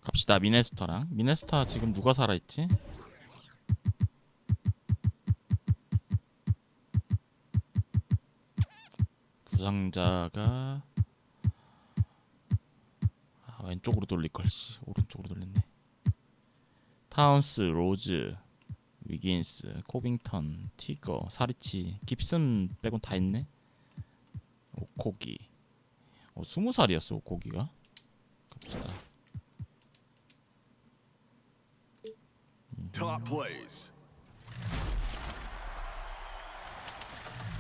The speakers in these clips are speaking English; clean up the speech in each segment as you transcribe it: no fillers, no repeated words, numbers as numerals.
갑시다. 미네소타랑. 미네소타 지금 누가 살아있지? 부상자가 왼쪽으로 돌릴걸. 오른쪽으로 돌렸네. 타운스, 로즈, 위긴스, 코빙턴, 티거, 사리치, 깁슨 빼곤 다 있네. 오코기. 20살이었어 오코기가. 갑시다. Top plays.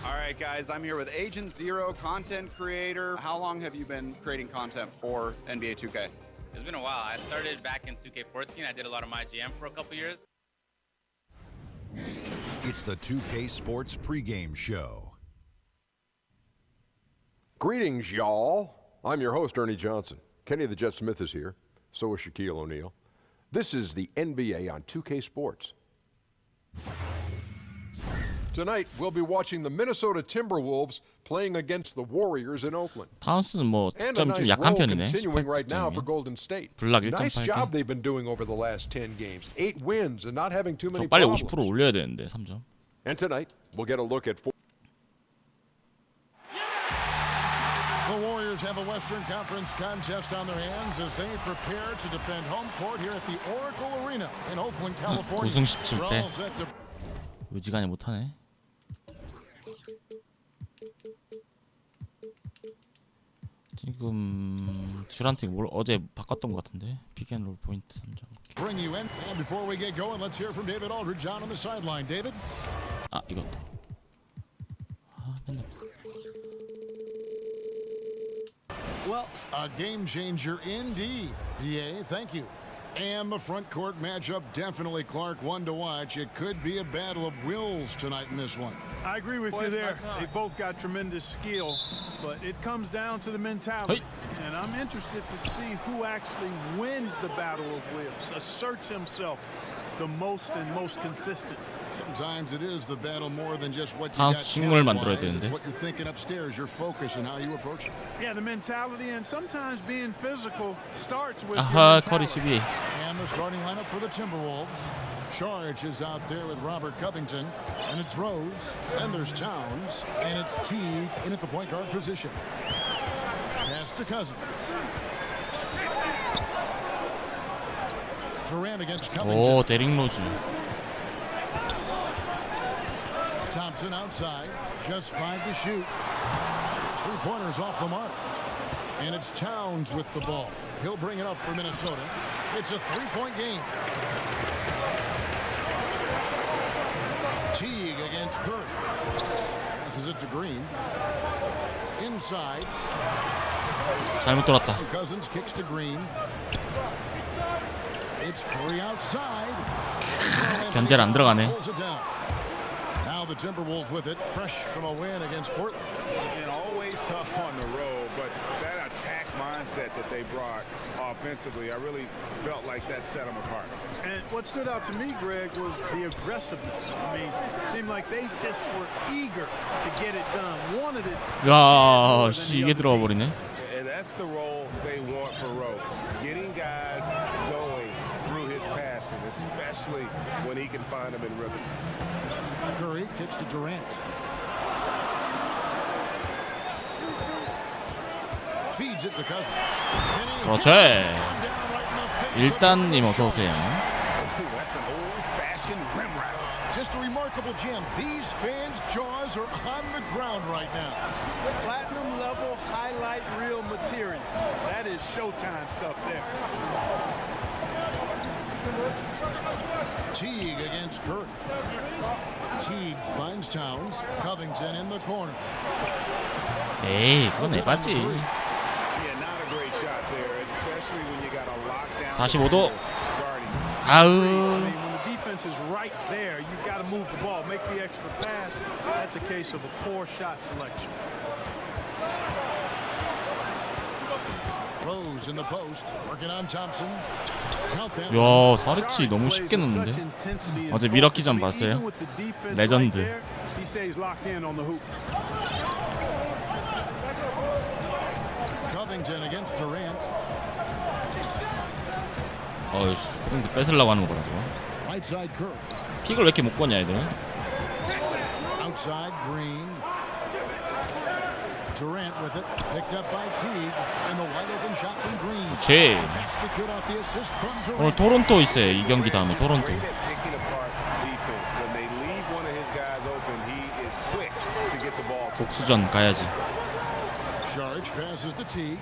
All right, guys, I'm here with Agent Zero, content creator. How long have you been creating content for NBA 2K? It's been a while. I started back in 2K14. I did a lot of my GM for a couple years. It's the 2K Sports pregame show. Greetings, y'all. I'm your host, Ernie Johnson. Kenny the Jet Smith is here. So is Shaquille O'Neal. This is the NBA on 2K Sports. Tonight, we'll be watching the Minnesota Timberwolves playing against the Warriors in Oakland. 타운스는 뭐 And a 득점 좀 nice 약한 roll 편이네. continuing 18 right now for 득점이. Golden State. 블락 Nice 1.8개. job they've been doing over the last 10 games. 8 wins and not having too 저 many 빨리 problems. 50% 올려야 되는데 3점. And tonight, we'll get a look at The Warriors have a Western Conference contest on their hands as they prepare to defend home court here at the Oracle Arena in Oakland, California. 우승 17대. They're all set to... 의지간이 못하네. 지금 듀란트 어제 바꿨던 것 같은데. 빅앤롤 포인트 3점. bring you in. And before we get going, let's hear from David Aldridge on the sideline. David? 아 이것도. 맨날. Well, a game changer indeed. DA, thank you. And the front court matchup, definitely, Clark, one to watch. It could be a battle of wills tonight in this one. I agree with you there. They both got tremendous skill, but it comes down to the mentality. And I'm interested to see who actually wins the battle of wills, asserts himself the most and most consistent. Sometimes it is the battle more than just what you 타운스 got 친구를 만들어야 talent-wise. It's 되는데. what you're thinking upstairs, your focus, and how you approach it. Yeah, the mentality, and sometimes being physical starts with 아하 your 커리 mentality. 수비. And the starting lineup for the Timberwolves. Charge is out there with Robert Covington, and it's Rose, and there's Towns, and it's Teague in at the point guard position. Pass to Cousins. Durant against Covington. 오 데릭 로즈. Thompson outside, just 5 to shoot. 3-pointers off the mark. And it's Towns with the ball. He'll bring it up for Minnesota. It's a 3-point game. Teague against Curry. Passes it to Green. Inside. 잘못 돌았다. Cousins kicks to Green. It's Curry outside. 견제를 안 들어가네. Pulls it down. Now the Timberwolves with it, fresh from a win against Portland. And always tough on the road, but that attack mindset that they brought offensively, I really felt like that set them apart. And what stood out to me, Greg, was the aggressiveness. I mean, it seemed like they just were eager to get it done, wanted it. 야, 씨 이게 들어가 버리네. And that's the role they want for Rose, getting guys going through his passing, especially when he can find them in rhythm. Curry kicks to Durant. Feeds it to Cousins. 그렇지. 일단님 어서 오세요. That's an old-fashioned rim route. Just a remarkable jam. These fans' jaws are on the ground right now. Platinum level highlight reel material. That is Showtime stuff there. Teague against Curry. Teague finds Towns. Covington in the corner. 에이 그건 에바지. Yeah, not a great shot there, especially when you got a lockdown. 45도. guarding. I 아우. mean, when the defense is right there, you got to move the ball, make the extra pass. That's a case of a poor shot selection. Rose in the post, working on Thompson. Count that. 야 사르치 너무 쉽게 넣는데. 어제 미러키전 봤어요? 레전드. He stays locked in on the hoop. Covington against Durant. 어이씨, 코빙도 뺏으려고 하는 거라 저거. Right side Curry. 픽을 왜 이렇게 못 거냐 애들. Outside Green. Durant with it, picked up by Teague, and the wide open shot from Green. 제 Basket good off the assist from 오늘 Durant. 토론토 있어요. 이 경기 다음에 토론토. Great at picking apart defense. When they leave one of his guys open, he is quick to get the ball to 복수전 가야지. Saric passes to Teague.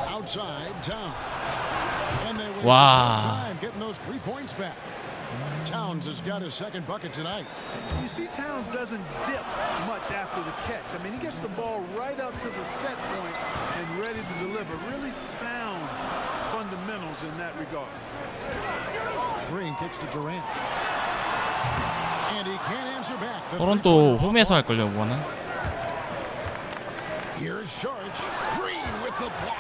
Outside Towns. And they win Wow. time getting those 3 points back. Towns has got his second bucket tonight. You see, Towns doesn't dip much after the catch. I mean, he gets the ball right up to the set point and ready to deliver. Really sound fundamentals in that regard. Green kicks to Durant. And he can't answer back. The 토론토 홈에서 할 걸요, 이거는. Here's Saric. Green with the block.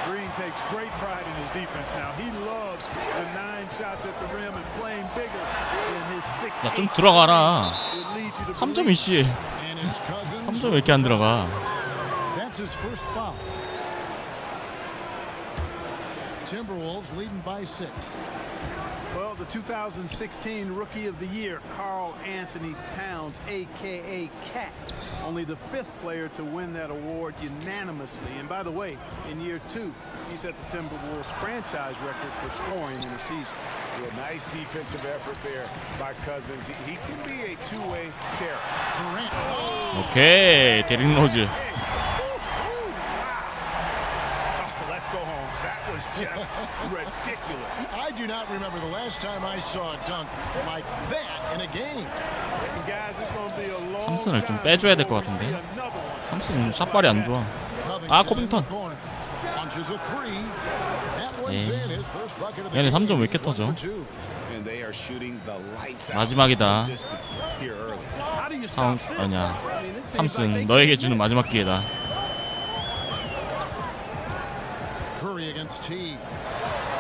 Green takes great pride in his defense now. He loves the 9 shots at the rim and playing bigger than his 6. 야, 좀 들어가라. 3점 It leads you to believe. 이씨. And his Cousins. 3점 왜 이렇게 안 들어가? That's his first foul. Timberwolves leading by 6. Well, the 2016 Rookie of the Year, Karl Anthony Towns, a.k.a. Cat. Only the 5th player to win that award unanimously. And by the way, in year 2, he set the Timberwolves franchise record for scoring in a season. Yeah, nice defensive effort there by Cousins. He can be a two-way terror. Durant. 오케이, 데릭 로즈. Let's go home. That was just ridiculous. I do not remember the last time I saw a dunk like that in a game. And guys, it's going to be a long 탐슨을 좀 time 빼줘야 될 것 before we see 같은데. another one. 탐슨 샷발이 안 좋아. 아, 코빙턴. Punches a 3. That one's in. His first bucket of the 얘네 game. 3점 왜 이렇게 터져? And they are shooting the lights out 마지막이다. from distance here early. How do you stop 탐, this? 아니야. I mean, it seems like they 탐슨, 너에게 can't 주는 miss. 마지막 기회다. Curry against Teague.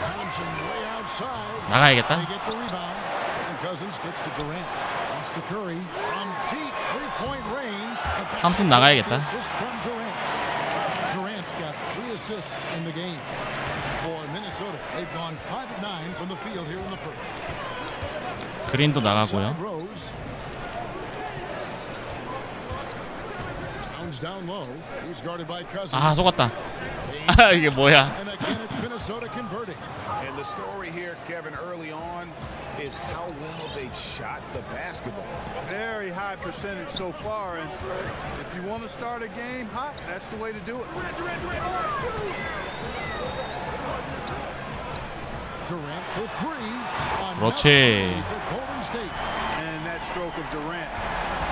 Thompson way outside. 나가야겠다. They get the rebound. And Cousins gets to Durant. Pass to Curry. From deep 3-point range. 탐슨 나가야겠다. Assist from Durant. Durant's got 3 assists in the game. For Minnesota, they've gone 5 of 9 from the field here in the first. 그린도 나가고요. Side Rose. Towns down low. He's guarded by Cousins. 아, 속았다. 아, 이게 뭐야? And again, it's Minnesota converting. And the story here, Kevin, early on is how well they've shot the basketball. Very high percentage so far, and if you want to start a game hot, that's the way to do it. Durant for 3. 그렇지. For Golden State. And that stroke of Durant,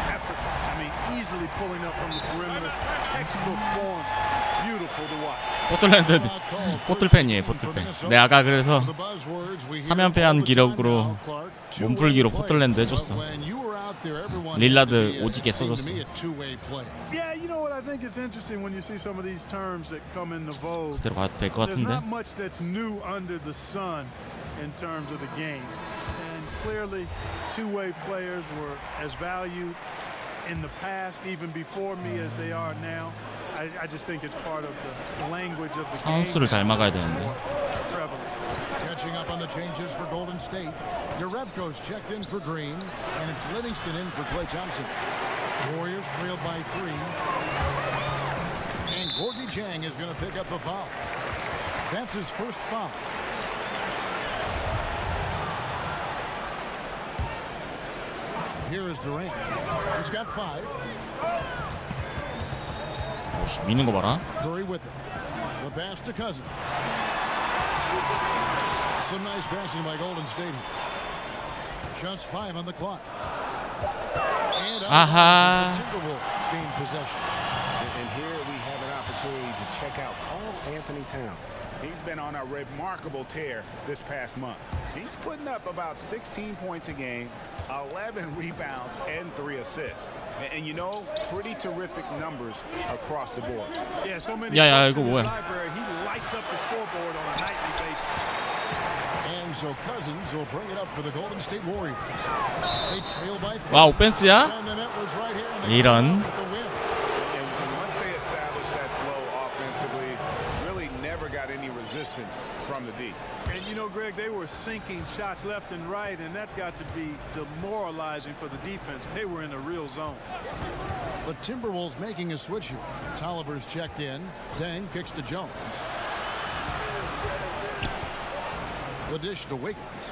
effortless. I mean, easily pulling up from the perimeter, textbook form, beautiful to watch. 포틀랜드 포틀팬이에요. 포틀팬. 내 아까 그래서 The buzzwords we hear 3연패한 all the time 기록으로 now, Clark. 몸풀기로 Two-way 포틀랜드 play. 해줬어. But when you were out there, everyone 릴라드 had to be, 오지게 it seemed to 써줬어. me, a two-way play. Yeah, you know what? I think it's interesting when you see some of these terms that come into vogue. 그대로 가도 될 것 There's 같은데. not much that's new under the sun in terms of the game. And clearly, two-way players were as valued in the past, even before me, as they are now. I just think it's part of the language of the game. 하우스를 잘 막아야 되는데. Prevalent. Catching up on the changes for Golden State. Yarebko's checked in for Green, and it's Livingston in for Klay Thompson. Warriors trailed by 3. And Gorgie Jang is going to pick up the foul. That's his first foul. Here is Durant. He's got 5. 오씨, 미는 거 봐라. Curry with it. The pass to Cousins. Some nice passing by Golden State. Just 5 on the clock. And Aha. the Timberwolves gain possession. And here we have an opportunity to check out Karl Anthony Towns. He's been on a remarkable tear this past month. He's putting up about 16 points a game, 11 rebounds, and 3 assists. And you know, pretty terrific numbers across the board. Yeah, so many 야, books 이거 in his 뭐야? library. He lights up the scoreboard on a nightly basis. And so Cousins will bring it up for the Golden State Warriors. They trail by 3. 와, 오펜스야? And the net was right here, and they 이런. get the win. And once they resistance from the D. And you know, Greg, they were sinking shots left and right, and that's got to be demoralizing for the defense. They were in a real zone. The Timberwolves making a switch here. Tolliver's checked in, then kicks to Jones. The dish to Wiggins.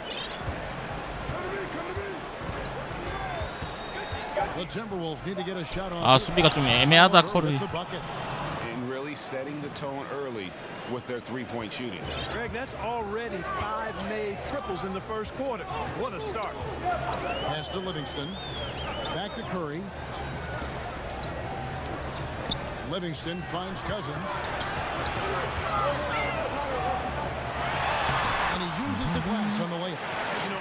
The Timberwolves need to get a shot on. 아, 수비가 좀 애매하다, 커리. And really setting the tone early with their three-point shooting. Greg, that's already 5 made triples in the first quarter. What a start. Pass to Livingston. Back to Curry. Livingston finds Cousins. And he uses the glass on the layup.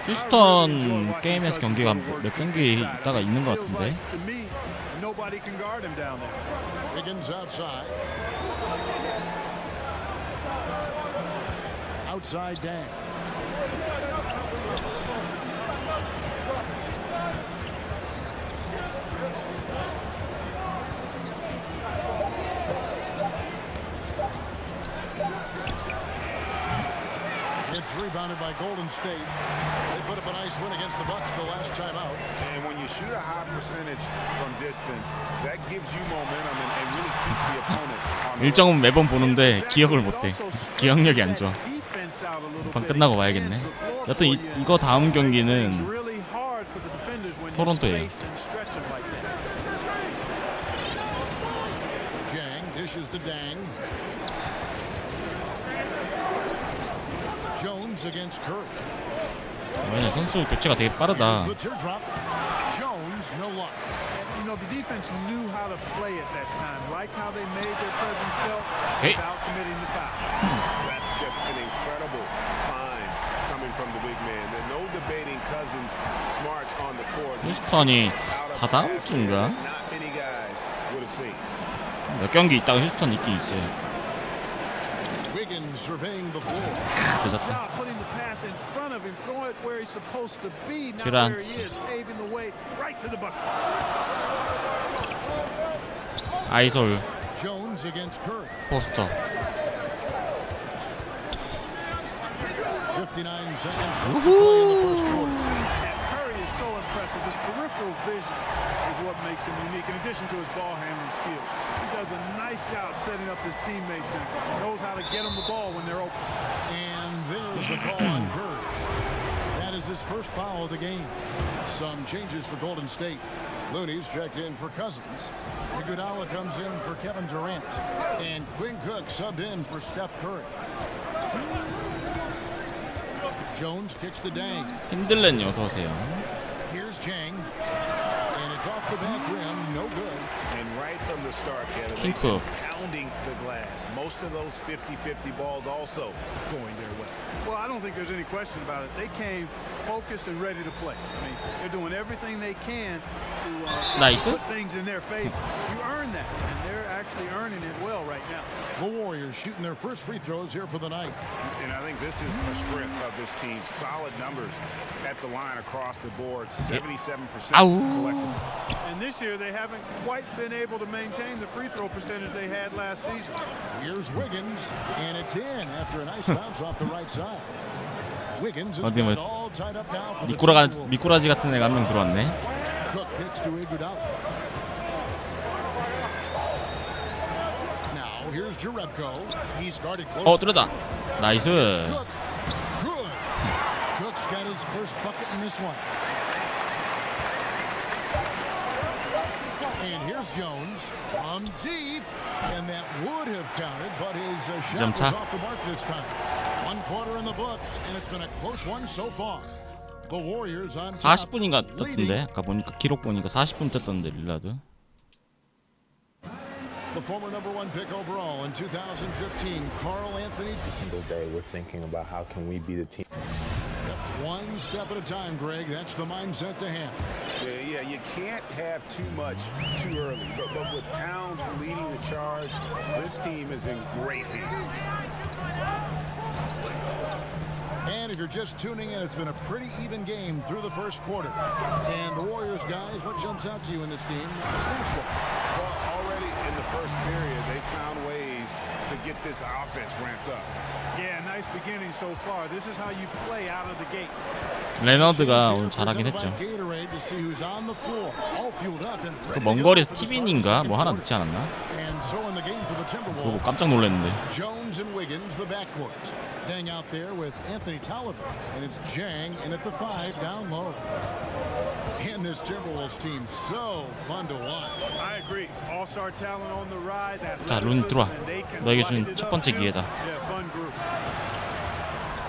휴스턴 게임에서 경기가 몇 경기 있다가 있는 것 같은데. Nobody can guard him down there. Wiggins outside. Outside Dang. It's rebounded by Golden State. They put up a nice win against the Bucks the last time out. And when you shoot a high percentage from distance, that gives you momentum and really keeps the opponent on the 1점은 매번 보는데 기억을 못해. 기억력이 안 좋아. 방 끝나고 봐야겠네. 여튼 이거 다음 경기는 토론토예요. Jang dishes to Dang. Jones against Curry. 왜냐 선수 교체가 되게 빠르다. The teardrop. Jones no luck. You know, the defense knew how to play at that time. Liked how they made their presence felt without committing the foul. That's just an incredible find coming from the big man. There's no debating Cousins' smarts on the court. 휴스턴이 다 다음 주인가? Not many guys would have seen. 몇 경기 있다가 휴스턴 있긴 있어요. Wiggins surveying the floor. 늦었다. Putting the pass in front of him, throw it where he's supposed to be. Now Durant. where he is, paving the way right to the bucket. 아이솔 Jones against Curry. 포스터. 59 seconds to play in the first quarter. Curry is so impressive. His peripheral vision is what makes him unique, in addition to his ball handling skills. He does a nice job setting up his teammates and knows how to get them the ball when they're open. And there's the call on Curry. That is his first foul of the game. Some changes for Golden State. Looney's checked in for Cousins. Iguodala comes in for Kevin Durant. And Quinn Cook subbed in for Steph Curry. Jones kicks to Dang. 힘들렌 어서 오세요. Here's Jang. And it's off the back rim. No good. And right from the start, Kevin, 킹크. pounding the glass. Most of those 50-50 balls also going their way. Well, I don't think there's any question about it. They came focused and ready to play. I mean, they're doing everything they can to 나이스. put things in their favor. You earn that, and they're actually earning it well right now. The Warriors shooting their first free throws here for the night. And I think this is a strength of this team. Solid numbers at the line across the board. 77% collectively. And this year, they haven't quite been able to maintain the free throw percentage they had last season. Here's Wiggins, and it's in after a nice bounce off the right side. Wiggins is 어디 뭐 all tied up now for the Timberwolves. 미꾸라지 같은 애가 한 명 들어왔네. Cook kicks to Iguodala. Now here's Jerebko. He's guarded close. 뚫렸다. 나이스. Cook. Good. Cook's got his first bucket in this one. And here's Jones from deep, and that would have counted, but his shot was off the mark this time. 1 quarter in the books, and it's been a close one so far. The Warriors on top. 40분인가 떴던데. 아까 보니까 기록 보니까 40분 떴던데 릴라드. The former #1 pick overall in 2015, Carl Anthony. Single day, we're thinking about how can we be the team. One step at a time, Greg. That's the mindset to have. Yeah, you can't have too much too early. But with Towns leading the charge, this team is in great hands. And if you're just tuning in, it's been a pretty even game through the first quarter. And the Warriors, guys, what jumps out to you in this game? Well, already in the first period, they found ways to get this offense ramped up. Yeah, nice beginning so far. This is how you play out of the gate. 레너드가 오늘 잘하긴 했죠. 그 먼 거리에서 티빈인가 뭐 하나 넣지 않았나? 그거 뭐 깜짝 놀랐는데. Dang out there with Anthony Tolliver, and it's Jang in at the 5 down low. And this Timberwolves team so fun to watch. I agree. All-star talent on the rise. 자, 룬 들어와. 너에게 준 첫 번째 기회다. Yeah, fun group.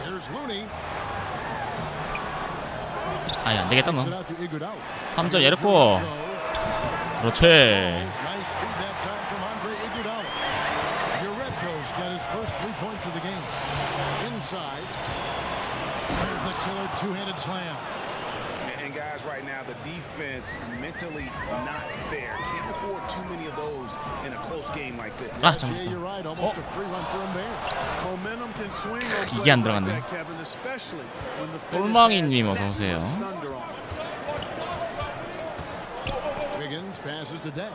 Here's Looney. 아니 안 되겠다 너. It out to Iguodala. 3점 예렸고. 그렇지. Nice feed that time from Andre Iguodala. Uredko's got his first 3 points of the game. Inside. There's the killer two-handed slam. And guys, right now the defense mentally not there. Can't afford too many of those in a close game like this. 아 Yeah, you're 잘못했다. right. Almost a free run for him there. Momentum can swing on 이게 plays 안 like 들어갔네. that, Kevin, especially when the finish 똘망이님 has 어서 오세요. that much thunder on it. Wiggins passes to Day.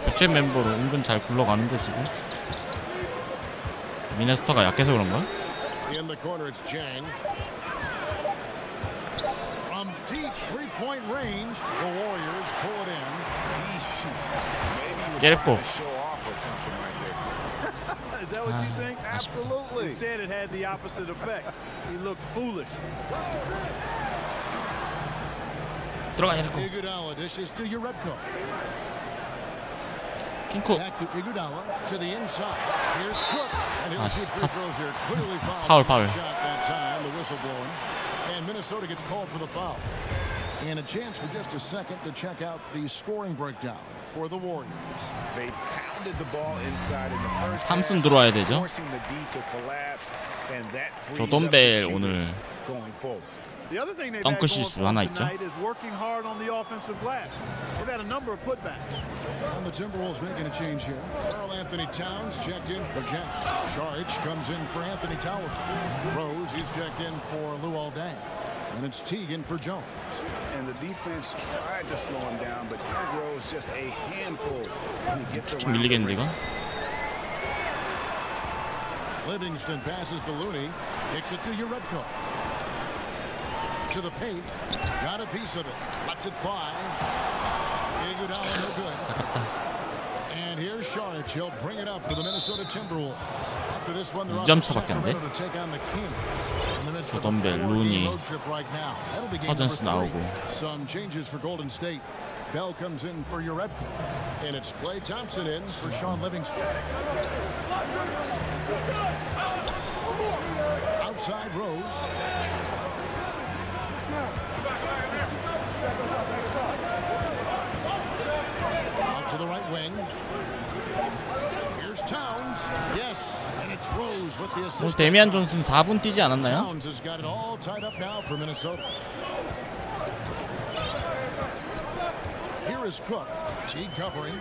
교체 멤버로 은근 잘 굴러가는데 지금. 미네소타가 약해서 그런가? In the corner, it's Jang. From deep three-point range, the Warriors pull it in. Maybe Get it, trying to show off or something right there. Is that what you think? 아쉽다. Absolutely. Instead, it had the opposite effect. He looked foolish. 들어가 예렸고. Iguodala dishes to Uredko. 킹코. Back to Iguodala to the inside. Here's Cook, and he'll shoot free pass. throws here. Clearly Foul, fouled. foul. Shot that time. The whistle blowing, and Minnesota gets called for the foul. And a chance for just a second to check out the scoring breakdown for the Warriors. They pounded the ball inside in the first 탐슨 half, 들어와야 되죠. forcing the D to collapse, and that frees up the 조돈벨 shooters 오늘 going forward. The other thing they've 덩크 had going 실수 for 하나 them 있죠. tonight is working hard on the offensive glass. They've had a number of putbacks. And the Timberwolves making a change here. Karl Anthony Towns checked in for Jack. Saric comes in for Anthony Tolliver. Rose, he's checked in for Luol Deng. And it's Teagan for Jones. And the defense tried to slow him down, but Derrick Rose just a handful when he gets 좀 around the 밀리겠는데 rim. 이건? Livingston passes to Looney. Kicks it to Uredko. To the paint. Got a piece of it. Lets it fly. Iguodala no good. 아깝다. And here's Saric. He'll bring it up for the Minnesota Timberwolves. After this one, they're 2점 off to 차밖에 안 돼? Sacramento to take on the Kings. In the midst of a 조던벨, 4-game 루니, road trip right now. That'll be game 허전스 number 3. 나오고. Some changes for Golden State. Bell comes in for Uredko. And it's Klay Thompson in for Sean Livingston. Outside Rose. Out to the right wing. Here's Towns. Yes, and it's Rose with the 오늘 assist. 데미안 존슨 4분 뛰지 않았나요? Towns has got it all tied up now for Minnesota. Here is Cook. T covering.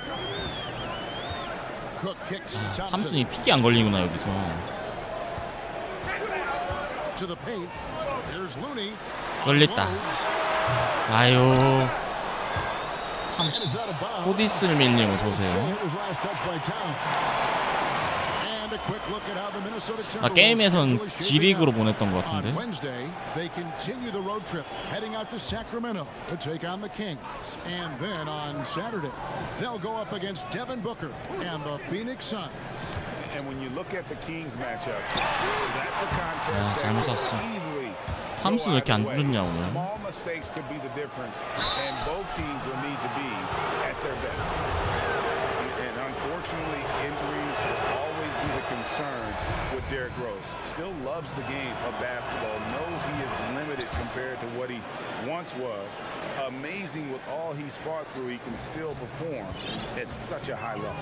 Cook kicks to Thompson. 탐슨이 픽이 안 걸리구나 여기서. To the paint. Here's Looney. 걸렸다. 아유. And 탐슨. it's out of bounds. 호디스밀님 어서 오세요. It was last touched by Towns. And a quick look at how the Minnesota 아 Timberwolves 게임에선 actually G리그로 보냈던 것 On 같은데. Wednesday, they continue the road trip, heading out to Sacramento to take on the Kings. And then on Saturday, they'll go up against Devin Booker and the Phoenix Suns. And when you look at the Kings matchup, that's a 아, contest 잘못 that 샀어. will easily 탐슨 왜 이렇게 안 좋냐 오늘. Small mistakes could be the difference, and both teams will need to be at their best. And unfortunately, injuries will always be the concern with Derrick Rose. Still loves the game of basketball, knows he is limited compared to what he once was. Amazing with all he's fought through, he can still perform at such a high level.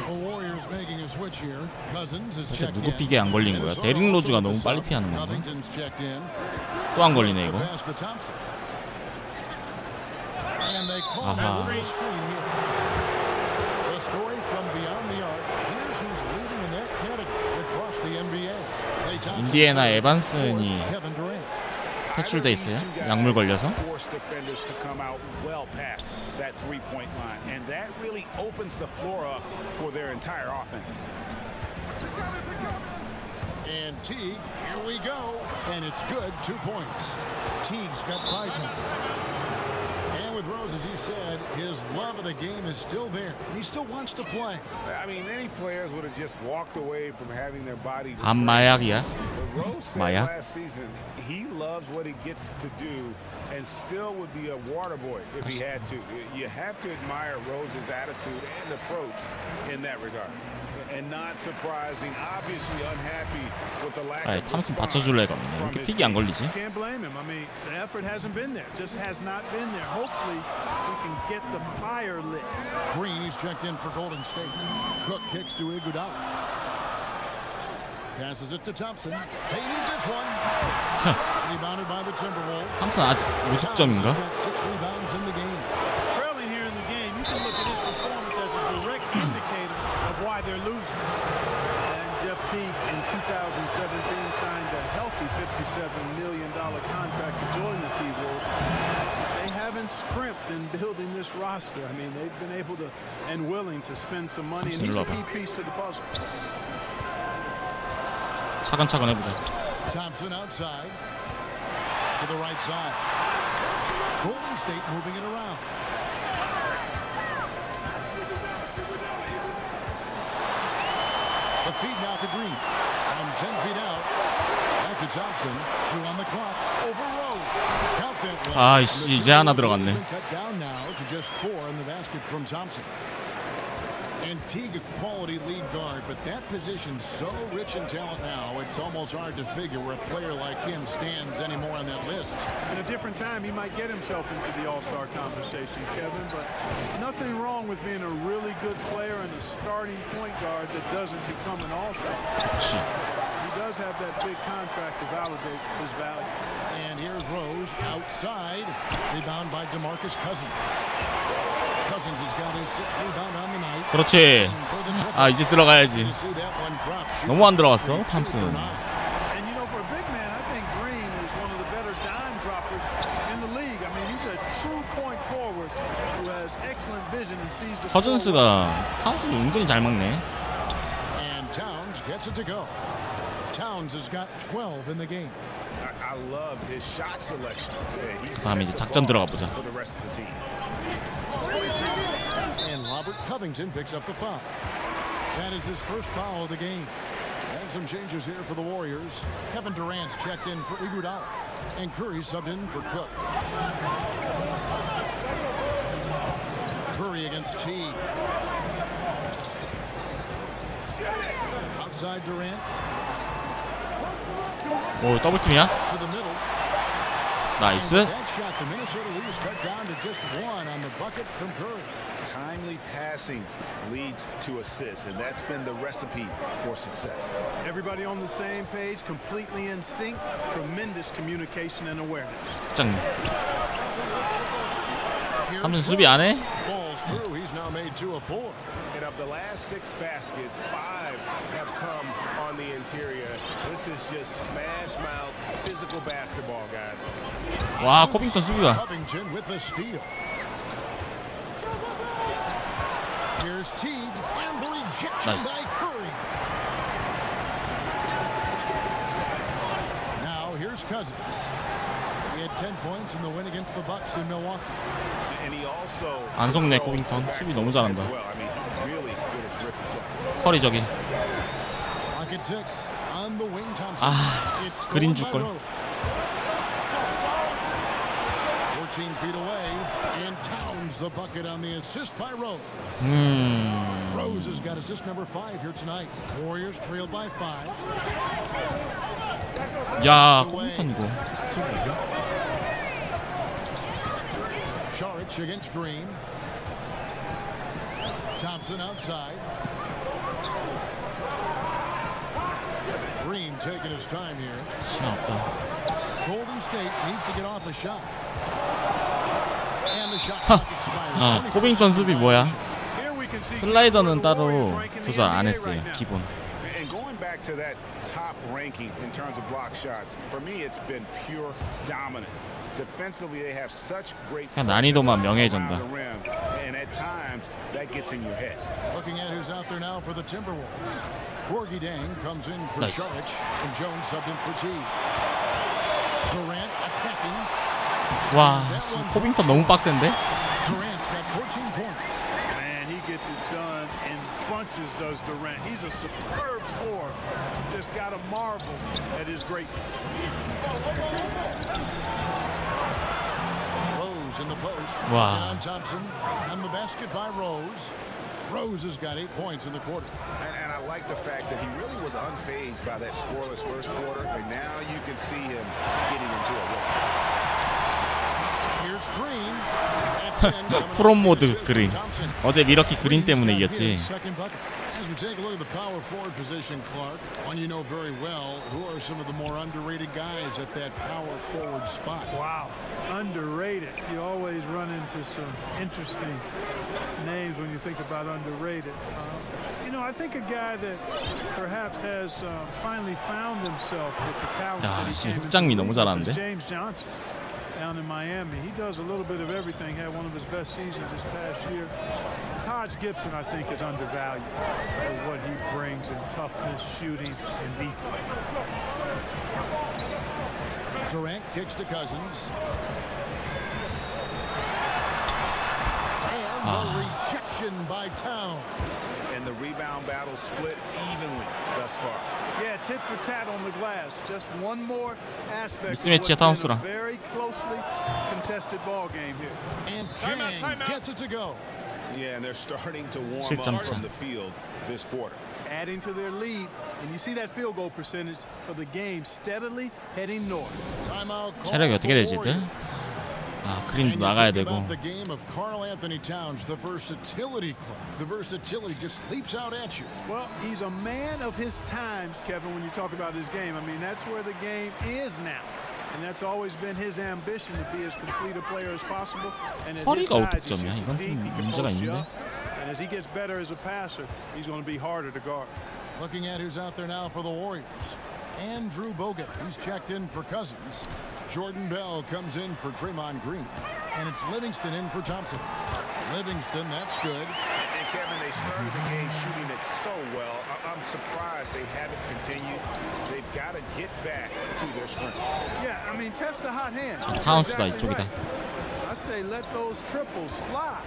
The Warriors making a switch here. Cousins is 도대체 checked 누구 in. 픽에 안 걸린 거야? 데릭 로즈가 너무 빨리 피하는 건가? Covington's checked in. 또 안 걸리네 이거. Pass to Thompson. And they call 아하. that screen here. The story from beyond the arc. Here's who's leading in that category across the NBA. Klay Thompson, 인디애나 에반슨이 Kevin Durant. 퇴출돼 있어요. 약물 걸려서. Force defenders to come out well past that three-point line, and that really opens the floor up for their entire offense. And Teague, here we go. And it's good, 2 points. Teague's got 5 now. And with Rose, as you said, his love of the game is still there. And he still wants to play. I mean, many players would have just walked away from having their body. 반마약이야. But Rose said 마약. last season he loves what he gets to do and still would be a water boy if he had to. You have to admire Rose's attitude and approach in that regard. And not surprising, obviously unhappy with the lack 아이, of 탐슨 response 받쳐줄 애가 없네. from 이렇게 his 픽이 안 걸리지? Can't blame him. I mean, the effort hasn't been there. Just has not been there. Hopefully, we can get the fire lit. Green is checked in for Golden State. Cook kicks to Iguodala. Passes it to Thompson. They need this one. Rebounded by the Timberwolves. 탐슨 아직 무득점인가? Got 6 rebounds in the game. Trailing here in the game, you can look at his performance as a direct indicator of why they're losing. And Jeff Teague in 2017 signed a healthy $57 million contract to join the T-Wolves. They haven't scrimped in building this roster. I mean, they've been able to and willing to spend some money, and he's a key piece to the puzzle. 차근차근 해보자. Thompson outside to the right side. Golden State moving it around. The feed now to Green. From 10 feet out. Back to Thompson. 2 on the clock. Over Rose. Count that one. 아이씨, 이제 하나 들어갔네. Cut down now to just 4 in the basket from Thompson. And Teague, a quality lead guard, but that position's so rich in talent now, it's almost hard to figure where a player like him stands anymore on that list. At a different time, he might get himself into the All-Star conversation, Kevin, but nothing wrong with being a really good player and a starting point guard that doesn't become an All-Star. 그렇지. He does have that big contract to validate his value. And here's Rose outside. Rebound by DeMarcus Cousins. Cousins has got his 6th rebound on the night. 그렇지. 아, 이제 들어가야지. 너무 안 들어갔어, 탐슨. And you know, for a big man, I think Green is one of the better dime droppers in the league. I mean, he's a true point forward who has excellent vision and sees the 커즌스가 탐슨을 은근히 잘 막네. And Towns gets it to go. Towns has got 12 in the game. I love his shot selection. 그다음에 이제 작전 들어가 보자. For the rest of the team. And Robert Covington picks up the foul. That is his first foul of the game. And some changes here for the Warriors. Kevin Durant's checked in for Iguodala. And Curry subbed in for Cook. Curry against Teague. Outside Durant. 오, 더블팀이야? To the middle. 나이스. That shot, the Minnesota Leafs cut down to just 1 on the bucket from Curry. Timely passing leads to assists, and that's been the recipe for success. Everybody on the same page, completely in sync, tremendous communication and awareness. 짱. 탐슨 수비 안 해? Falls through. He's now made 2 of 4. And of the last 6 baskets, 5 have come on the interior. This is just smash mouth physical basketball, guys. 와, 코빙턴 수비가. Covington with the steal. Here's Teague and the rejection Nice. by Curry. Now here's Cousins. He had 10 points in the win against the Bucks in Milwaukee. And he also 안 속네, 코빙턴. 수비 너무 잘한다. well, I mean, really did a terrific job. 커리 저기. Pocket 6 on the wing. Thompson. 아, It's 그린 stolen by 줄걸. Rose. 14 feet away, and Towns the bucket on the assist by Rose. Rose has got assist number 5 here tonight. Warriors trailed by 5. 야, 코빙턴 이거. 스틸 보세요. Saric against Green. Thompson outside. Green taking his time here. 시간 없다. Golden State needs to get off a shot. And the shot clock expires. 코빙턴 수비 뭐야? Here we can see 슬라이더는 따로 Warriors ranking the 조절 안 NBA 했어요. right now. 기본. And going back to that top ranking in terms of block shots, for me it's been pure dominance. Defensively, they have such great 그냥 난이도만 명예의전당. around the rim, and at times that gets in your head. Looking at who's out there now for the Timberwolves. Gorgie Dang comes in for Nice. Saric, and Jones subbed in for T. Durant attacking. 와, 코빙턴 너무 빡센데? Durant's got 14 points. Man, he gets it done in bunches, does Durant. He's a superb scorer. Just got to marvel at his greatness. Rose in the post. Wow. John Thompson and the basket by Rose. Rose has got 8 points in the quarter. And I like the fact that he really was unfazed by that scoreless first quarter, and now you can see him getting into a rhythm. Here's Green. That's in, coming up 프롬 모드 with 그린. Thompson. 어제 미러키 그린 때문에 이겼지. Second bucket. As we take a look at the power forward position, Clark, one you know very well, who are some of the more underrated guys at that power forward spot? Wow, underrated. You always run into some interesting names when you think about underrated. You know, I think a guy that perhaps has finally found himself with the talent 야, that he 씨, came into 흑장미 the 너무 league with 잘하는데? is James Johnson down in Miami. He does a little bit of everything. Had one of his best seasons this past year. Taj Gibson, I think, is undervalued for what he brings in toughness, shooting, and defense. Durant kicks to Cousins. And the rejection by Towns. And the rebound battle split evenly thus far. Yeah, tit for tat on the glass. Just one more aspect of 미스매치야, what's been a 타운스랑. very closely contested ball game here. And Jang gets it to go. Yeah, and they're starting to warm 7점 up from 차. the field this quarter. Adding to their lead, and you see that field goal percentage for the game steadily heading north. Timeout call 체력이 어떻게 되지, for 이때? Warriors. 아, And 그린도 you 나가야 think 되고. about the game of Karl Anthony Towns, the versatility club. The versatility just leaps out at you. Well, he's a man of his times, Kevin, when you talk about his game. I mean, that's where the game is now. And that's always been his ambition, to be as complete a player as possible. And at his 허리가 size, he 5득점이야. shoots 이건 deep, 좀 he can 문제가 post you 있는데. up. And as he gets better as a passer, he's going to be harder to guard. Looking at who's out there now for the Warriors. Andrew Bogut, he's checked in for Cousins. Jordan Bell comes in for Draymond Green. And it's Livingston in for Thompson. Livingston, that's good. And Kevin, they started the game shooting it so well. I'm surprised they haven't continued. They've got to get back to their strength. Yeah, I mean, test the hot hand. 자, 타운스다, Exactly 이쪽이다. right. I say let those triples fly.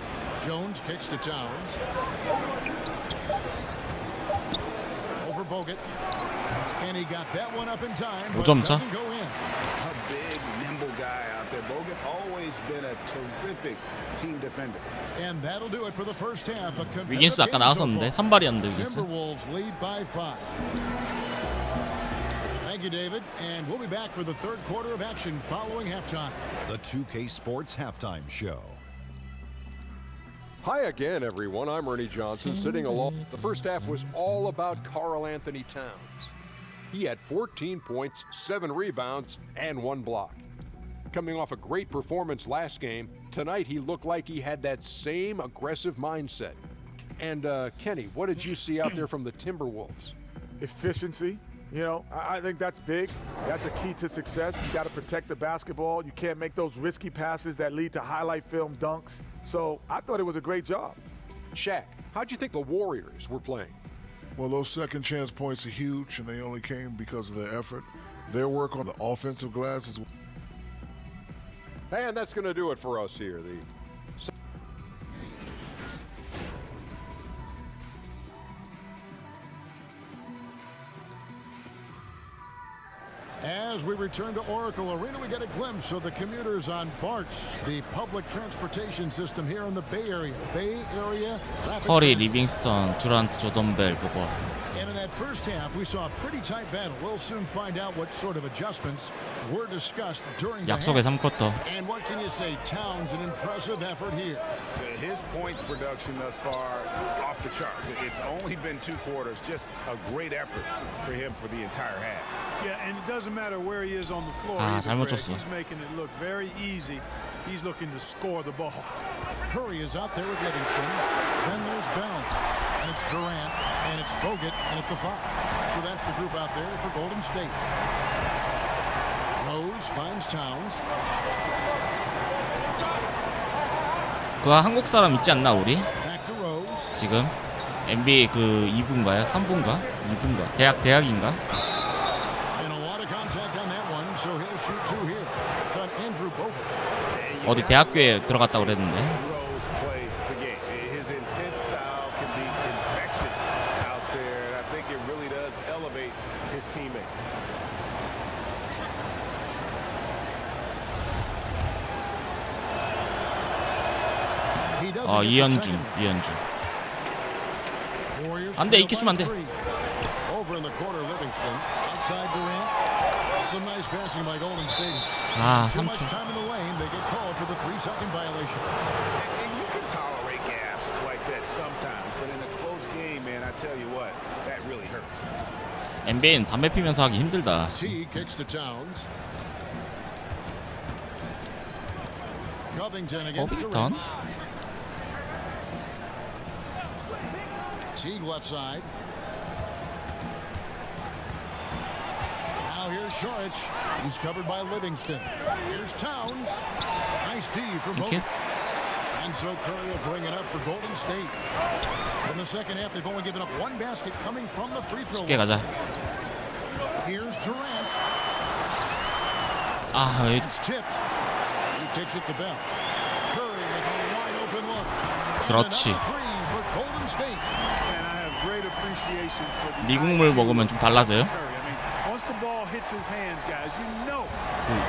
Jones kicks to Towns. Over Bogut. And he got that one up in time, but 5점 차. doesn't go in. A big, nimble guy out there. Bogut always been a terrific team defender. And that'll do it for the first half. A competitive 위긴스 아까 game so 나왔었는데 far. 선발이었는데 위긴스. Timberwolves lead by 5. Thank you, David. And we'll be back for the third quarter of action following halftime. The 2K Sports Halftime Show. Hi again, everyone. I'm Ernie Johnson, sitting along. The first half was all about Karl Anthony Towns. He had 14 points, 7 rebounds, and 1 block. Coming off a great performance last game, tonight he looked like he had that same aggressive mindset. And Kenny, what did you see out there from the Timberwolves? Efficiency. You know, I think that's big. That's a key to success. You got to protect the basketball. You can't make those risky passes that lead to highlight film dunks. So I thought it was a great job. Shaq, how'd you think the Warriors were playing? Well, those second chance points are huge, and they only came because of their effort. Their work on the offensive glass is. And that's going to do it for us here. As we return to Oracle Arena, we get a glimpse of the commuters on BART, the public transportation system here in the Bay Area. Bay Area Rapid 커리, Transit. 리빙스턴, 듀란트, 조던벨 보고. And in that first half, we saw a pretty tight battle. We'll soon find out what sort of adjustments were discussed during the 약속의 half. 3쿼터. And what can you say? Towns, an impressive effort here. His points production thus far off the charts. It's only been 2 quarters. Just a great effort for him for the entire half. Yeah, and it doesn't matter where he is on the floor. 아, either, 잘못 Greg. 쳤어. He's making it look very easy. He's looking to score the ball. Curry is out there with Livingston. Then there's Bell. And it's Durant. And it's Bogut. And at the 5. So that's the group out there for Golden State. Rose finds Towns. 그 한국 사람 있지 않나 우리? Back to Rose. 지금 NBA 그 2부인가요? 3부인가? 2부인가? 대학인가? And a lot of contact on that one, so he'll shoot 2 here. It's on Andrew Bogut. 어디 대학교에 들어갔다고 그랬는데. Rose play the game. His intense style can be infectious out there. And I think it really does elevate his teammates. 이현준. 안돼 이렇게 주면 안돼. Over in the corner, Livingston. Outside Durant. Some nice passing by Golden State. 아, Too much 3초. time in the lane. They get called for the 3-second violation. And you can tolerate gaffes like that sometimes, but in a close game, man, I tell you what, that really hurts. NBA는 담배 피면서 하기 힘들다. T kicks to Towns. Covington against 빅턴. Durant. Teague left side. Now here's Saric. He's covered by Livingston. Here's Towns. Nice D from Bogut. And so Curry will bring it up for Golden State. In the second half, they've only given up 1 basket coming from the free throw 쉽게 line. 가자. Here's Durant. 아, It's tipped. He kicks it to Bell. Curry with a wide open look. 그렇지. And another 3 for Golden State. And I have great appreciation for the 미국물 먹으면 좀 달라져요? Curry. I mean, once the ball hits his hands, guys, you know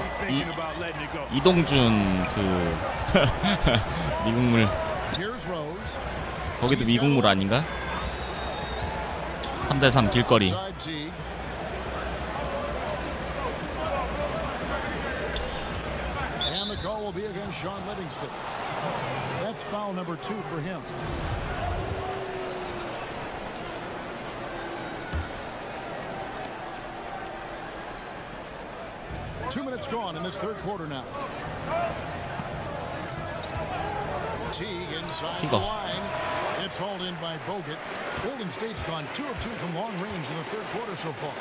he's thinking about letting it go. 이동준 그 미국물. Here's Rose. 거기도 미국물 아닌가? 3대3 길거리. Side Teague. And the call will be against Sean Livingston. That's foul number 2 for him. Two minutes gone in this third quarter now. Teague inside the Teague. line. It's hauled in by Bogut. Golden State's gone 2 of 2 from long range in the third quarter so far.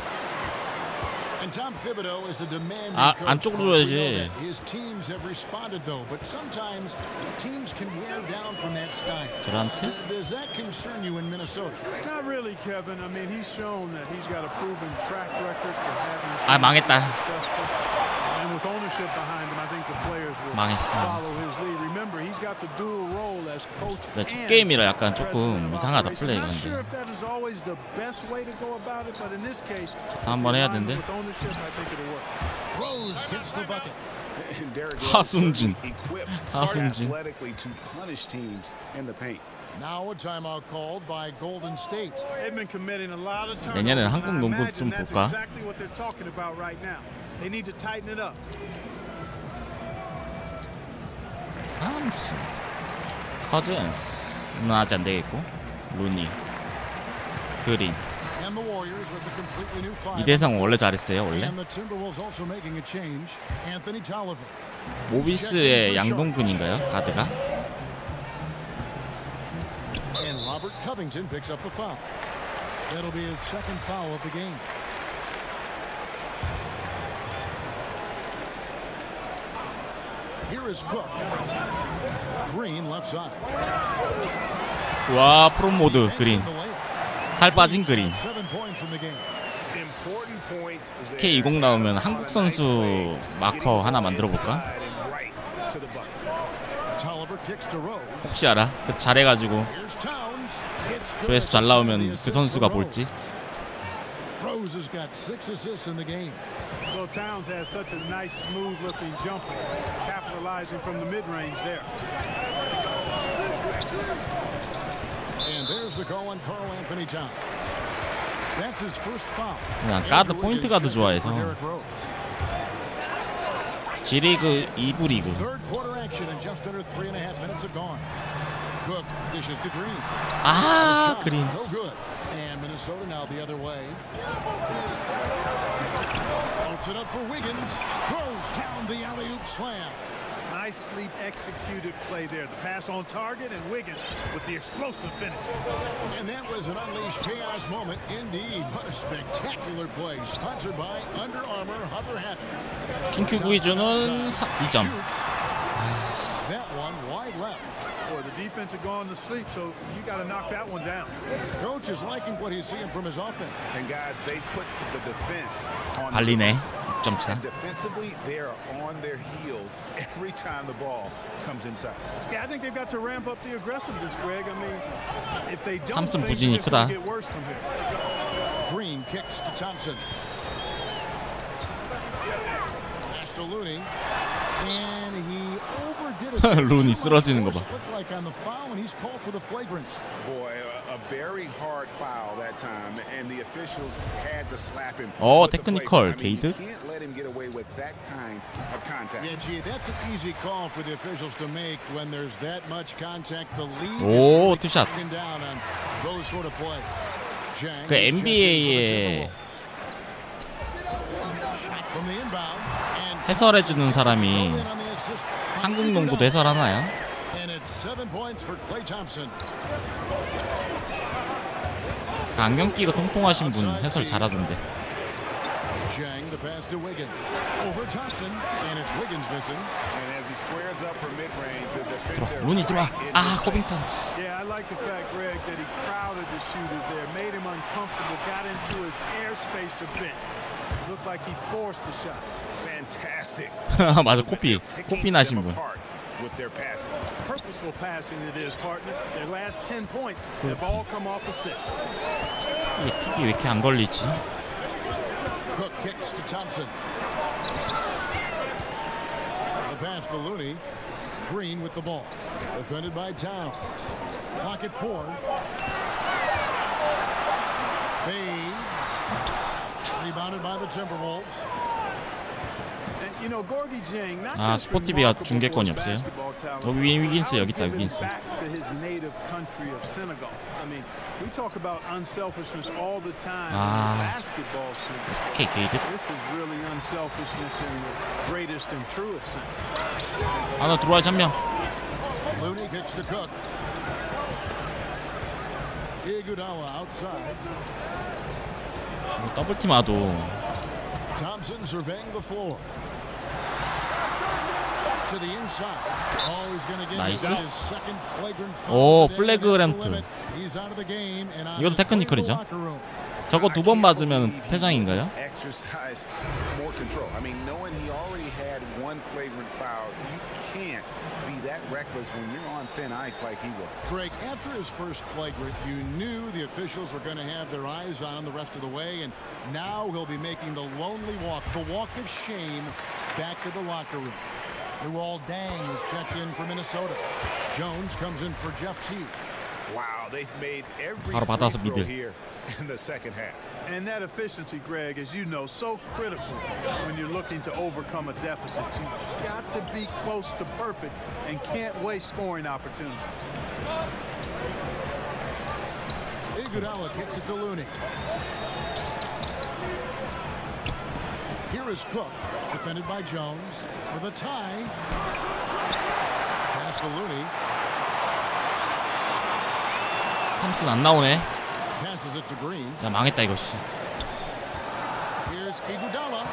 And Tom Thibodeau is a demanding coach. 안쪽으로 줘야지. His teams have responded though, but sometimes teams can wear down from that style. 저한테? Does that concern you in Minnesota? Not really, Kevin. I mean, he's shown that he's got a proven track record for having 아, 망했다. successful. And with ownership behind him, I think the players will follow his lead. Remember, he's got the dual role as coach 네, 첫 and 게임이라 약간 조금 president of 이상하다 operations. 플레이가. Not sure 근데 if that is always the best way to go about it, but in this case, 한번 해야 with 되는데. ownership, I think it'll work. Rose gets the bucket. And Derrick 하승진. equipped 하승진. athletically to punish teams in the paint. Now a timeout called by Golden State. They've been committing a lot of turnovers. 내년에는 and 한국 I 농구 좀 imagine that's 볼까? exactly what they're talking about right now. They need to tighten it up. 함스, 커즌스는 아직 안 되겠고, 루니, 그린. And the Warriors with a completely new five. 이대성 원래 잘했어요 원래. And the Timberwolves also making a change. Anthony Tolliver. 모비스의 양동근인가요? 가드가? And Robert Covington picks up the foul. That'll be his second foul of the game. Here is Cook. Green left side. 와, 프롬 모드 그린. 살 빠진 그린. 7 points in the game. Important points there. K20 나오면 한국 선수 마커 하나 만들어 볼까? Tolliver kicks to Rose. 혹시 알아? 그 잘해가지고 Here's Towns. It's good. 조회수 잘 나오면 그 선수가 볼지. Rose has got 6 assists in the game. Well, Towns has such a nice, smooth-looking jumper, capitalizing from the mid-range there. And there's the call on Karl Anthony Towns. That's his first foul. 그냥 가드 포인트 가드 좋아해서. G리그 2부 리그. Third quarter action in just under 3.5 minutes have gone. Cook dishes to Green. 아, 그린. No good. And Minnesota now the other way. Holds it up for Wiggins. Throws down the alley-oop slam. nicely executed play there. The pass on target and Wiggins with the explosive finish. And that was an unleashed chaos moment indeed. What a spectacular play. Sponsored by Under Armour Hover Habit. 킹큐 구이주는 2점. That one wide left. Boy, the defense had gone to sleep, so you got to knock that one down. Coach is liking what he's seeing from his offense. And guys, they put the defense on 발리네. 6점 차. and defensively, they are on their heels every time the ball comes inside. Yeah, I think they've got to ramp up the aggressiveness, Greg. I mean, if they don't, 탐슨 things 부진이 are just going 크다. to get worse from here. Green kicks to Thompson. Pass to Looney. And he overdid it. 루니 쓰러지는 거 봐. Looked like on the foul, and he's called for the flagrant. Boy, a very hard foul that time, and the officials had to slap him. 어, with the 테크니컬 flagrant. I mean, 게이드. you can't let him get away with that kind of contact. Yeah, gee, that's an easy call for the officials to make when there's that much contact. The lead 오, is 투샷. really down on those sort of plays. Jang 그 is NBA의 shot from the inbound, and 해설해주는 사람이 in on the assist by 한국 농구도 해설하나요? And it's 7 points for Klay Thompson. 그 안경 끼고 통통하신 분 해설 잘하던데. Jang, the pass to Wiggins. Over Thompson, and it's Wiggins missing. And as he squares up for mid-range, the 들어와, defender 루니 들어와. 아, 코빙턴. Yeah, I like the fact, Greg, that he crowded the shooter there, made him uncomfortable, got into his airspace a bit. Looked like he forced the shot. fantastic. 맞아, 코피 나신 분. With their passing. Purposeful passing it is, partner. Their last 10 points have all come off assists. 이게 왜 이렇게 안 걸리지? Cook kicks to Thompson. The pass to Looney. Green with the ball. Defended by Towns. Clock at 4. Fades. Rebounded by the Timberwolves. You know, Gorgie Jang, not 아, just 스포티비가 remarkable 중계권이 for his 없어요. basketball talent, 여기 위긴스 how 여기 he's 있다, given 위긴스. back to his native country of Senegal. I mean, we talk about unselfishness all the time in the basketball sense. 오케이, 게이드. This is really unselfishness in the greatest and truest sense. 하나 들어와야지 한 명. Looney kicks to Cook. Iguodala outside. 더블팀 와도 Thompson surveying the floor. To the inside. Oh, he's going to get 나이스. his second flagrant 오, foul. 플래그랜트. He's out of the game and on 이것도 his way to the 테크니컬이죠. locker room. 저거 두 번 맞으면 퇴장인가요? Exercise more control. I mean, knowing he already had one flagrant foul, you can't be that reckless when you're on thin ice like he was. Greg, after his first flagrant, you knew the officials were going to have their eyes on him the rest of the way, and now he'll be making the lonely walk, the walk of shame, back to the locker room. Luol Deng is checked in for Minnesota. Jones comes in for Jeff Teague. Wow, they've made every 바로 받아서 free throw 미들. here in the second half. And that efficiency, Greg, as you know, so critical when you're looking to overcome a deficit. You've got to be close to perfect and can't waste scoring opportunities. Iguodala kicks it to Looney. Here is Cook, defended by Jones, for the tie. Pass to Looney. 탐슨 안 나오네. Passes it to Green. 야, 망했다 이거. 씨. Here's Iguodala.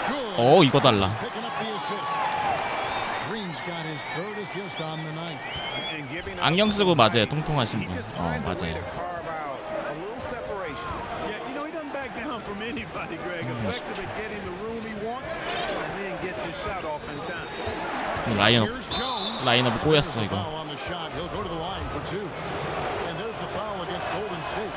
Good. 오, 이거 달라. Picking up the assist. Green's got his third assist on the night. And giving up 안경 쓰고 맞아요, 통통하신 he 분. just finds a way 맞아요. to carve out a little separation. Yeah, you know, he doesn't back down from anybody, Greg. Effective at getting the room he wants and then gets his shot off in time. 라인업 Here's Jones. 라인업 꼬였어 There's the 이거. foul on the shot. He'll go to the line for 2. And there's the foul against Golden State.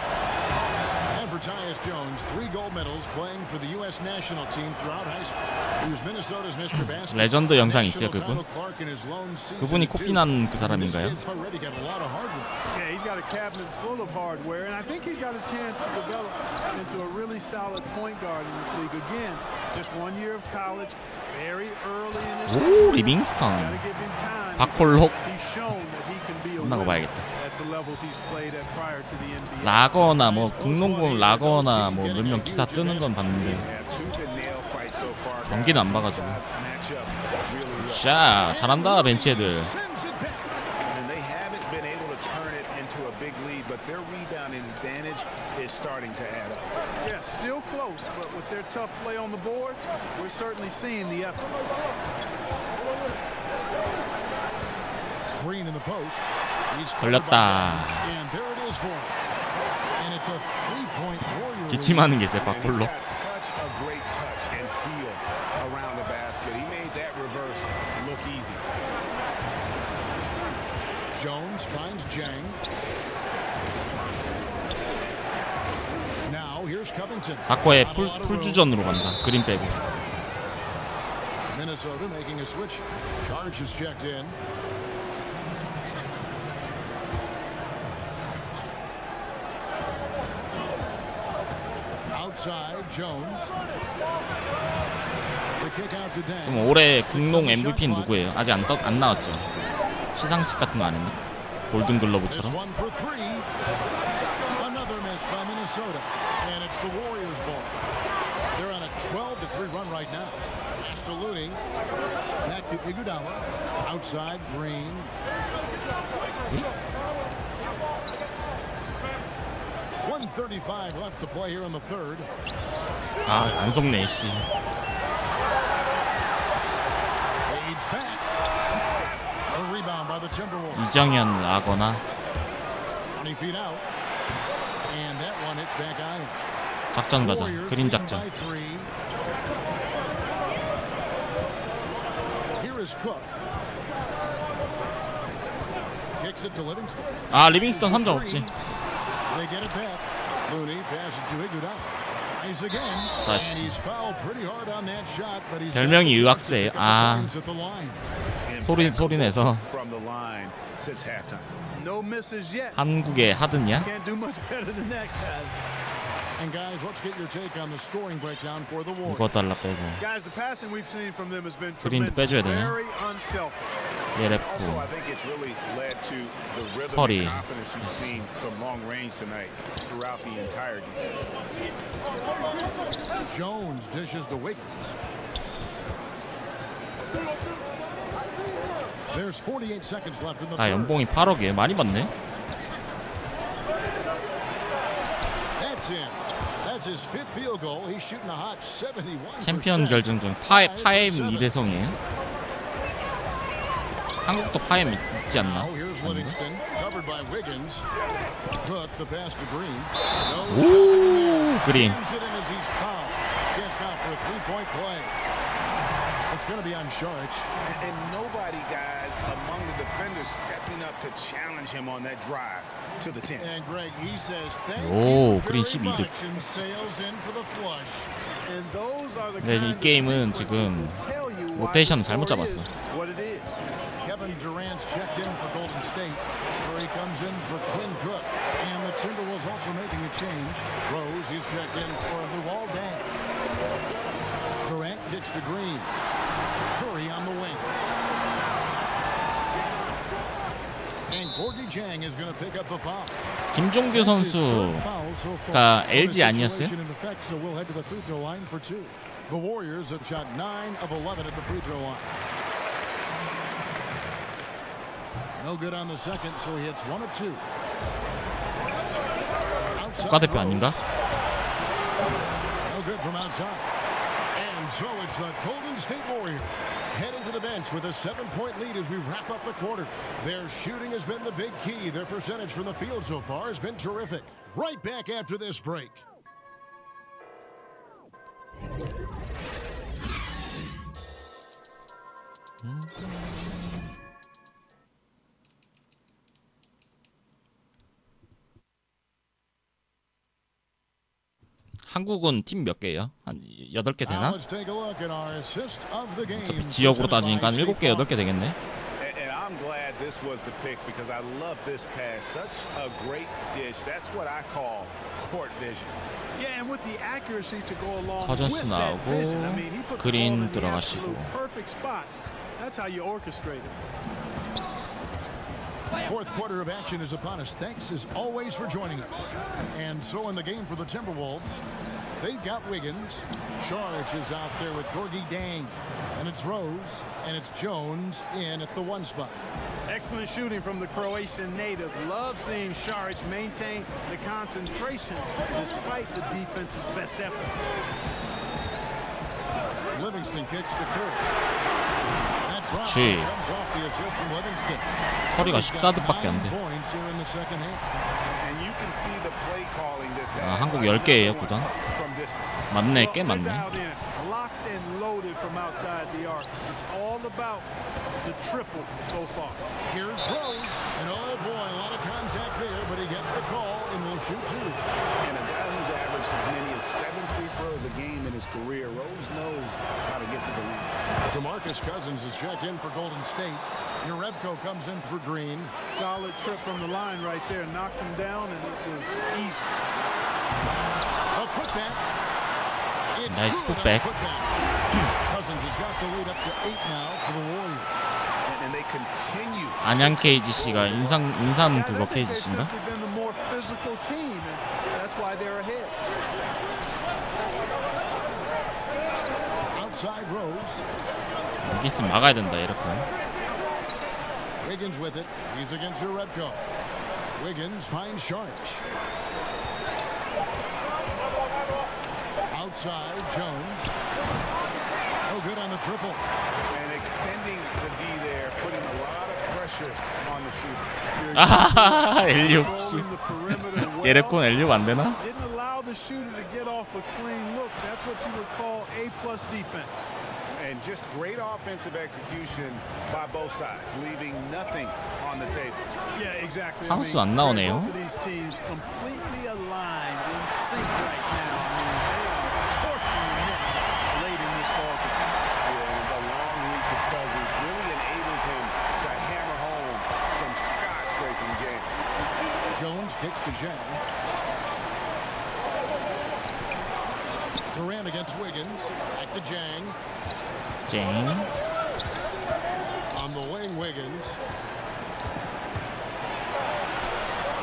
And for Tyus Jones, 3 gold medals playing for the U.S. national team throughout high school. He was Minnesota's Mr. Basketball. 레전드 영상 있어요, National 그분? title Clark in his lone season 그분이 too. 코피난 그 This 사람인가요? kid's already got a lot of hardware. Yeah, he's got a cabinet full of hardware, and I think he's got a chance to develop into a really solid point guard in this league. Again, just 1 year of college, very early in his 오, career. 리빙스턴. Gotta give him time. 박홀록. He's shown that he can be a 끝나고 winner 봐야겠다. at the levels he's played at prior to the NBA. 라거나 뭐 국농구 라거나 뭐 몇 명 기사 뜨는 건 봤는데 Yeah, tooth and nail fights 경기는 안 봐가지고. 샤 잘한다 벤치 애들. Big lead, but their rebounding advantage is starting to add up. Yeah, still close, but with their tough play on the boards, we're certainly seeing the effort. Green in the post. 걸렸다. And there it is for him. And it's a three-point Warrior. 기침하는 게 있어요 밖으로. Such a great touch and feel around the basket. He made that reverse look easy. Jones finds Jang. Now here's Covington. 사코의 풀주전으로 간다. 그린 빼고. Minnesota making a switch. Charge is checked in. Outside Jones. The kick out to Dan. 그럼 올해 공동 MVP는 누구예요? 아직 안 나왔죠. 시상식 같은 거 안 했나? 골든 글러브처럼. Another miss by Minnesota, and it's the Warriors' ball. They're on a 12-3 run right now. Pass to Looney. Back to Iguodala. Outside Green. .135 left to play here in the third. 아, 안 속네 씨. Fades back. A rebound by the Timberwolves. 이정현 라거나. 20 feet out. And that one hits back iron. 작전 가자. 그린 작전. Here is Cook. Kicks it to Livingston. 아, 리빙스턴 3점 없지. They get it back. Looney passes to Iguodala. Tries again. And he's fouled pretty hard on that shot, but he's 별명이 의학세예요. 아. 소리 내서. From the line since halftime. No misses yet. 한국의 하드냐? Can't do much better than that, guys. And guys, let's get your take on the scoring breakdown for the Warriors. 이거 달라 빼고. Guys, the passing we've seen from them has been 그린도 tremendous. 빼줘야 되네. Very unselfish. Also, I think it's really led to the rhythm 허리. and confidence you've seen from long range tonight throughout the entire game. Jones dishes to Wiggins. There's 48 seconds left in the 아, third. 연봉이 8억이에요. 많이 받네. That's in. That's his fifth field goal. He's shooting a hot 71%. 챔피언 결정전 파엠 2대성이에요. 한국도 파엠 있지 않나? Now here's Livingston, covered by Wiggins. Cook the pass to Green. 오, 그린. Chance now for a three-point play. It's going to be on Sharch. And nobody, guys, among the defenders stepping up to challenge him on that drive to the 10. And Greg, he says thank 오, you 그린 very 12득. much and sails in for the flush. And those are the 근데 이 게임은 지금 로테이션 잘못 잡았어. What it is. Kevin Durant's checked in for Golden State. Curry comes in for Quinn Cook. And the Timberwolves also making a change. Rose, he's checked in for Luol Deng. Durant kicks to Green. Curry on the wing. And Gorgie Jang is going to pick up the foul. 김종규 선수가 LG 아니었어요? So we'll head to the free throw line for two. The Warriors have shot 9 of 11 at the free throw line. No good on the second, so he hits 1 of 2. 국가대표 아닌가? No good from outside. And so it's the Golden State Warriors heading to the bench with a 7-point lead as we wrap up the quarter. Their shooting has been the big key. Their percentage from the field so far has been terrific. Right back after this break. 한국은 팀 몇 개예요? 한 8개 되나? Let's take a look at our assist of the game. 어차피 지역으로 따지니까 한 7개, 8개 되겠네. And I'm glad this was the pick because I love this pass. Such a great dish. That's what I call court vision. Yeah, and with the accuracy to go along 커전스 with that 나오고 vision. I mean, he put the ball 그린 in the 들어가시고. absolute perfect spot. That's how you orchestrate it. Fourth quarter of action is upon us. Thanks as always for joining us. And so in the game for the Timberwolves, They've got Wiggins. Charge is out there with Gorgie Dang. And it's Rose, and it's Jones in at the 1 spot. Excellent shooting from the Croatian native. Love seeing Šarić maintain the concentration despite the defense's best effort. Livingston kicks to Curry. That drop 그치. comes off the assist from Livingston. 커리가 He's got 14득밖에 안 9 돼. points here in the second half. And you can see the play calling this 아, 한국 10개예요, 구단. from distance. 맞네, 꽤 Well, 맞네. they're dialed in, locked and loaded from outside the arc. It's all about the triple so far. Here's Rose, and oh boy, a lot of contact there, but he gets the call and will shoot 2. And a guy who's averaged as many as 7 free throws a game in his career, Rose knows how to get to the line. DeMarcus Cousins is checked in for Golden State. Yarebko comes in for Green. Solid trip from the line right there. Knocked him down, and it was easy. A putback. It's Nice good on putback. putback. Cousins has got the lead up to 8 now for the Warriors. And they continue. 안양 KGC가 인삼 그거 I think they've KGC인가? simply been the more physical team, and that's why they're ahead. Outside Rose. 여기 있으면 막아야 된다 이렇게. Wiggins with it. He's against Yarebko. Wiggins finds Šarić. Outside Jones. No good on the triple. And extending the D there, putting a lot of pressure on the shooter. 아, 엘리오 씨. Controlling the perimeter well. 예레콘 엘리오 안 되나? Didn't allow the shooter to get off a clean look. That's what you would call A+ defense. And just great offensive execution by both sides, leaving nothing on the table. Yeah, exactly. 하우스 안 나오네요. Both of these teams completely aligned in sync right now. I mean, they are torching him late in this ball game. Yeah, and the long reach of Cousins really enables him to hammer home some skyscraping game. Jones kicks to Jang. Durant against Wiggins. Back to Jang. 쨍. On the wing, Wiggins.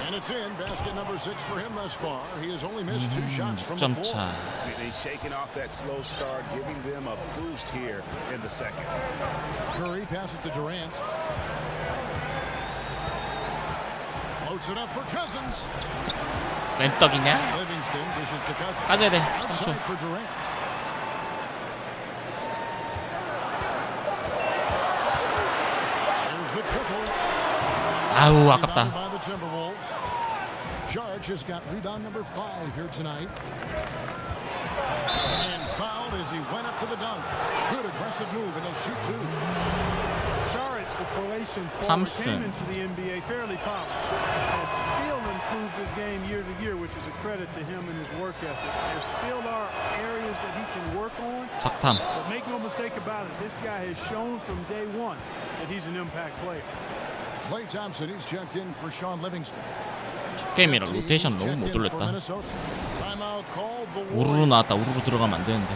And it's in. Basket number 6 for him thus far. He has only missed 2 shots from the floor. 점차. He's shaking off that slow start, giving them a boost here in the second. Curry passes to Durant. Floats it up for Cousins. 웬 떡이냐? Livingston dishes to Cousins. 까져야 돼. 3초. Outside for Durant. There's the triple. 아우, 아깝다. Rebounded by the Timberwolves. Šarić has got rebound number 5 here tonight. And fouled as he went up to the dunk. Good aggressive move, and he'll shoot 2. Šarić, the Croatian forward, Thompson. came into the NBA fairly polished. Has still improved his game year to year, which is a credit to him and his work ethic. There still are areas that he can work on. 석탄. But make no mistake about it, this guy has shown from day one that he's an impact player. Klay Thompson, he's checked in for Sean Livingston. 게임이라 로테이션 너무 못 돌렸다. Timeout called the 우르르 나왔다. 우르르 들어가면 안 되는데.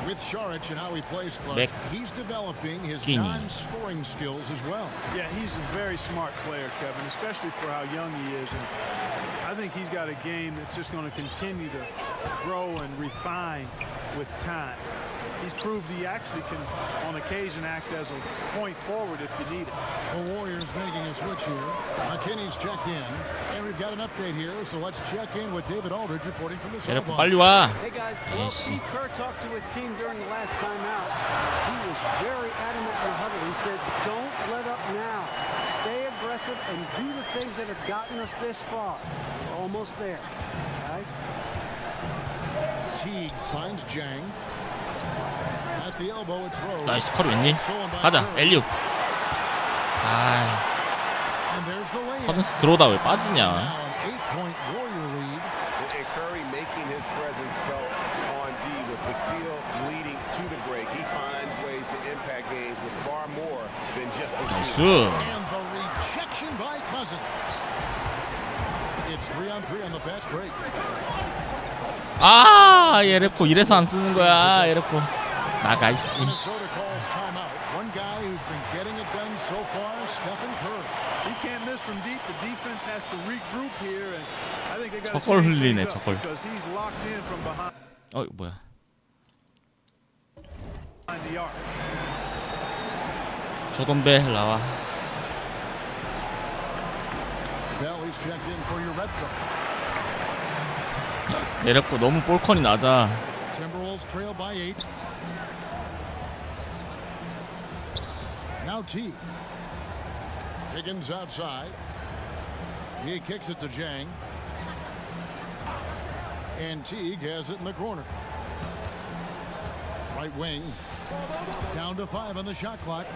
With Šarić and how he plays, Clark, Back. he's developing his Guinea. non-scoring skills as well. Yeah, he's a very smart player, Kevin, especially for how young he is. And I think he's got a game that's just going to continue to grow and refine with time. He's proved he actually can, on occasion, act as a point forward if you need it. The Warriors making a switch here. McKinney's checked in. And we've got an update here, so let's check in with David Aldridge reporting from the 예레콘 sideline. 빨리 와. Hey guys, well, Yes. Steve Kerr talked to his team during the last timeout. He was very adamant in the huddle. He said, don't let up now. Stay aggressive and do the things that have gotten us this far. We're almost there, guys. Teague finds Jang. At the elbow, it's Rose. 나이스. 커리 웬일? 가자. 엘리오. 아, And there's the lane. 커즌스 들어오다 왜 빠지냐? Now an 8-point Warrior lead. And Curry making his presence felt on D with the steal leading to the break. He finds ways to impact games with far more than just the 나이스. And the rejection by Cousins. It's 3-on-3 on the fast break. 아, 예레코 이래서 안 쓰는 거야. 예레코. 나가 씨. Minnesota calls timeout. One guy who's been getting it done so far, Stephen Curry. He can't miss from deep. The defense has to regroup here, and I think they got to 저걸 change 흘리네, things up 저걸. because he's locked in from behind. 뭐야? 조던벨 나와. 내렸고 너무 볼컨이 낮아. Timberwolves trail by 8. Now Teague. Higgins outside. He kicks it to Jang. And Teague has it in the corner. Right wing. Down to 5 on the shot clock.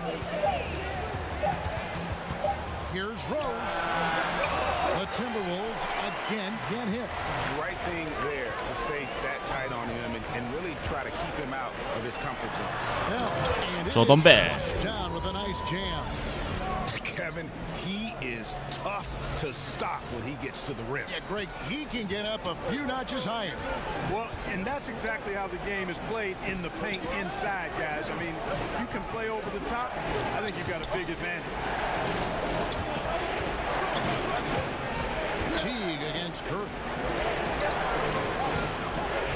Here's Rose. The Timberwolves again can't hit. Right thing there to stay that tight on him and really try to keep him out of his comfort zone. 조던벨. Down with a nice jam. Kevin, he is tough to stop when he gets to the rim. Yeah, Greg, he can get up a few notches higher. Well, and that's exactly how the game is played in the paint inside, guys. I mean, you can play over the top. I think you've got a big advantage. Teague against Curry.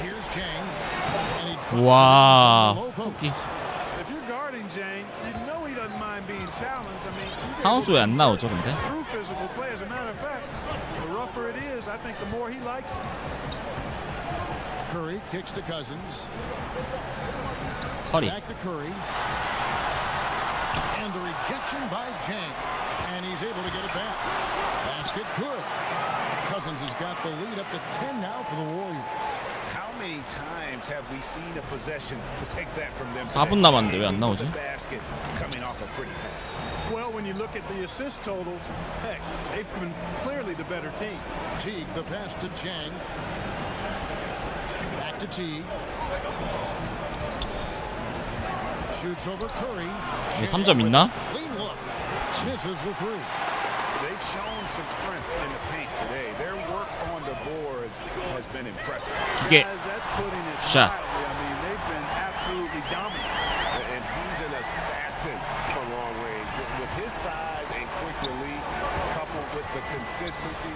Here's Jang. And he drops 와. it in the low post. If you're guarding Jang, you know he doesn't mind being challenged. I mean, he's 하운스 왜 안 나오죠, 근데? through physical play. As a matter of fact, the rougher it is, I think the more he likes it. Curry kicks to Cousins. 커리. Back to Curry. And the rejection by Jang. And he's able to get it back. Basket good. Cousins has got the lead up to 10 now for the Warriors. How many times have we seen a possession like that from them? 4분 남았는데 왜 안 나오지? Basket coming off a pretty pass. Well, when you look at the assist totals, heck, they've been clearly the better team. Teague, the pass to Jang. Back to Teague. Shoots over Curry. 3점 있나? Clean look. Misses the three. They've shown some strength in the paint today. Their work on the boards has been impressive. 기계. Guys, that's putting it 샷. mildly. I mean, they've been absolutely dominant. And he's an assassin from long range. With his size and quick release, coupled with the consistency,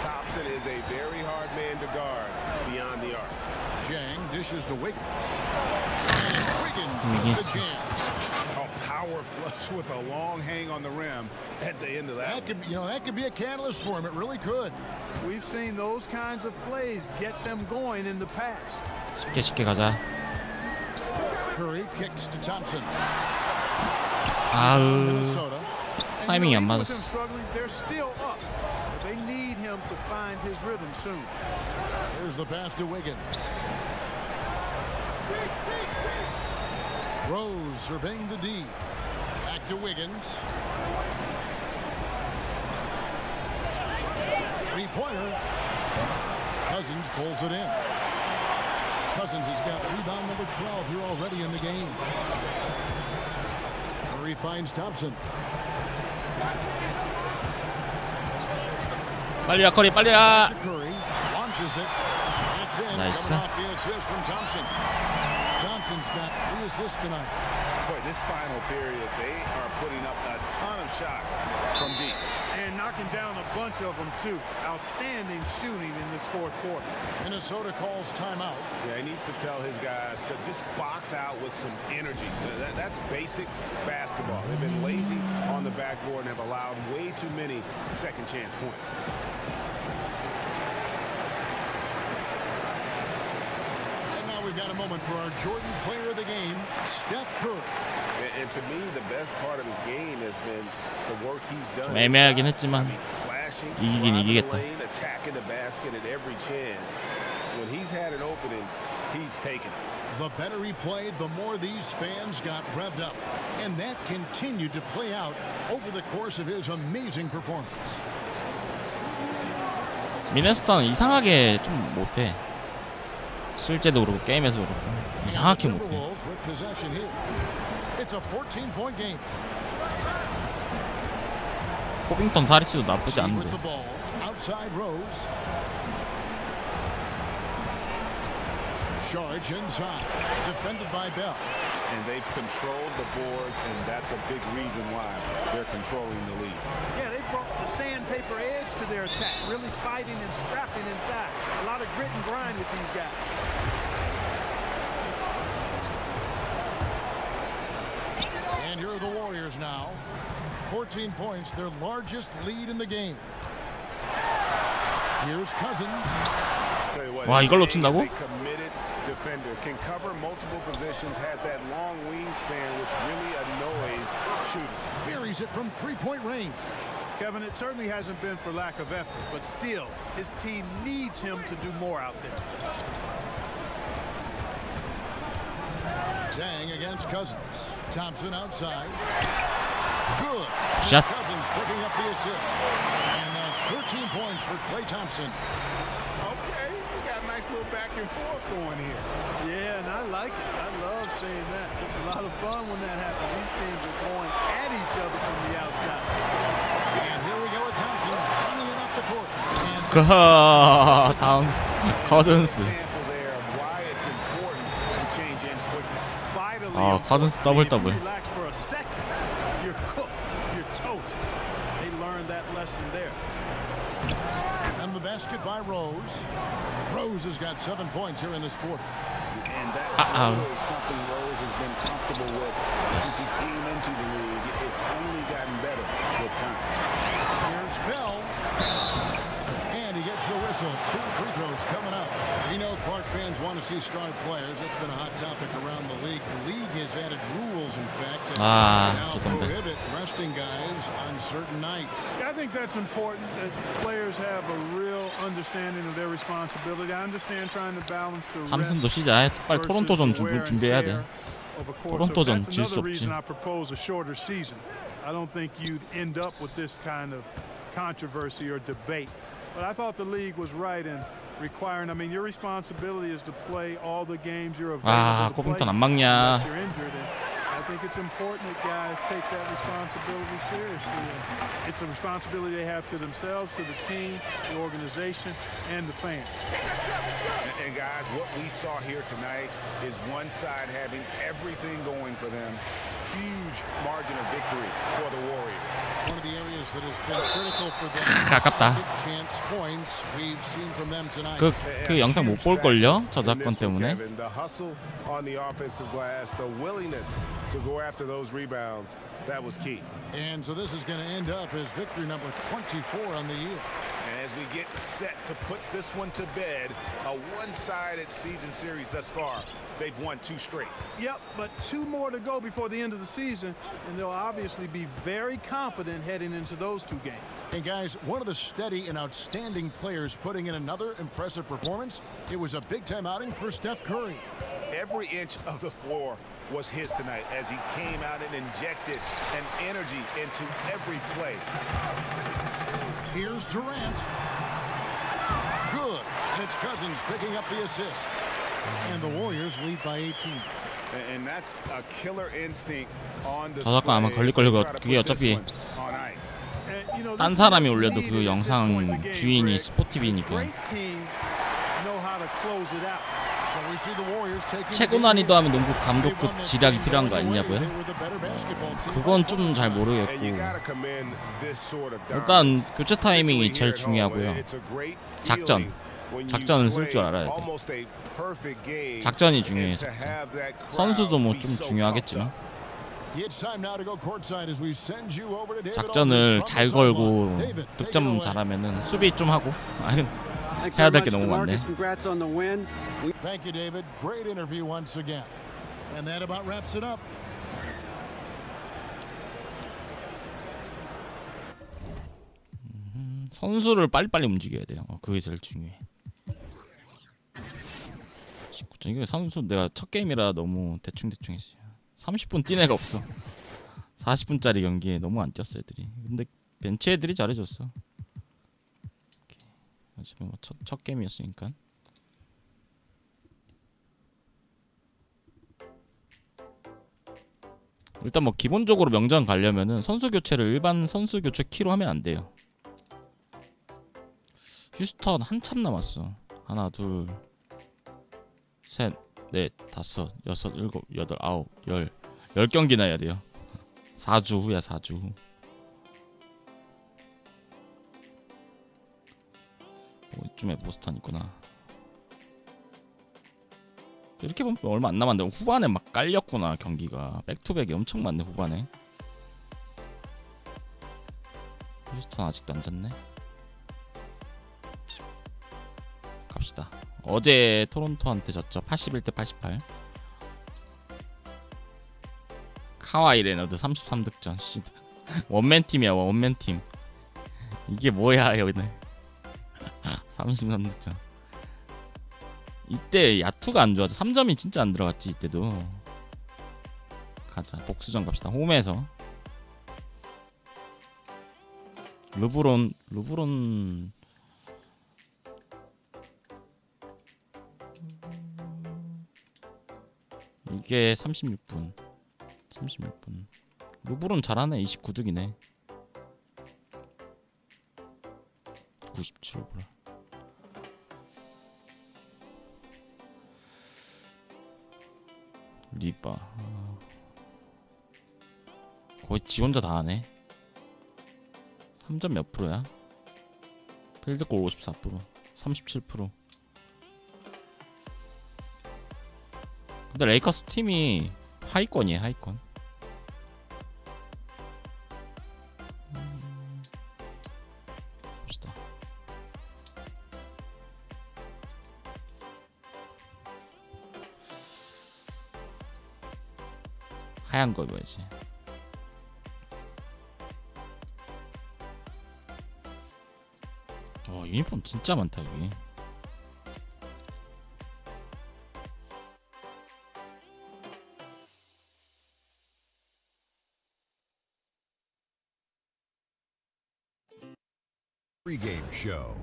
Thompson is a very hard man to guard beyond the arc. Jang dishes to Wiggins. And Wiggins with the jam. Power flush with a long hang on the rim at the end of that. That could be a catalyst for him. It really could. We've seen those kinds of plays get them going in the past. 쉽게 가자. Curry kicks to Thompson. 아우. Minnesota. 타이밍이 안 With 맞았어. them struggling, they're still up. But they need him to find his rhythm soon. Here's the pass to Wiggins. Rose surveying the D. Back to Wiggins. Three-pointer. Cousins pulls it in. Cousins has got rebound number 12 here already in the game. Curry finds Thompson. 빨리야 커리 빨리야. Curry launches it. It's in. Nice. Coming off the assist from Thompson. Thompson's got 3 assists tonight. Boy, this final period, they are putting up a ton of shots from deep. And knocking down a bunch of them, too. Outstanding shooting in this fourth quarter. Minnesota calls timeout. Yeah, he needs to tell his guys to just box out with some energy. That's basic basketball. They've been lazy on the backboard and have allowed way too many second chance points. We've got a moment for our Jordan player of the game, Steph Curry. And to me, the best part of his game has been the work he's done. 좀 애매하긴 했지만 slashing, 이기긴 이기겠다. lane, attacking the basket at every chance. When he's had an opening, he's taken it. The better he played, the more these fans got revved up. And that continued to play out over the course of his amazing performance. 미네소타는 이상하게 좀 못해. 실제도 그렇고 게임에서 그렇고 이상하게 못해. It's a 14-point game. 코빙턴 사리치도 나쁘지 With 않은데. the ball, outside Rose. Charge inside, defended by Bell. And they've controlled the boards, and that's a big reason why they're controlling the lead. Yeah, they brought the sandpaper edge to their attack, really fighting and scrapping inside. A lot of grit and grind with these guys. And here are the Warriors now. 14 points, their largest lead in the game. Here's Cousins. 와, 이걸 놓친다고? Defender can cover multiple positions, has that long wingspan which really annoys shooting. Buries it from three-point range. Kevin, it certainly hasn't been for lack of effort, but still, his team needs him to do more out there. Dang against Cousins. Thompson outside. Good. Shot. Cousins picking up the assist. And that's 13 points for Klay Thompson. Okay, we got a nice little back and forth going here. Yeah, and I like it. I love seeing that. It's a lot of fun when that happens. These teams are going at each other from the outside. And here we go with Thompson running it up the court. And 다음 커즌스. 아, 커즌스 더블. Relax for a second. You're cooked. You're toast. They learned that lesson there. And the basket by Rose. Rose has got 7 points here in this quarter. And that is something Rose has been comfortable with since he came into the league. It's only gotten better with time. Here's Bell. And he gets the whistle. 2 free throws coming up. We know Clark fans want to see star players. That's been a hot topic around the league. The league has added rules, in fact, that now prohibit resting guys on certain nights. Yeah, I think that's important that players have a real understanding of their responsibility. I understand trying to balance the 탐슨도 쉬자. 빨리 토론토전 준비해야 돼. 토론토전 질 수 없지. I propose a shorter season. I don't think you'd end up with this kind of controversy or debate. But I thought the league was right in requiring. I mean, your responsibility is to play all the games you're available to play. 안 막냐. Unless you're injured. And I think it's important that guys take that responsibility seriously. And it's a responsibility they have to themselves, to the team, the organization, and the fans. And guys, what we saw here tonight is one side having everything going for them. Huge margin of victory for the Warriors. One of the areas that has been critical for them. 아깝다. Chance points we've seen from them tonight. 그 영상 못 볼 걸요? 저작권 때문에. The hustle on the offensive glass, the willingness to go after those rebounds, that was key. And so this is going to end up as victory number 24 on the year. And as we get set to put this one to bed, a one-sided season series thus far. They've won 2 straight. Yep, but 2 more to go before the end of the season, and they'll obviously be very confident heading into those 2 games. And guys, one of the steady and outstanding players putting in another impressive performance. It was a big-time outing for Steph Curry. Every inch of the floor was his tonight as he came out and injected an energy into every play. Here's Durant. Good. And it's Cousins picking up the assist. And the Warriors lead by 18. And that's a killer instinct on the 저작권 아마 걸릴 걸고 그게 어차피 딴 사람이 올려도 그 영상 주인이 스포티비니까. 최고 난이도 하면 농구 감독급 지략이 필요한 거 아니냐고요? 그건 좀 잘 모르겠고 일단 교체 타이밍이 제일 중요하고요. 작전을 쓸 줄 알아야 돼. 작전이 중요해. 선수도 뭐 좀 중요하겠지만 작전을 잘 걸고 득점 잘하면은 수비 좀 하고 해야 될 게 너무 많네. Thank you, David. Great interview once again. And that about wraps it up. 선수를 빨리빨리 움직여야 돼요. 그게 제일 중요해. 19점. 이거 선수 내가 첫 게임이라 너무 대충 했어요. 30분 뛴 애가 없어. 40분짜리 경기에 너무 안 뛰었어 애들이. 근데 벤치 애들이 잘해줬어. 지금 첫 게임이었으니까. 일단 뭐 기본적으로 명장 가려면은 선수 교체를 일반 선수 교체 키로 하면 안 돼요. 휴스턴 한참 남았어. 하나, 둘, 셋, 넷, 다섯, 여섯, 일곱, 여덟, 아홉, 열 10경기나 해야 돼요. 4주 후야 4주 후. 이쯤에 보스턴 있구나. 이렇게 보면 얼마 안 남았는데 후반에 막 깔렸구나. 경기가 백투백이 엄청 많네 후반에. 휴스턴 아직도 안 졌네. 갑시다. 어제 토론토한테 졌죠. 81대 88. 카와이 레너드 33득점. 씨. 원맨팀이야. 원맨팀. 이게 뭐야 여기는. 33득점. 이때 야투가 안 좋아져. 3점이 진짜 안 들어갔지 이때도. 가자. 복수전 갑시다. 홈에서. 르브론 이게 36분. 르브론 잘하네. 29득이네. 97%. 리바 거의 지 혼자 다 하네. 3점 몇 프로야? 필드골 54%, 37%. 근데 레이커스 팀이 하위권이에요, 하위권. 봅시다. 하얀 거 입어야지. 유니폼 진짜 많다 여기. Pre-game show.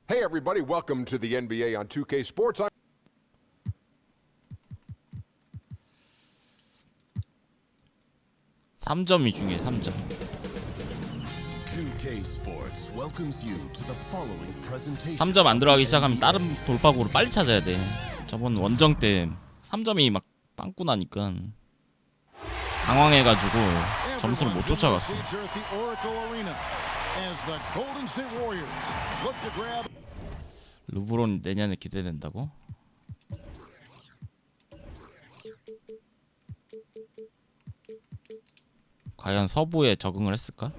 Hey everybody, welcome to the NBA on 2K Sports. 3점이 중요해. 3점. 2K Sports welcomes you to the following presentation. 3점 안 들어가기 시작하면 다른 돌파구를 빨리 찾아야 돼. 저번 원정 때 3점이 막 빵꾸 나니까 당황해가지고 점수를 못 쫓아갔어. 르브론 내년에 기대된다고? 과연 서부에 적응을 했을까?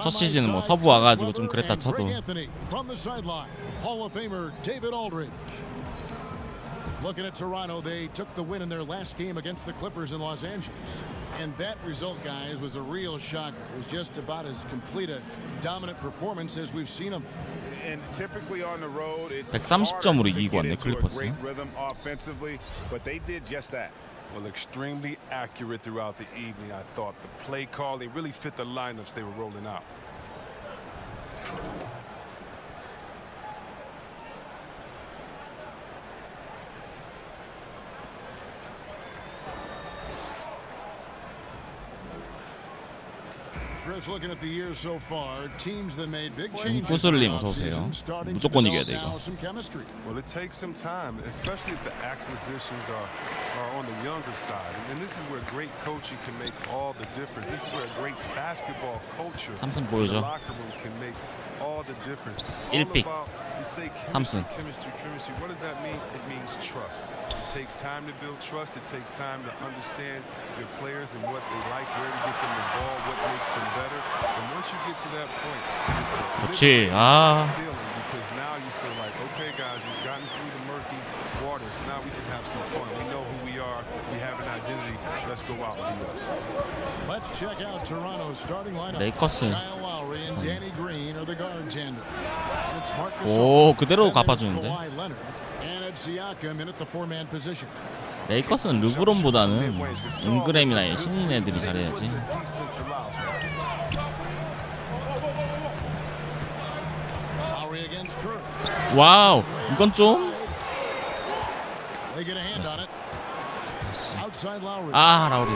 첫 시즌은 뭐 서부 와가지고 좀 그랬다 쳐도. Looking at Toronto, they took the win in their last game against the Clippers in Los Angeles. And that result, guys, was a real shocker. It was just about as complete a dominant performance as we've seen them. And typically on the road, it's 130점으로 이기고 왔네, 클리퍼스. great rhythm offensively, but they did just that. Well, extremely accurate throughout the evening. I thought the play call, they really fit the lineups they were rolling out. Looking at the year so far, teams that made big changes. 구슬님 어서 오세요. 무조건 이겨야 돼 이거. Well, it takes some time, especially if the acquisitions are on the younger side. And this is where great coaching can make all the difference. This is where great basketball culture in the locker room can make all the difference. 1픽. 삼승. Chemistry. What does that mean? It means trust. It takes time to build trust. It takes time to understand your players and what they like, where to get them the ball, what makes them better. And once you get to that point, it's a feeling because now you feel like, okay, guys, we've gotten through the murky waters. Now we can have some fun. We know who we are. We have an identity. Let's go out and be us. Let's check out Toronto's starting lineup. 레이커스. And Danny Green are the guard tandem. 오, 그대로 갚아주는데. And it's Siakam in at the four-man position. 레이커스는 르브론보다는 인그램이나 신인 애들이 잘해야지. 와우, 이건 좀. 아, 라우리.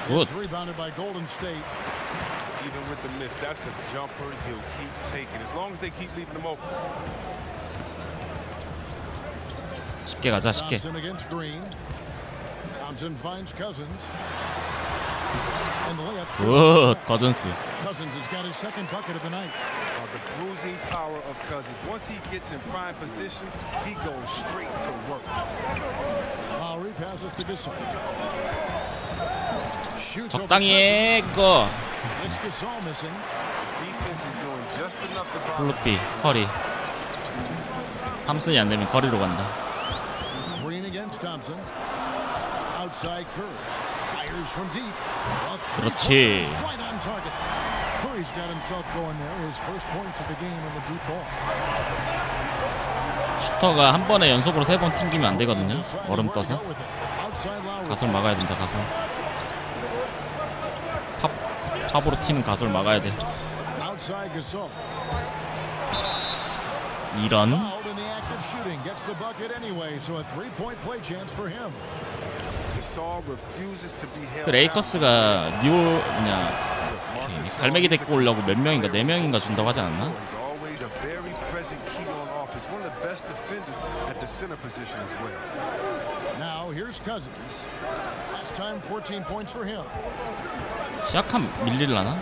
굿. Even with the miss, that's a jumper he'll keep taking as long as they keep leaving him open. 쉽게 가자, 쉽게. Thompson finds Cousins. And the layup's 굿 거든스. Cousins has got his second bucket of the night. The bruising power of Cousins. Once he gets in prime position, he goes straight to work. Lowry passes to Gasol. Shoots over 적당히 해 Cousins. 그거. It's Gasol missing. Defense is doing just enough to block. 플루피 커리. 탐슨이 안 되면 커리로 간다. Green against Thompson. Outside Curry. Fires from deep. 그렇지. Right on target. Curry's got himself going there. His first points of the game on the deep ball. 슈터가 한 번에 연속으로 3번 튕기면 안 되거든요. 얼음 떠서. 가솔 막아야 된다. 가솔. 탑으로 튀는 가솔 막아야 돼. Outside Gasol. 이런. Fouled in the act of shooting. Gets the bucket anyway. So a three-point play chance for him. Gasol refuses to be held. 그 레이커스가 뉴 뭐냐 갈매기 데리고 오려고 몇 명인가 4명인가 준다고 하지 않았나? He's always a very present key on offense. One of the best defenders at the center position as well. Now here's Cousins. Last time 14 points for him. 시작하면 밀릴라나?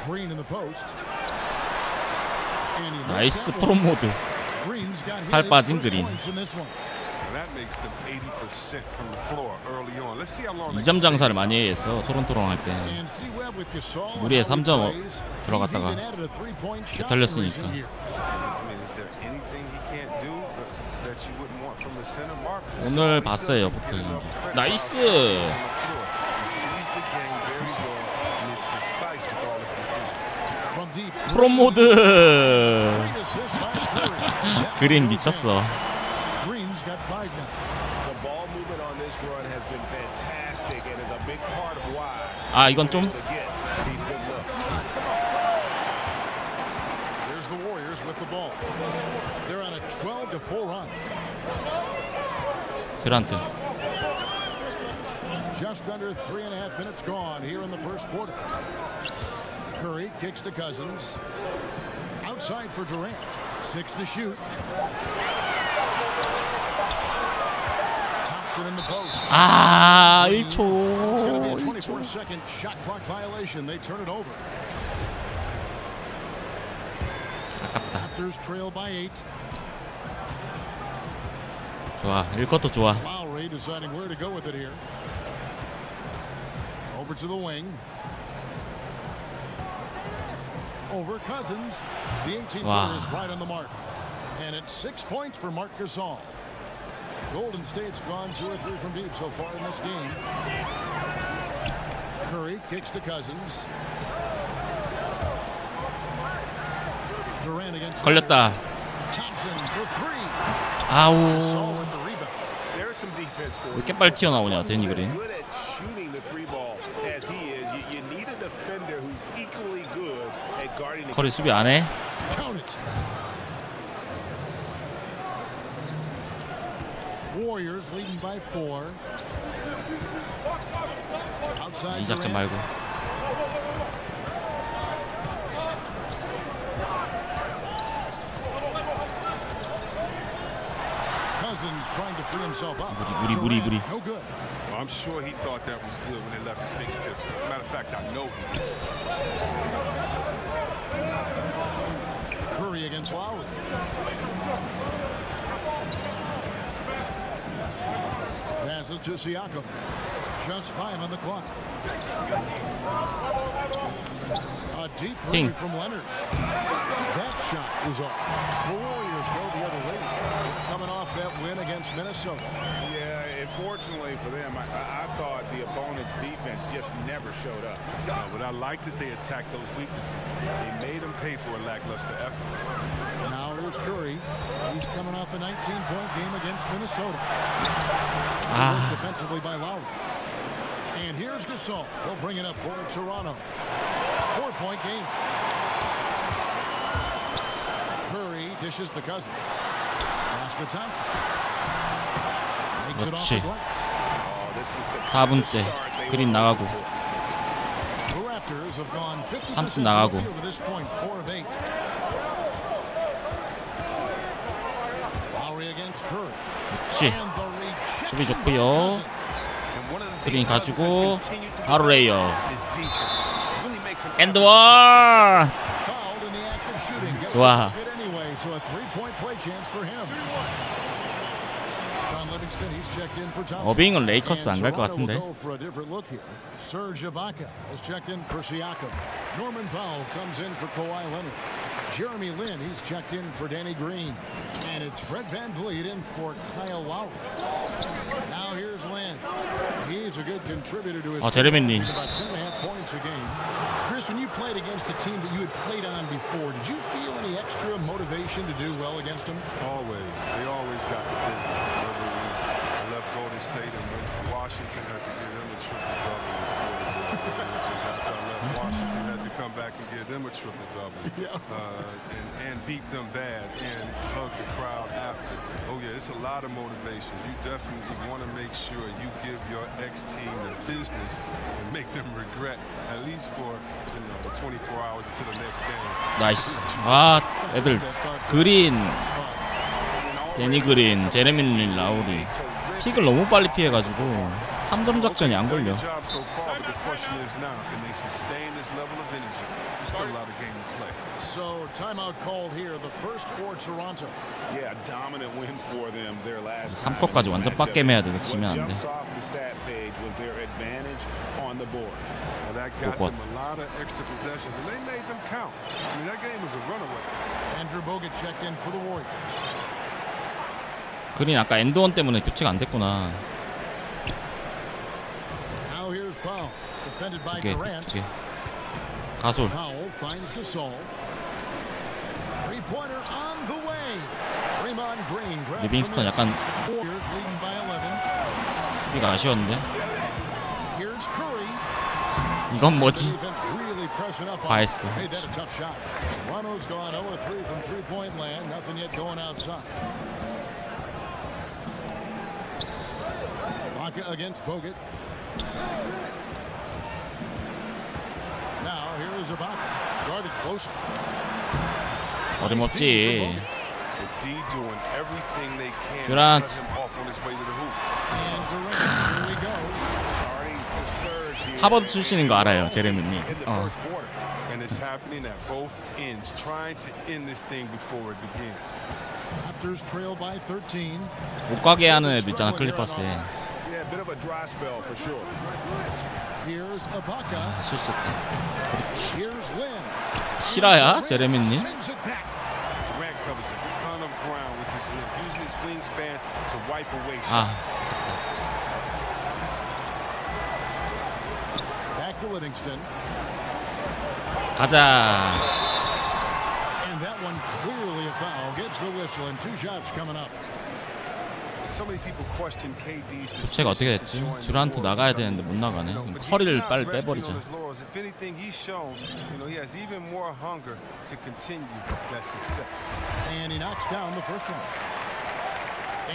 Green in the post. And he 나이스 프로 모드. Green's got 살 his 빠진 first 그린. points in this one. That makes them 80% from the floor early on. Let's see how long. 2점 장사를 많이 했어 토론토랑 할 때. And C Webb with Gasol. 무리에 3점 He's 들어갔다가 even added a three-point shot in 개털렸으니까. recent years. I mean, is there anything he can't do that you wouldn't want from the center? Mark. 오늘 봤어요 붙은 경기. 나이스. He sees the game very well and is precise with all his decisions. From deep. 프로 모드. Great assist by Curry. 그린 미쳤어. Green's got 5 now. The ball movement on this run has been fantastic and is a big part of why. 아 이건 좀 Able to get these good looks. There's the Warriors with the ball. They're on a 12-4 run. 듀란트. Just under 3.5 minutes gone here in the first quarter. Curry kicks to Cousins. Outside for Durant. 6 to shoot. Thompson in the post. 아 It's going to be a 1초. 24-second shot clock violation. They turn it over. 아깝다. Raptors trail by 8. 좋아. 1쿼터 좋아. Lowry deciding where to go with it here. Over to the wing. Over Cousins. The 18-footer is right on the mark. And it's 6 points for Marc Gasol. Golden State's gone 2 or 3 from deep so far in this game. Curry kicks to Cousins. Durant against 걸렸다. Thompson for 3. 아우. Gasol with the rebound. There's some defense for 왜 이렇게 빨리 튀어나오냐 데니 그린. good at shooting the three ball as he is. You need a defender who's equally good at guarding the. 커리 수비 안 해? Count it. Warriors leading by 4. Outside 이 작전 Durant. 말고. Cousins trying to free himself up. 무리. No good. Well, I'm sure he thought that was good when they left his fingertips. Matter of fact, I know he did. Curry against Lowry. Passes to Siakam. Just 5 on the clock. A deep three Ting. from Leonard. That shot is off. The Warriors go the other way. Coming off that win against Minnesota. Yeah, unfortunately for them, I thought the opponent's defense just never showed up. But I like that they attacked those weaknesses. They made them pay for a lackluster effort. Now here's Curry. He's coming off a 19-point game against Minnesota. Worked defensively by Lowry. And here's Gasol. He'll bring it up for Toronto. 4-point game. Curry dishes to Cousins. Pass to Thompson. Makes it off the 그렇지. glass. 4분 때 그린 나가고. The Raptors have gone 50% 탐슨 나가고. from the field to this point, 4 of 8. Lowry against Curry. 그렇지. And the rejection 수비 by 좋고요. Cousins. 그린 가지고 바로 레이어. 엔드원. 좋아. 어빙은 레이커스 안 갈 것 같은데. Serge Ibaka has checked in for Siakam. Norman Powell comes in for Kawhi Leonard. Jeremy Lin, he's checked in for Danny Green. And it's Fred VanVleet in for Kyle Lowry. Now here's Lin. He's a good contributor to his team. 제레미 린. About 10.5 points a game. Chris, when you played against a team that you had played on before, did you feel any extra motivation to do well against them? Always. They always got the business. Whether it was I left Golden State and went to Washington, had to give them a triple double before the game. After I left Washington, had to come back and give them a triple double. And beat them bad and hug the crowd after. Oh yeah, it's a lot of motivation. You definitely want to make sure you give your ex-team the business and make them regret at least for 24 hours until the next game. 나이스. 아, 애들 그린, 데니 그린, 제레미 린, 라우리 픽을 너무 빨리 피해가지고 3점 작전이 안 걸려. So timeout called here, the first for Toronto. Yeah, dominant win for them their last 3쿼까지 완전 빡겜해야 돼. 이거 지면 안 돼. That got them a lot of extra possessions, and they made them count. I mean, that game was a runaway. Andrew Bogut checked in for the Warriors. 그린 아까 엔드원 때문에 교체가 안 됐구나. Now here's Powell, defended by 두 개. 가솔. Powell finds Gasol. Three-pointer on the way. Draymond Green grabs 리빙스턴 약간 Warriors leading by 11. 수비가 아쉬웠는데. Here's Curry. 이건 뭐지? 과했어. Made that a tough shot. Toronto's gone 0-3 from three-point land. Nothing yet going outside. Ibaka against Bogut. Now here is Ibaka, guarded closer. 어림없지. 듀란트. And Durant, here we go. 하버드 출신인 거 알아요, 제레미님. And it's happening at both ends, trying to end this thing before it begins. Raptors trail by 13. 못 가게 하는 애들 있잖아, 클리퍼스에. Yeah, a bit of a dry spell for sure. Here's Ibaka. 아, 실수했다. Here's Lin. 실화야, 제레미님? Durant covers a ton of ground with this limp, using his wingspan to wipe away shots. Back to Livingston. 가자. And that one clearly a foul. Gets the whistle and two shots coming up. So many people question KD's 교체가 어떻게 됐지? 듀란트 나가야 되는데 못 나가네. 커리를 빨리 빼버리자. If anything, he's shown, he has even more hunger to continue that success. And he knocks down the first one.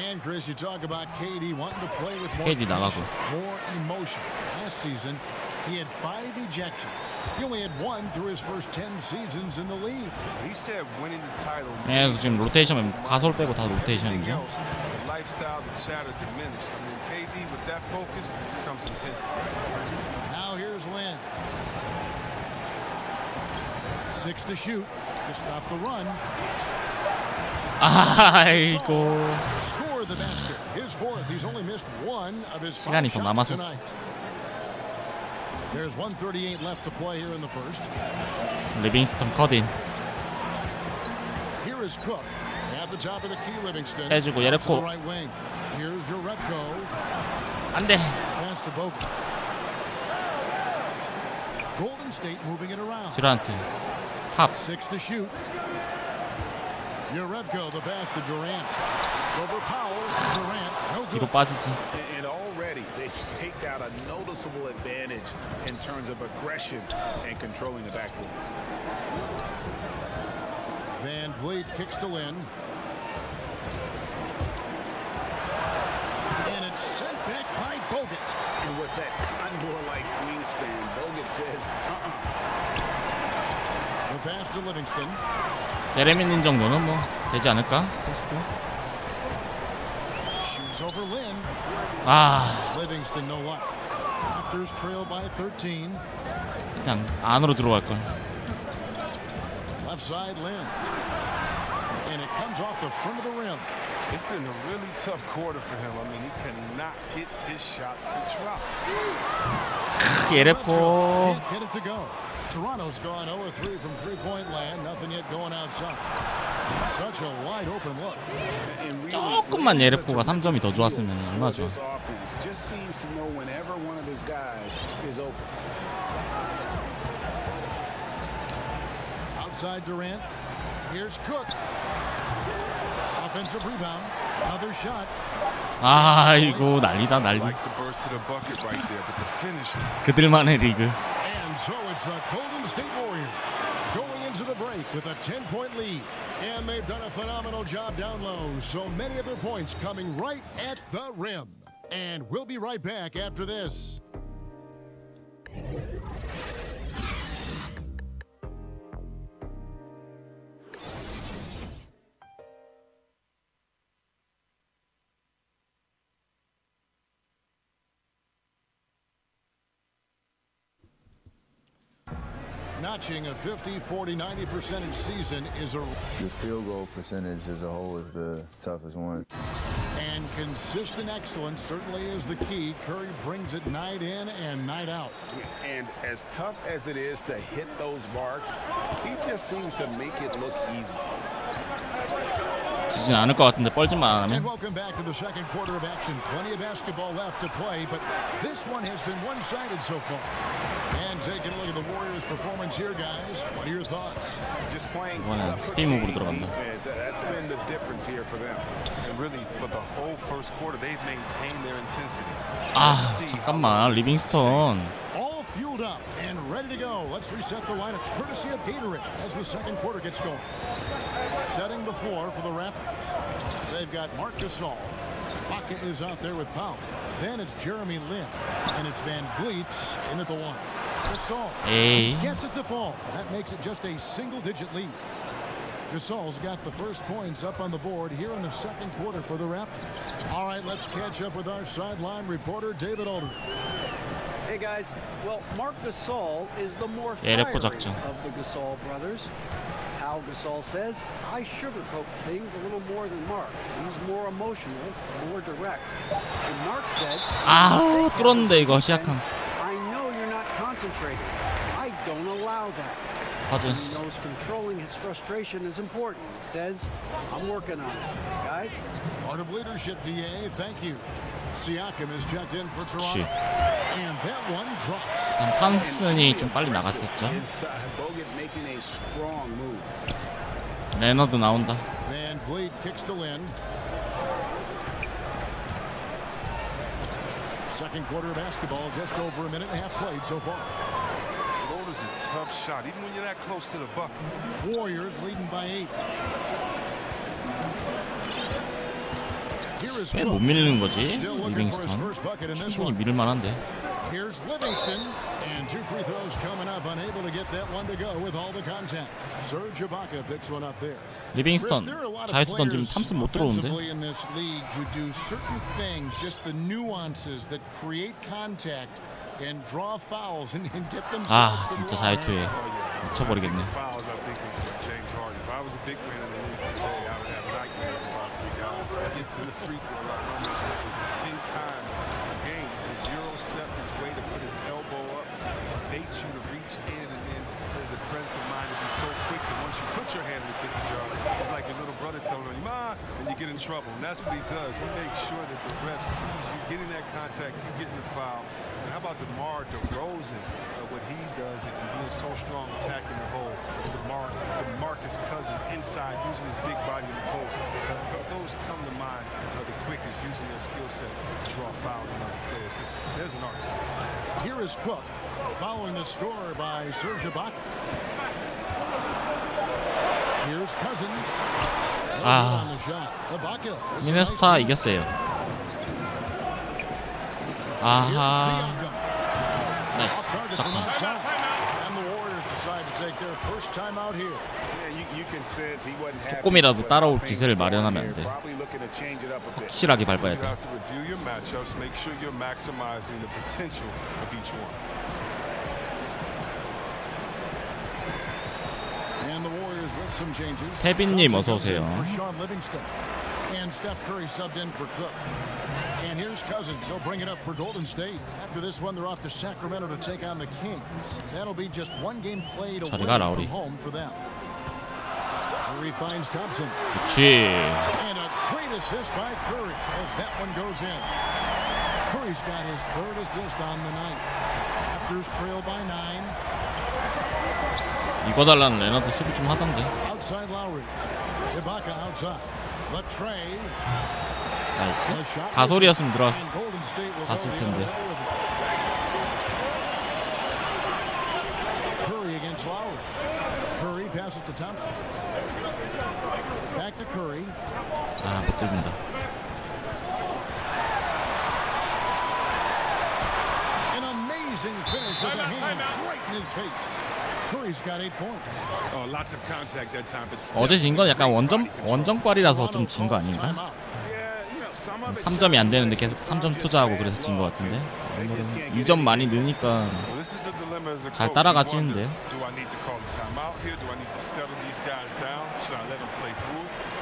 And Chris, you talk about KD wanting to play with more KD 나가고. more emotion. Last season, he had 5 ejections. He only had 1 through his first 10 seasons in the league. He said winning the title. 네, 지금 로테이션 가솔 빼고 다 로테이션이죠. The lifestyle, the chatter diminished. I mean, KD with that focus comes intensity. Now here's Lin. 6 to shoot to stop the run. 아이고. Score the basket. His fourth. He's only missed 1 of his 5 시간이 더 shots 남았었어. tonight. There's 1:38 left to play here in the first. 리빙스턴 컷인. Here is Cook at the top of the key. Livingston. 빼주고 To the 예레코. right wing. Here's Jerebko. 안 돼. Pass to Bogut. Golden State moving it around. 듀란트. 팝. 6 to shoot. Jerebko, the pass to Durant. It's over Powell. Durant. No good. 뒤로 빠지지. And already they've staked out a noticeable advantage in terms of aggression and controlling the backcourt. VanVleet kicks to Lin. And it's sent back by Bogut. And with that condor-like wingspan, Bogut says, The pass to Livingston. 제레미님 정도는 뭐 되지 않을까? Shoots over Lin. 아. Livingston Livingston no luck. Raptors trail by 13. 그냥 안으로 들어갈 걸. Left side Lynn. And it comes off the front of the rim. It's been a really tough quarter for him. I mean, he cannot get his shots to drop. 예랩고. Can't get it to go. Toronto's gone 0-3 from three-point land. Nothing yet going outside. Such a wide open look. 조금만 예랩고가 3점이 더 좋았으면 얼마나 좋아. Just seems to know whenever one of his guys is open. Outside Durant. Here's Cook. Offensive rebound. Another shot. 아이고 난리다 난리. 그들만의 리그. And so it's the Golden State Warriors going into the break with a 10-point lead. And they've done a phenomenal job down low. So many of their points coming right at the rim. And we'll be right back after this. Notching a 50, 40, 90 percentage season is a... The field goal percentage as a whole is the toughest one. And consistent excellence certainly is the key. Curry brings it night in and night out. And as tough as it is to hit those marks, he just seems to make it look easy. 지진 않을 것 같은데 뻘짓만 안 하면. And welcome back to the second quarter of action. Plenty of basketball left to play, but this one has been one-sided so far. And taking a look at the Warriors' performance here, guys. What are your thoughts? Just playing 스피드목으로 들어간다. That's been the difference here for them. And really, for the whole first quarter, they've maintained their intensity. 아 잠깐만 리빙스턴. All fueled up and ready to go. Let's reset the lineups courtesy of Gatorade as the second quarter gets going. Setting the floor for the Raptors. They've got Marc Gasol. Pocket is out there with Powell. Then it's Jeremy Lin. And it's Van Vliet in at the one. Gasol gets it to fall. That makes it just a single-digit lead. Gasol's got the first points up on the board here in the second quarter for the Raptors. All right, let's catch up with our sideline reporter, David Aldridge. Hey guys, well, Marc Gasol is the more fiery of the Gasol brothers. Al Gasol says, I sugarcoat things a little more than Marc. He's more emotional, more direct. And Marc said, 아우 뚫었는데 이거 시작한. I know you're not concentrating. I don't allow that. He knows controlling his frustration is important. He says, I'm working on it. Guys? Part of leadership, DA. Thank you. Siakam is checked in for Toronto. And that one drops. 탐슨이 좀 빨리 나갔었죠. 레너드 나온다. Van Vliet kicks to Lin. Second quarter of basketball, just over a minute and a half played so far. Floater's a tough shot, even when you're that close to the bucket. Warriors leading by 8. 왜 못 밀리는 거지? 리빙스턴 충분히 밀을 만한데. Here's Livingston, and two free throws coming up, unable to get that one to go with all the contact. Serge Ibaka picks one up there. 리빙스턴 자유투 던지면 탐슨 못 들어오는데. In this league who do certain things, just the nuances that create contact and draw fouls and get themselves. 아 진짜 자유투에 미쳐버리겠네. Gets to the free throw line. It was a 10-time game. His Euro step his way to put his elbow up, baits you to reach in, and then there's a presence of mind to be so quick that once you put your hand in the cookie jar, it's like your little brother telling you, "Ma," and you get in trouble. And that's what he does. He makes sure that the ref sees you getting that contact, you getting the foul. And how about DeMar DeRozan? What he does and being so strong attacking the hole. DeMarcus Cousins inside using his big body in the post. Those come to mind the quickest using their skill set to draw fouls on other players because there's an art to it. Here is Cook following the score by Serge Ibaka. Here's Cousins. 아 미네소타 이겼어요. 아하. 나이스. 잠깐. 조금이라도 따라올 기세를 마련하면 안 돼. 확실하게 밟아야 돼. 세빈님 어서 오세요. And Steph Curry subbed in for Cook. And here's Cousins. He'll bring it up for Golden State. After this one, they're off to Sacramento to take on the Kings. That'll be just one game played away from home for them. Curry finds Thompson. 그렇지. And a great assist by Curry as that one goes in. Curry's got his third assist on the night. Raptors trail by 9. 이거 달라는 레너드 수비 좀 하던데. Outside Lowry. Ibaka outside. Latrey. 나이스. 가솔이었으면 갔을 텐데. Curry against Lowry. Curry passes to Thompson. Back to Curry. 아, 못 들린다. An amazing finish with a hand right in his face. Curry's got 8 points. Oh, lots of contact that time, but 어제 진 건 약간 원정발이라서 좀 진 거 아닌가? 3점이 안 되는데 계속 3점 투자하고 그래서 진 거 같은데. 오늘은 2점 많이 넣으니까 잘 따라가지는데.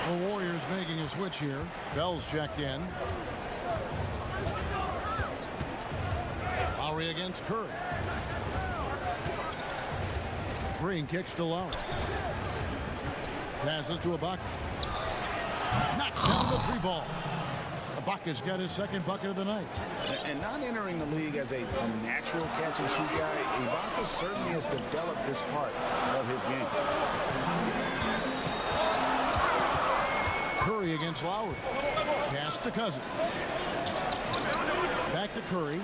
The Warriors making a switch here. Bell's checked in. Lowry against Curry. Green kicks to Lowry. Passes to Ibaka. Knocks down the 3 ball. Ibaka's got his second bucket of the night. And not entering the league as a natural catch and shoot guy, Ibaka certainly has developed this part of his game. Curry against Lowry. Pass to Cousins. Back to Curry.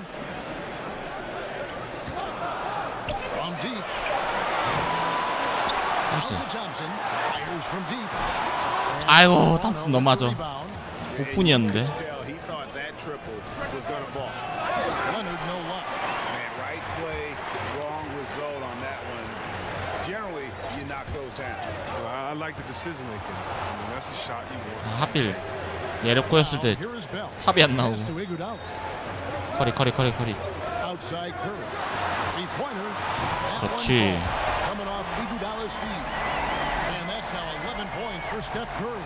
From deep. Thompson fires from deep. 아이고, 탐슨 너무 맞아. 오픈이었는데. Leonard no luck. Man, right play, wrong result on that one. Generally, you knock those down. I like the decision making. I mean, that's a shot you want. 하필 예력 꼬였을 때 탑이 안 나오고. 커리. Outside Curry. 3-pointer. 그렇지. Coming off Iguodala's feet. And that's now 11 points for Steph Curry.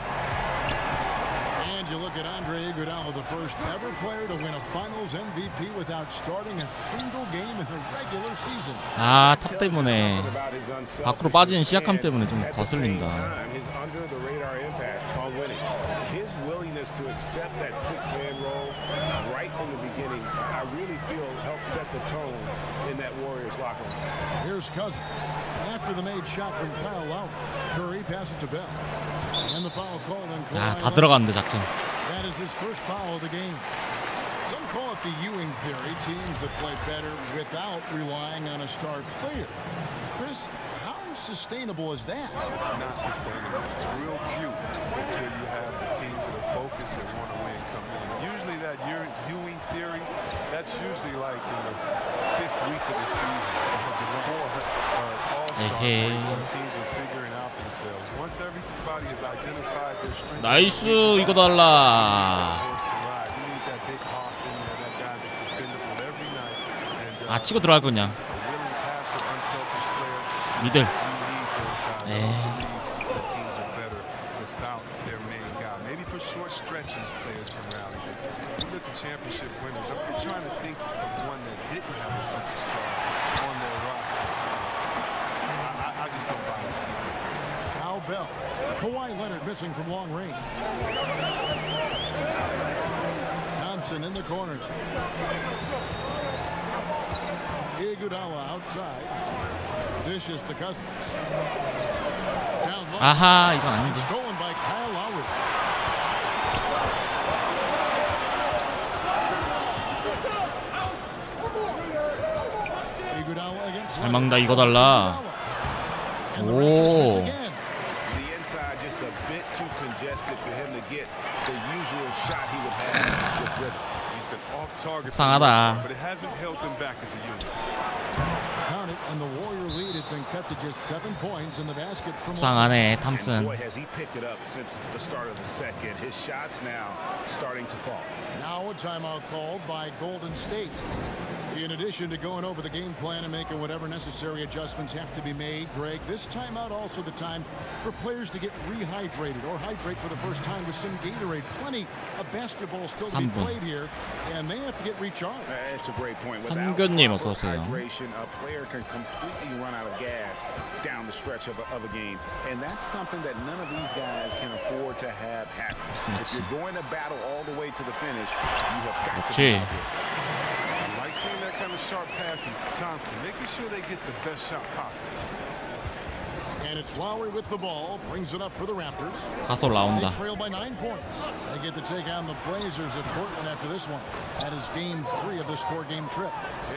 And you look at Andre Iguodala, the first ever player to win a Finals MVP without starting a single game in the regular season. 아, 탑 때문에 밖으로 빠지는 시약함 때문에 좀 거슬린다. His willingness to accept that 6-man role right from the beginning, I really feel helped set the tone in that Warriors locker room. Here's Cousins. After the made shot from Kyle Lowry, Curry passes to Bell. And the foul called on Kawhi. 아, 다 들어갔는데 작전. That is his first foul of the game. Some call it the Ewing theory, teams that play better without relying on a star player. Chris, how sustainable is that? It's not sustainable. It's real cute until you have the teams that are focused and want to win come in. Usually that Ewing theory, that's usually like in the 5th week of the season before All-Star break when teams are figuring out themselves. Once everybody has identified their strengths. 나이스, 이거 달라. 아, 치고 들어갈 거냐? 미들. Now Bell. Kawhi Leonard missing from long range. Thompson in the corner. Iguodala outside. Dishes to Cousins. Down low. 아하, 이건 아닌데. Stolen by Kyle Lowry. Iguodala against 잘 막는다, 이거 달라. 오. The inside just a bit too congested for him to get the usual shot he would have with rhythm. He's been off target, 속상하다. but it hasn't held him back as a unit. count it, and the Warrior lead has been cut to just 7 points in the basket from. 속상하네 탐슨. Boy, has he picked it up since the start of the second. His shots now starting to fall. Now a timeout called by Golden State. In addition to going over the game plan and making whatever necessary adjustments have to be made, Greg, this timeout also the time for players to get rehydrated or hydrate for the first time with some Gatorade. Plenty of basketball still to be played here, and they have to get recharged. It's a great point. Without 한견님 어서 오세요. hydration, a player can completely run out of gas down the stretch of a game, and that's something that none of these guys can afford to have happen. If you're going to battle all the way to the finish, you have got to be out there. Seeing that kind of sharp passing, Thompson, making sure they get the best shot possible. And it's Lowry with the ball, brings it up for the Raptors. 가서 나온다. They trail by 9 points. They get to take on the Blazers at Portland after this one. That is game 3 of this 4-game trip.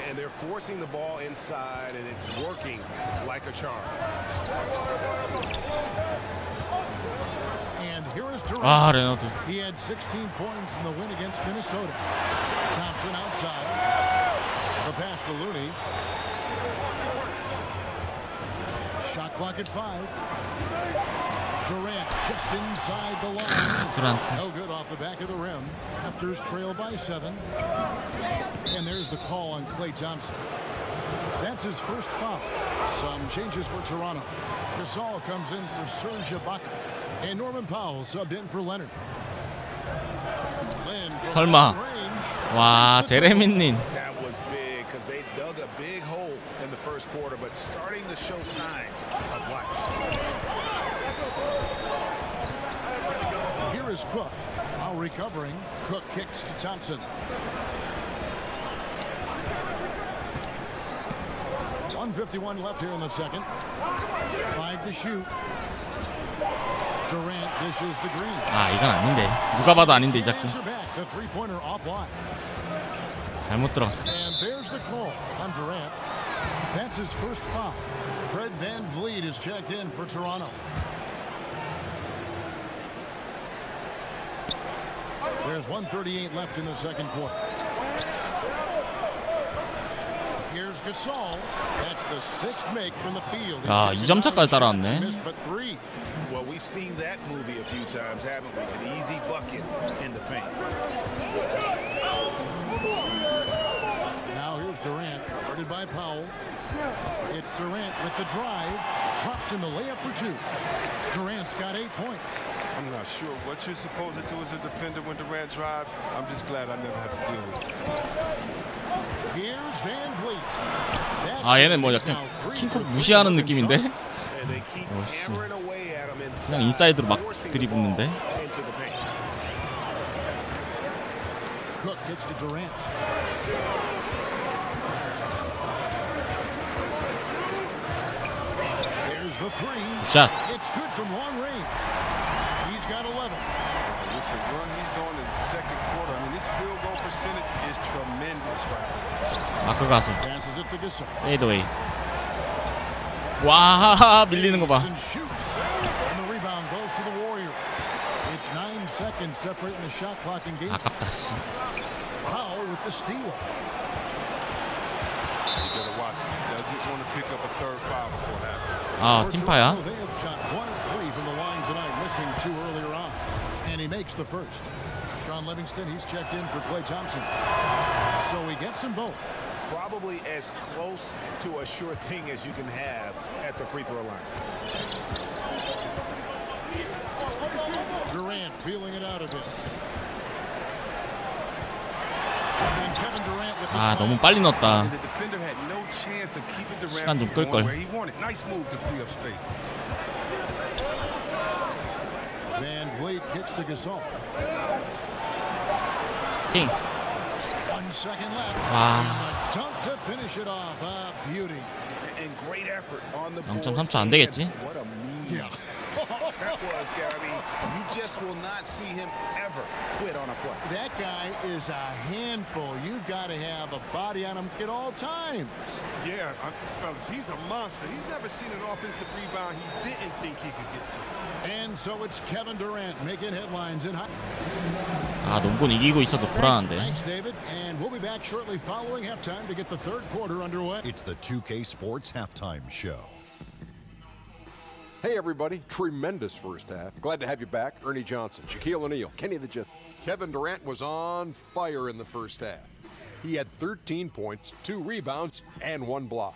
And they're forcing the ball inside, and it's working like a charm. And here is Durant. 레너드. He had 16 points in the win against Minnesota. Thompson outside. The pass to Looney. Shot clock at 5. Durant just inside the line. Durant. No good off the back of the rim. Raptors trail by 7. And there's the call on Klay Thompson. That's his first foul. Some changes for Toronto. Gasol comes in for Serge Ibaka. And Norman Powell subbed in for Leonard. 설마. 와, 제레미님. That was big because they dug a big hole in the first quarter, but starting to show signs of life. Here is Cook. While recovering, Cook kicks to Thompson. 1:51 left here in the second. 5 to shoot. Durant dishes to Green. 아, 이건 아닌데. 누가 봐도 아닌데 이 작전. The three-pointer offline. 잘못 들어갔어. And there's the call on Durant. That's his first foul. Fred VanVleet is checked in for Toronto. There's 1:38 left in the second quarter. Here's Gasol. That's the 6th make from the field. 야, 2점 차까지 따라왔네. Well, we've seen that movie a few times, haven't we? An easy bucket in the paint. Now here's Durant, guarded by Powell. It's Durant with the drive. Drops in the layup for 2. Durant's got 8 points. I'm not sure what you're supposed to do as a defender when Durant drives. I'm just glad I never have to deal with it. Here's VanVleet. 아, 얘는 뭐 약간 킹컵 무시하는 느낌인데? 어씨. 그냥 인사이드로 막 들이붓는데? Cook gets to Durant. There's the 3. 샷. It's good from long range. He's got 11. With the run he's on in the second quarter, I mean, this field goal percentage is tremendous right now. 마크 가서. Passes it to Gasol. 페이드웨이. 와, 밀리는 거 봐. And the rebound goes to the Warriors. It's 9 seconds separating the shot clock and game. 아깝다 씨. Powell with the steal. You better watch it. He doesn't want to pick up a third foul before halftime. 아, 팀파야? They have shot 1 of 3 from the line tonight, missing 2 earlier on. And he makes the first. Sean Livingston, he's checked in for Klay Thompson. So he gets them both. Probably as close to a sure thing as you can have at the free throw line. Durant feeling it out a bit. And Kevin Durant with the 아, 너무 빨리 넣었다. The defender had no chance of keeping Durant 시간 좀 from 끌 going 걸. where he wanted. Nice move to free up space. VanVleet gets to Gasol. 킹. 1 second left. 와. And a dunk to finish it off. A beauty. And great effort on the boards. 0.3초 안 되겠지? What a mean that was, Gabby. You just will not see him ever quit on a play. That guy is a handful. You've got to have a body on him at all times. Yeah, fellas, he's a monster. He's never seen an offensive rebound he didn't think he could get to. And so it's Kevin Durant making headlines in high. 아, 농구는 이기고 있어도 불안한데. Thanks, David. And we'll be back shortly following halftime to get the third quarter underway. It's the 2K Sports Halftime Show. Hey everybody, tremendous first half. Glad to have you back. Ernie Johnson, Shaquille O'Neal, Kenny the Jet. Kevin Durant was on fire in the first half. He had 13 points, 2 rebounds, and 1 block.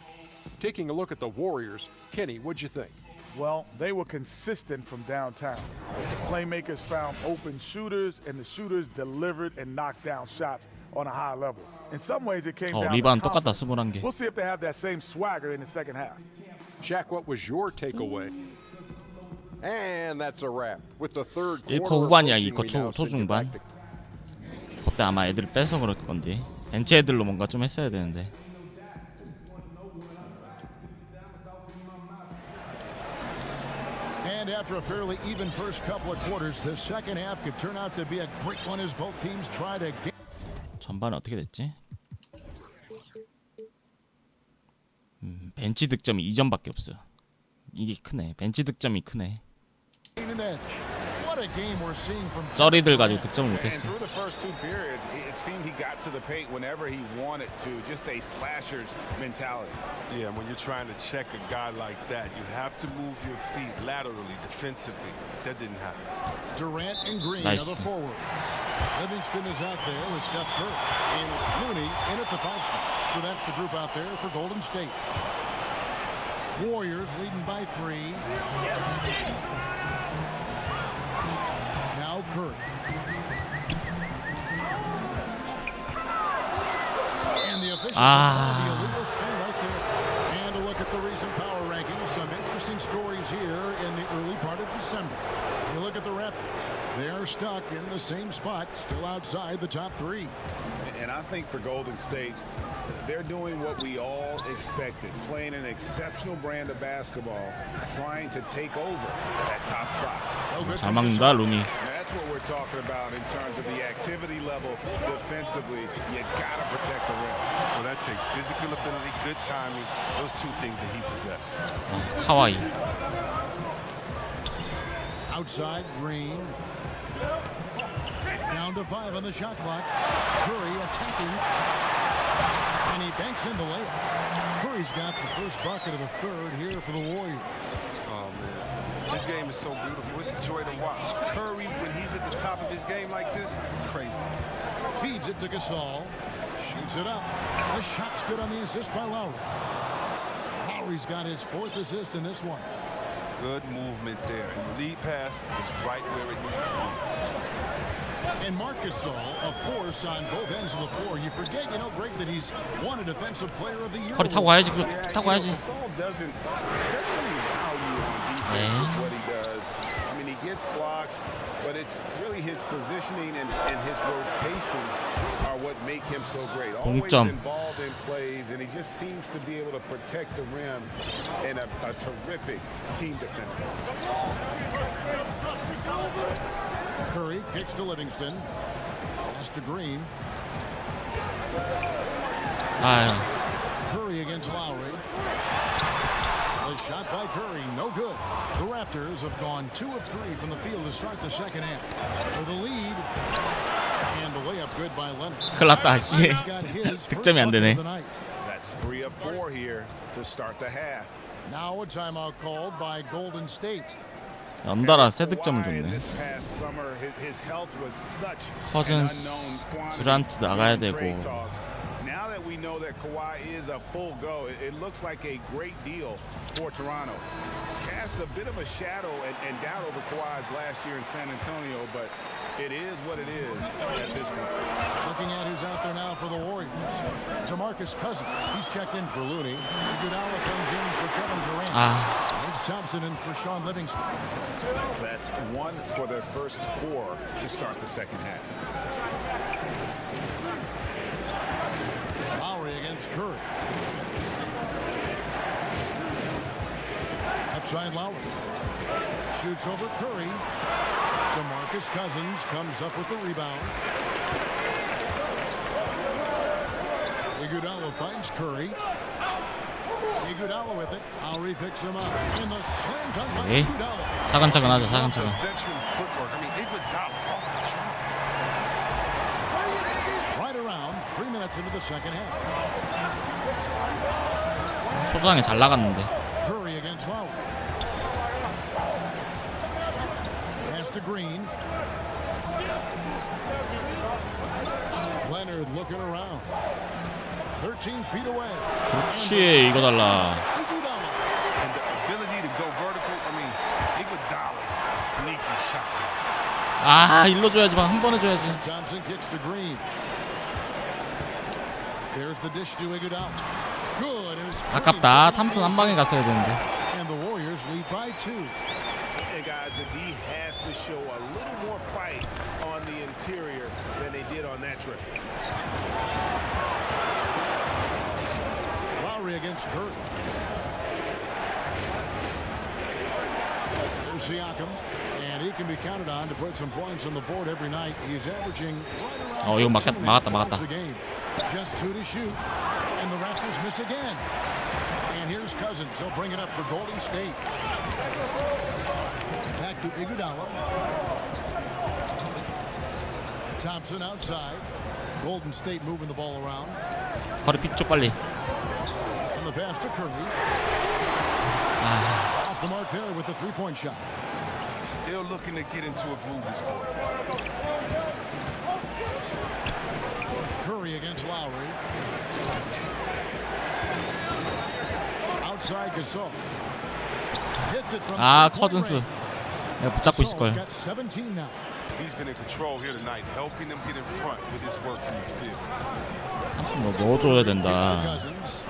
Taking a look at the Warriors, Kenny, what'd you think? Well, they were consistent from downtown. The playmakers found open shooters, and the shooters delivered and knocked down shots on a high level. In some ways, it came down 리바운드 to 똑같다, confidence. 21개. We'll see if they have that same swagger in the second half. Shaq, what was your takeaway? And that's a wrap. With the third 1쿼 quarter 후반이야, approaching, 2쿼 we now say 초중반. goodbye to 그때 아마 애들 빼서 그럴 건데. 벤치 애들로 뭔가 좀 했어야 되는데. And after a fairly even first couple of quarters, the second half could turn out to be a great one as both teams try to get. 전반은 어떻게 됐지? 벤치 득점이 2점밖에 없어. 이게 크네. 벤치 득점이 크네. 쩌리들 가지고 득점을 못했어. Through the first 2 periods, it seemed he got to the paint whenever he wanted to. Just a slasher's mentality. Yeah, when you're trying to check a guy like that, you have to move your feet laterally, defensively. That didn't happen. Durant and Green Nice. are the forwards. Livingston is out there with Steph Curry. And it's Looney in at the foul spot. So that's the group out there for Golden State. Warriors leading by 3. Now Curry. And the officials have the illegal spin right there. And a look at the recent power rankings. Some interesting stories here in the early part of December. You look at the Raptors. They're stuck in the same spot, still outside the top 3. And I think for Golden State, they're doing what we all expected, playing an exceptional brand of basketball, trying to take over that top spot. 잘 막는다, 루니. That's what we're talking about in terms of the activity level defensively. You gotta protect the rim. Well, that takes physical ability, good timing, those 2 things that he possesses. 카와이. Outside, Green. Down to 5 on the shot clock. Curry attacking. And he banks in the layup. Curry's got the first bucket of the third here for the Warriors. Oh, man. This game is so beautiful. It's a joy to watch. Curry, when he's at the top of his game like this, crazy. Feeds it to Gasol. Shoots it up. The shot's good on the assist by Lowry. Lowry's got his 4th assist in this one. Good movement there. And the lead pass was right where it needed to be. And Marc Gasol, a force on both ends of the floor. You forget, Greg, that he's won a Defensive Player of the Year. 허리 타고 가야지. 그거 타고 가야지. Gasol doesn't really value on defense what he does. I mean, he gets blocks, but it's really his positioning and his rotations are what make him so great. Always involved in plays, and he just seems to be able to protect the rim and a terrific team defender. Curry kicks to Livingston. Pass to Green. Curry against Lowry. The shot by Curry, no good. The Raptors have gone 2 of 3 from the field to start the second half. For the lead. And the layup good by Leonard. 큰일 났다, 씨. 득점이 안 되네. That's 3 of 4 here to start the half. Now a timeout called by Golden State. 연달아 세 득점을 줬네. 커즌스, 듀란트 나가야 되고. Now that we know that Kawhi is a full go, it looks like a great deal for Toronto. Casts a bit of a shadow and doubt over Kawhi's last year in San Antonio, but it is what it is at this point. Looking at who's out there now for the Warriors. DeMarcus Cousins, he's checked in for Looney. Iguodala comes in for Kevin Durant. It's Thompson in for Sean Livingston. That's 1 for their first 4 to start the second half. Lowry against Curry. Left side Lowry. Shoots over Curry. DeMarcus Cousins comes up with the rebound. Iguodala finds Curry. Iguodala with it. Lowry picks him up. In the slam dunk by Iguodala. 차근차근 하자, 차근차근. 3 minutes into the second half. 초장에 잘 나갔는데. Curry against Lowry. Pass to Green. Leonard looking around. 13 feet away. 그렇지, 이거 달라. And the ability to go vertical. I mean, Iguodala's a sneaky shot. 아, 일로 줘야지, 한 번 해줘야지. Thompson kicks to Green. There's the dish to Iguodala. Good. 아깝다. 탐슨 한 방에 갔어야 되는데. And the Warriors lead by 2. And guys, the D has to show a little more fight on the interior than they did on that trip. Lowry against Curry. There's Siakam, and he can be counted on to put some points on the board every night. He's averaging right around 이거 2 막았다. a game. Just 2 to shoot, and the Raptors miss again. And here's Cousins. He'll bring it up for Golden State. Back to Iguodala. Thompson outside. Golden State moving the ball around. 거리 픽 쪽 빨리. And the pass to Curry. Off the mark there with the 3-point shot. Still looking to get into a groove this quarter. Curry against Lowry. Outside Gasol. Hits it from 커즌스. 내가 붙잡고 있을 걸. got 17 now. He's been in control here tonight, helping them get in front with his work from the field. 탐슨 너 넣어줘야 된다. Cousins.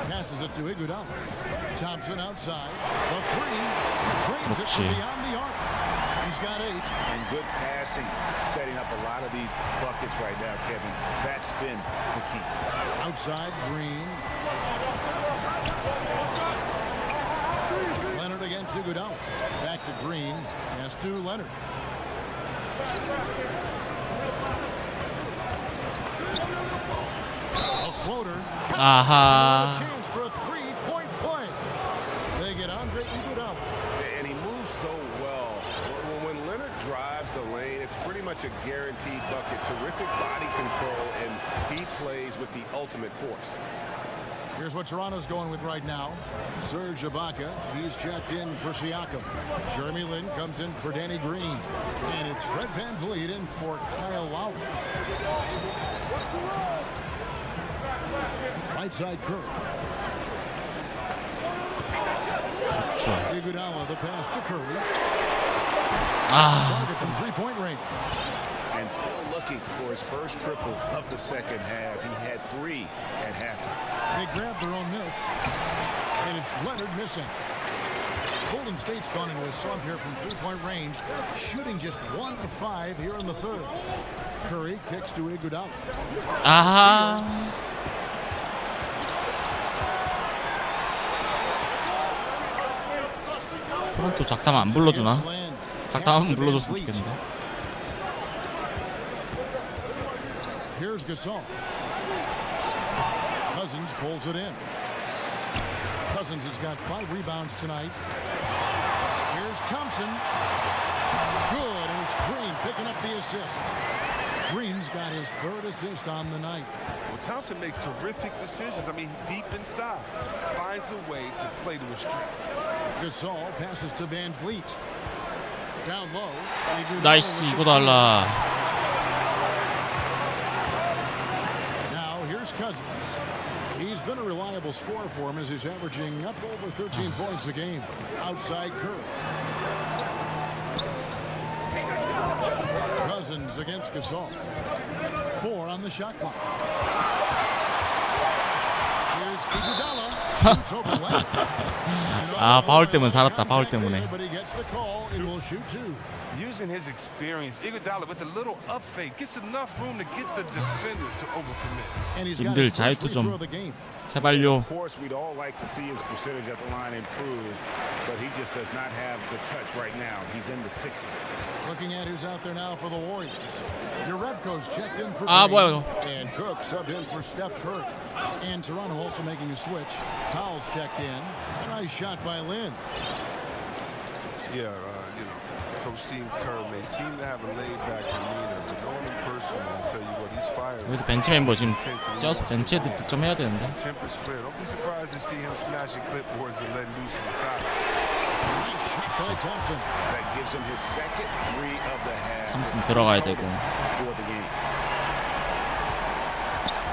Passes it to Iguodala. Thompson outside. The 3. Drains it from beyond the arc. He's got 8. And good passing, setting up a lot of these buckets right now, Kevin. That's been the key. Outside Green. Leonard against Iguodala. Back to Green. Pass to Leonard. A floater. 아하. Chance for a 3-point play. They get Andre Iguodala. And he moves so well. When Leonard drives the lane, it's pretty much a guaranteed bucket. Terrific body control, and he plays with the ultimate force. Here's what Toronto's going with right now. Serge Ibaka, he's checked in for Siakam. Jeremy Lin comes in for Danny Green. And it's Fred VanVleet in for Kyle Lowry. Right side Curry. Iguodala, the pass to Curry. Target from 3-point range. And still looking for his first triple of the second half. He had 3 at halftime. They grabbed their own miss. And it's Leonard missing. Golden State's gone into a slump here from 3-point range, shooting just 1 of 5 here in the third. Curry kicks to Iguodala. 아하. 토론토 작담 안 불러주나? 작담 한번 불러줬으면 좋겠는데. Here's Gasol. Cousins pulls it in. Cousins has got 5 rebounds tonight. Here's Thompson. Good, and it's Green picking up the assist. Green's got his 3rd assist on the night. Well, Thompson makes terrific decisions. I mean, deep inside, finds a way to play to his strengths. Gasol passes to VanVleet. Down low. 나이스, 이거 달라. Now here's Cousins. He's been a reliable scorer for him as he's averaging up over 13 points a game. Outside Curry. Cousins against Gasol. 4 on the shot clock. Here's Iguodala. Shoots over Leonard. 파울 때문에 살았다. 파울 때문에. But he gets the call and will shoot 2. Using his experience, Iguodala with a little up fake gets enough room to get the defender to overcommit. 님들 자유투 좀 제발요. Of course, we'd all like to see his percentage at the line improve, but he just does not have the touch right now. He's in the 60s. Looking at who's out there now for the Warriors. Jerebko's checked in for 뭐야 Green, 이거. and Cook subbed in for Steph Curry. And Toronto also making a switch. Powell's checked in. A nice shot by Lin. Yeah, Coach Steve Kerr may seem to have a laid-back demeanor, but knowing him personal and tell you what, he's fired. 여기 벤치 멤버 지금 쪄서 벤치에 득점해야 되는데. Tempers flare. Don't be surprised to see him smashing clipboards and letting loose on the side. Clay Thompson. That gives him his second three of the half. 탐슨 들어가야 되고. For the game.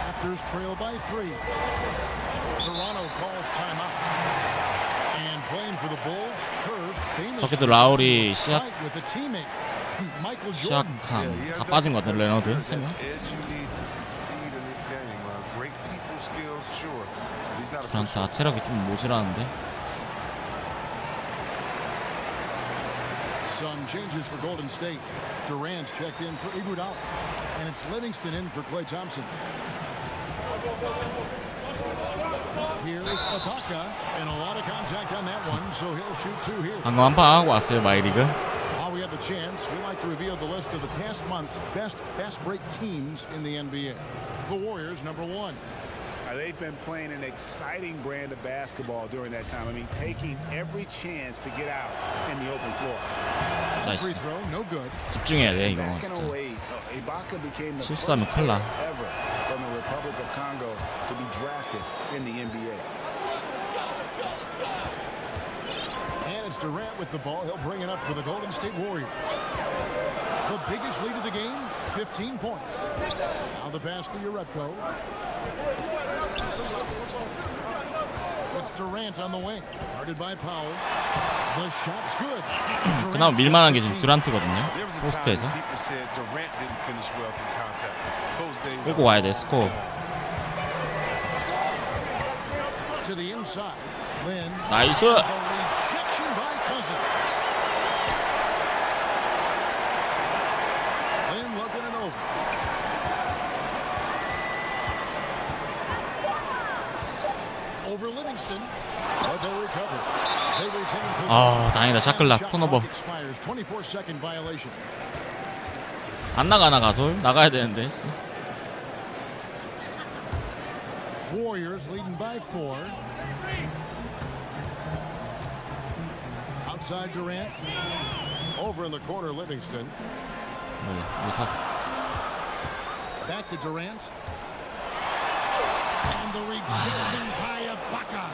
Raptors trail by 3. Toronto calls timeout. And playing for the Bulls, Curve famously 저기도 라울이 시작 with a teammate, Michael Jordan. 시작한 다 빠진 것 같아. 레너드 3명. 두란트 체력이 좀 모자라는데. Some changes for Golden State. Durant's checked in for Iguodala, and it's Livingston in for Klay Thompson. Here's Ibaka, and a lot of contact on that one, so he'll shoot 2 here. 방금 한판 하고 왔어요 마이리그. While we have the chance, we like to reveal the list of the past month's best fast break teams in the NBA. The Warriors, number 1. They've been playing an exciting brand of basketball during that time. I mean, taking every chance to get out in the open floor. Free throw, no good. 집중해야 돼 이거 진짜. Ibaka became the first 실수하면 큰일 나. ever from the Republic of Congo to be drafted in the NBA. And it's Durant with the ball. He'll bring it up for the Golden State Warriors. The biggest lead of the game, 15 points. Now the pass to Urepko. It's Durant on the wing. Guarded by Powell. The shot's good. 그나마 밀만한 게 지금 듀란트거든요. 포스트에서. 끌고 와야 돼 스코어. To the inside. Lynn. 나이스. Rejection by Cousins. Lynn looking it over. Over Livingston. But they recover. They retain possession. 아 다행이다. 샤클락 턴오버. Expires 24-second violation. 안 나가나 가솔? 나가야 되는데. Warriors leading by 4. Outside Durant. Over in the corner, Livingston. Back to Durant. And the rejection by Ibaka.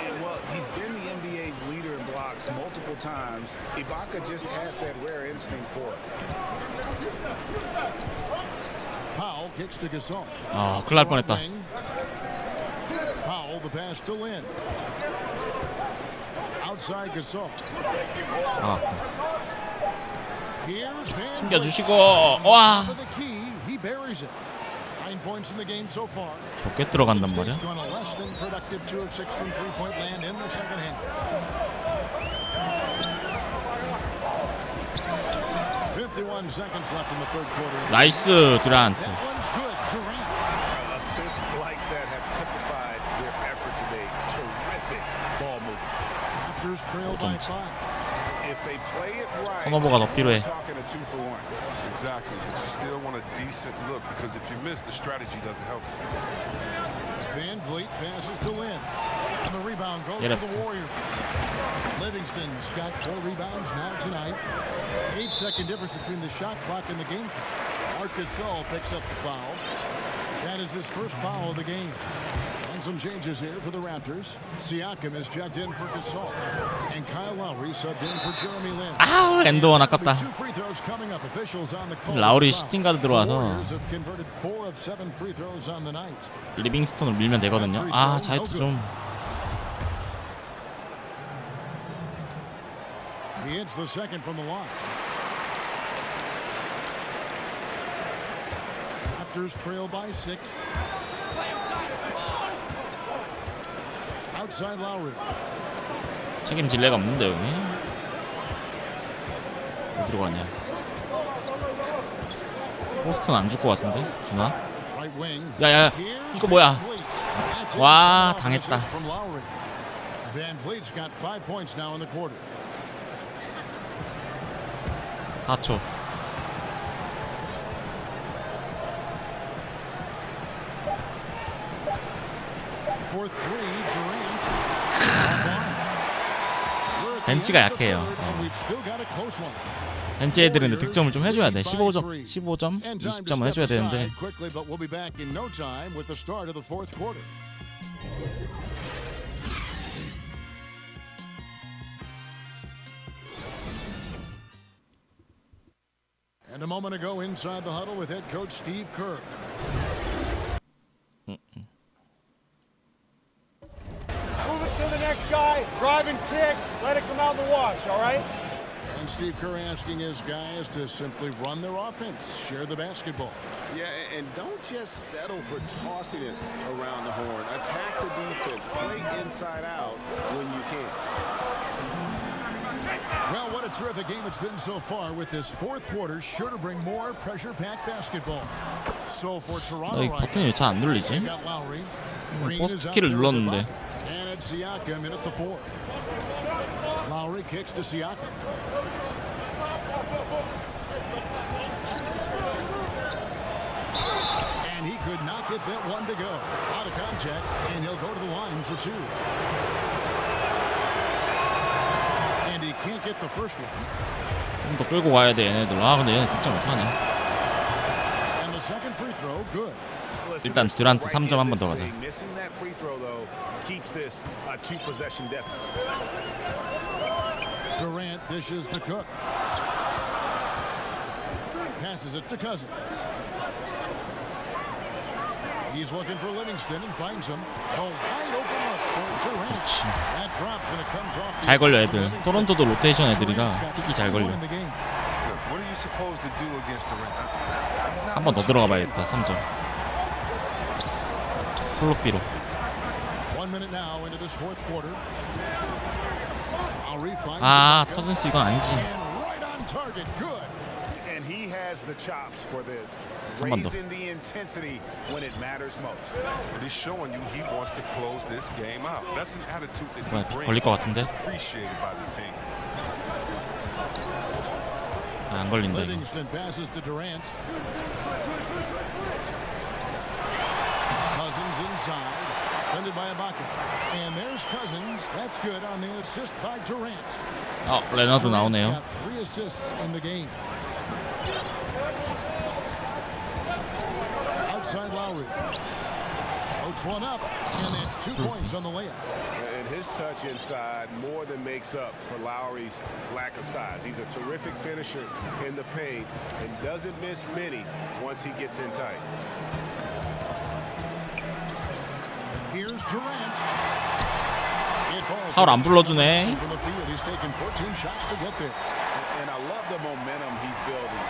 And well, he's been the NBA's leader in blocks multiple times. Ibaka just has that rare instinct for it. Powell kicks to Gasol. 아 큰일 날 뻔했다. Powell, the pass to Lynn. Outside Gasol. 아 Here's Van 튕겨주시고 와. the key. He buries it. 9 points in the game so far. 좋게 들어간단 말이야. State's gone a less than productive 2 of 6 from three-point land in the second half. 51 seconds left in the third quarter. 나이스 듀란트. That one's good. Durant. Assists like that have typified their effort today. Terrific ball movement. Raptors trail by 5. If they play it right, 턴오버가 더 필요해. we're talking a 2-for-1. Exactly, but you still want a decent look because if you miss, the strategy doesn't help you. Van Vliet passes to Lynn. And the rebound goes Get to it. the Warriors. Livingston's got 4 rebounds now tonight. 8-second difference between the shot clock and the game clock. Gasol picks up the foul. That is his first foul of the game. And some changes here for the Raptors. Siakam is checked in for Gasol. And Kyle Lowry subbed in for Jeremy Lin. 아우 엔드원 아깝다. 2 free throws coming up. Officials on the call. 라울이 슈팅 가드 들어와서 Warriors have converted 4 of 7 free throws on the night. 리빙스톤을 밀면 되거든요. 아 자이트 좀. He hits the second from the line. Raptors trail by 6. Outside Lowry. 책임질 애가 없는데 여기. 어디로 가냐. 포스트는 안 줄 것 같은데 준아. Right wing. 야야 이거 뭐야. 와 당했다. Van Vliet's got 5 points now in the quarter. 4초. For 3, Durant. We're at 벤치가 약해요. 벤치 애들은 득점을 좀 해줘야 돼. 15점, 20점은 해줘야 되는데. And a moment ago, inside the huddle with head coach Steve Kerr. Move it to the next guy. Drive and kick. Let it come out in the wash, all right? And Steve Kerr asking his guys to simply run their offense, share the basketball. Yeah, and don't just settle for tossing it around the horn. Attack the defense. Play inside out when you can. Well, what a terrific game it's been so far, with this fourth quarter sure to bring more pressure-packed basketball. So for Toronto, 이 버튼이 왜 잘 안 눌리지? 포스트 키를 눌렀는데. And it's Siakam in at the 4. Lowry kicks to Siakam. And he could not get that one to go. Out of contact, and he'll go to the line for 2. And he can't get the first one. 좀 더 끌고 가야 돼 얘네들. 아 근데 얘네 득점 못하네. And the second free throw, good. 일단 듀란트 3점 한 번 더 가자. Missing that free throw though keeps this a 2-possession deficit. Durant dishes to Cook. Passes it to Cousins. He's looking for Livingston and finds him. A wide open look for Durant. That drops and it comes off. 잘 걸려 애들. 토론토도 로테이션 애들이라 픽이 잘 걸려. What are you supposed to do against Durant? 한 번 더 들어가 봐야겠다. 3점. 콜로피로. 1 minute now into this fourth quarter. 아, 터즌스 이건 아니지. Right on target. Good. And he has the chops for this. 한 번 더. Raising the intensity when it matters most. But he's showing you he wants to close this game out. That's an attitude that he brings. 걸릴 것 같은데. It's appreciated by this team. 아, 안 걸린다 이거. Livingston passes to Durant. Cousins inside, defended by Ibaka. And there's Cousins. That's good on the assist by Durant. 레너드 나오네요. Got 3 assists in the game. Outside Lowry. Floats one up, and that's 2 points on the layup. And his touch inside more than makes up for Lowry's lack of size. He's a terrific finisher in the paint and doesn't miss many once he gets in tight. Here's Durant. 파울 안 불러주네. From the field, he's taken 14 shots to get there. And I love the momentum he's building.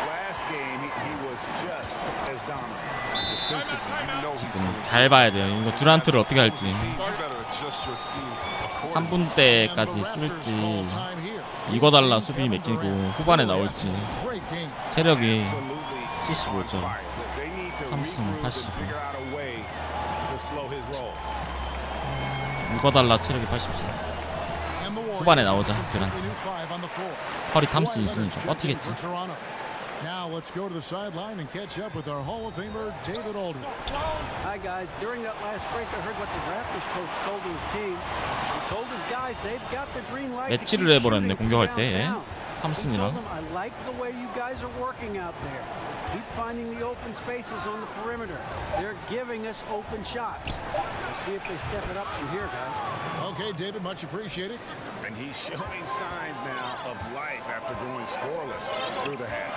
Last game, he was just as dominant. Defensively, you know he's feeling 잘 봐야 돼요. 이거 듀란트를 어떻게 할지. You better adjust your scheme. 3분 때까지 쓸지. 이거 달라 수비 맡기고 후반에 나올지. 체력이 75점. 탐슨 80. 이거 달라 체력이 84. 후반에 나오자 듀란트. 허리 탐슨 있으니까 버티겠지. Now let's go to the sideline and catch up with our Hall of Famer David Aldridge. Hi guys, during that last break I heard what the Raptors coach told his team. He told his guys they've got the green light to keep 매치를 해버렸네 shooting 공격할 때. from downtown. He told 탐슨이랑. them, I like the way you guys are working out there. Keep finding the open spaces on the perimeter. They're giving us open shots. We'll see if they step it up from here, guys. Okay, David, much appreciated. And he's showing signs now of life after going scoreless through the half.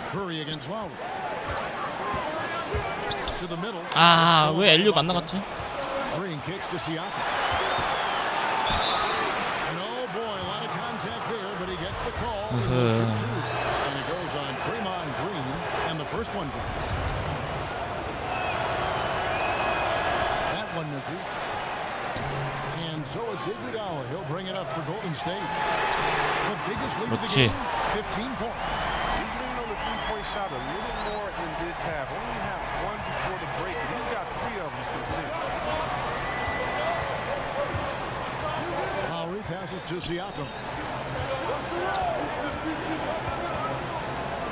Curry against Lowry. To the middle. 아, 왜 엘리오 안 나갔지? Green kicks to Siakam. And oh boy, a lot of contact there, but he gets the call. And it goes on Draymond Green, and the first one drops. That one misses. And so it's Iguodala. He'll bring it up for Golden State. The biggest lead of the game, 15 points. He's leaning on the three-point shot a little more in this half. Only had one before the break. He's got 3 of them since then. Lowry passes to Siakam.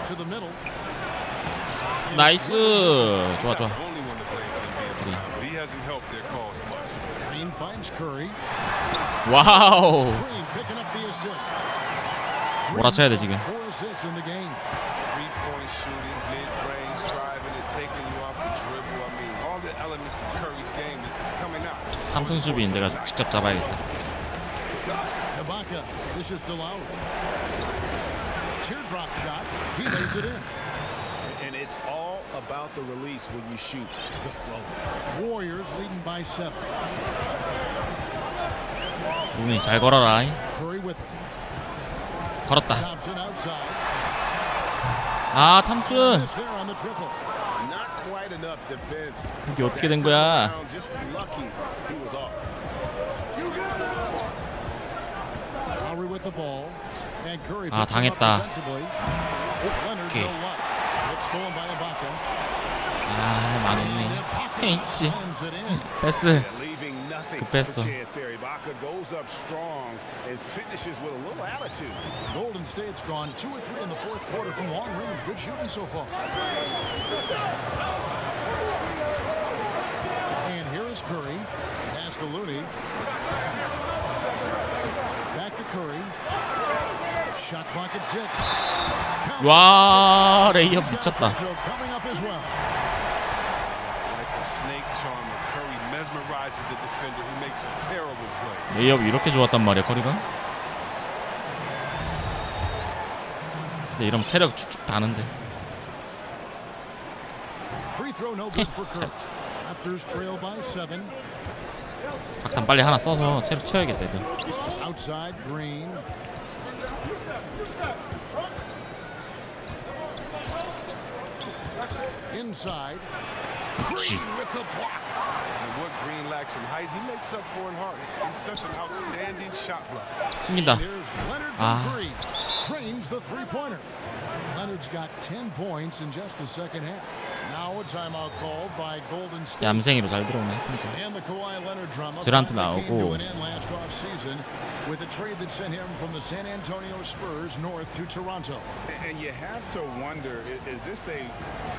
To the middle. 나이스. 좋아 좋아. He hasn't helped their cause much. Green finds Curry. 와우. Green picking up the assist. 몰아쳐야 돼 지금. 4 assists in the game. Three-point shooting, mid-range, driving and taking you off the dribble. I mean, all the elements of Curry's game is coming out. 삼성 수비인 내가 직접 잡아야겠다. Ibaka dishes to Lowry. Teardrop shot. He lays it in. And it's all about the release when you shoot the flow. Warriors leading by 7. 우니 잘 걸어라. Curry with 걸었다. Thompson outside. 아 탐슨. Miss there on the triple. Not quite enough defense. 이게 어떻게 된 거야? Just lucky he was off. Lowry with the ball. And Curry 아 당했다. Leonard 오케이. no luck. It's stolen by Ibaka. 아 망했네. 에이씨. Slams it in. 패스. Leaving nothing 급했어. for chance there. Ibaka goes up strong and finishes with a little attitude. Golden State's gone 2 or 3 in the fourth quarter from long range. Good shooting so far. And here is Curry. Pass to Looney. Back to Curry. Shot clock at 6. 와 레이업 미쳤다. Coming up as well. Like a snake charmer, Curry mesmerizes the defender who makes a terrible play. 레이업이 이렇게 좋았단 말이야 커리가. 근데 이러면 체력 축축 다는데. Free throw no good for Curry. Raptors trail by 7. 각탄 빨리 하나 써서 체력 채워야겠다 애들. Outside Green. Inside. 그렇지. Green with the block. And what Green lacks in height, he makes up for in heart. He's such an outstanding shot blocker. 숨긴다. Here's Leonard from 3. Trains the three-pointer. Leonard's got 10 points in just the second half. Now a timeout called by Golden State. 얌생이로 잘 들어오네 3점. And the Kawhi Leonard drama 드란트 finally came to 나오고. an end last offseason with a trade that sent him from the San Antonio Spurs north to Toronto. And you have to wonder, is this a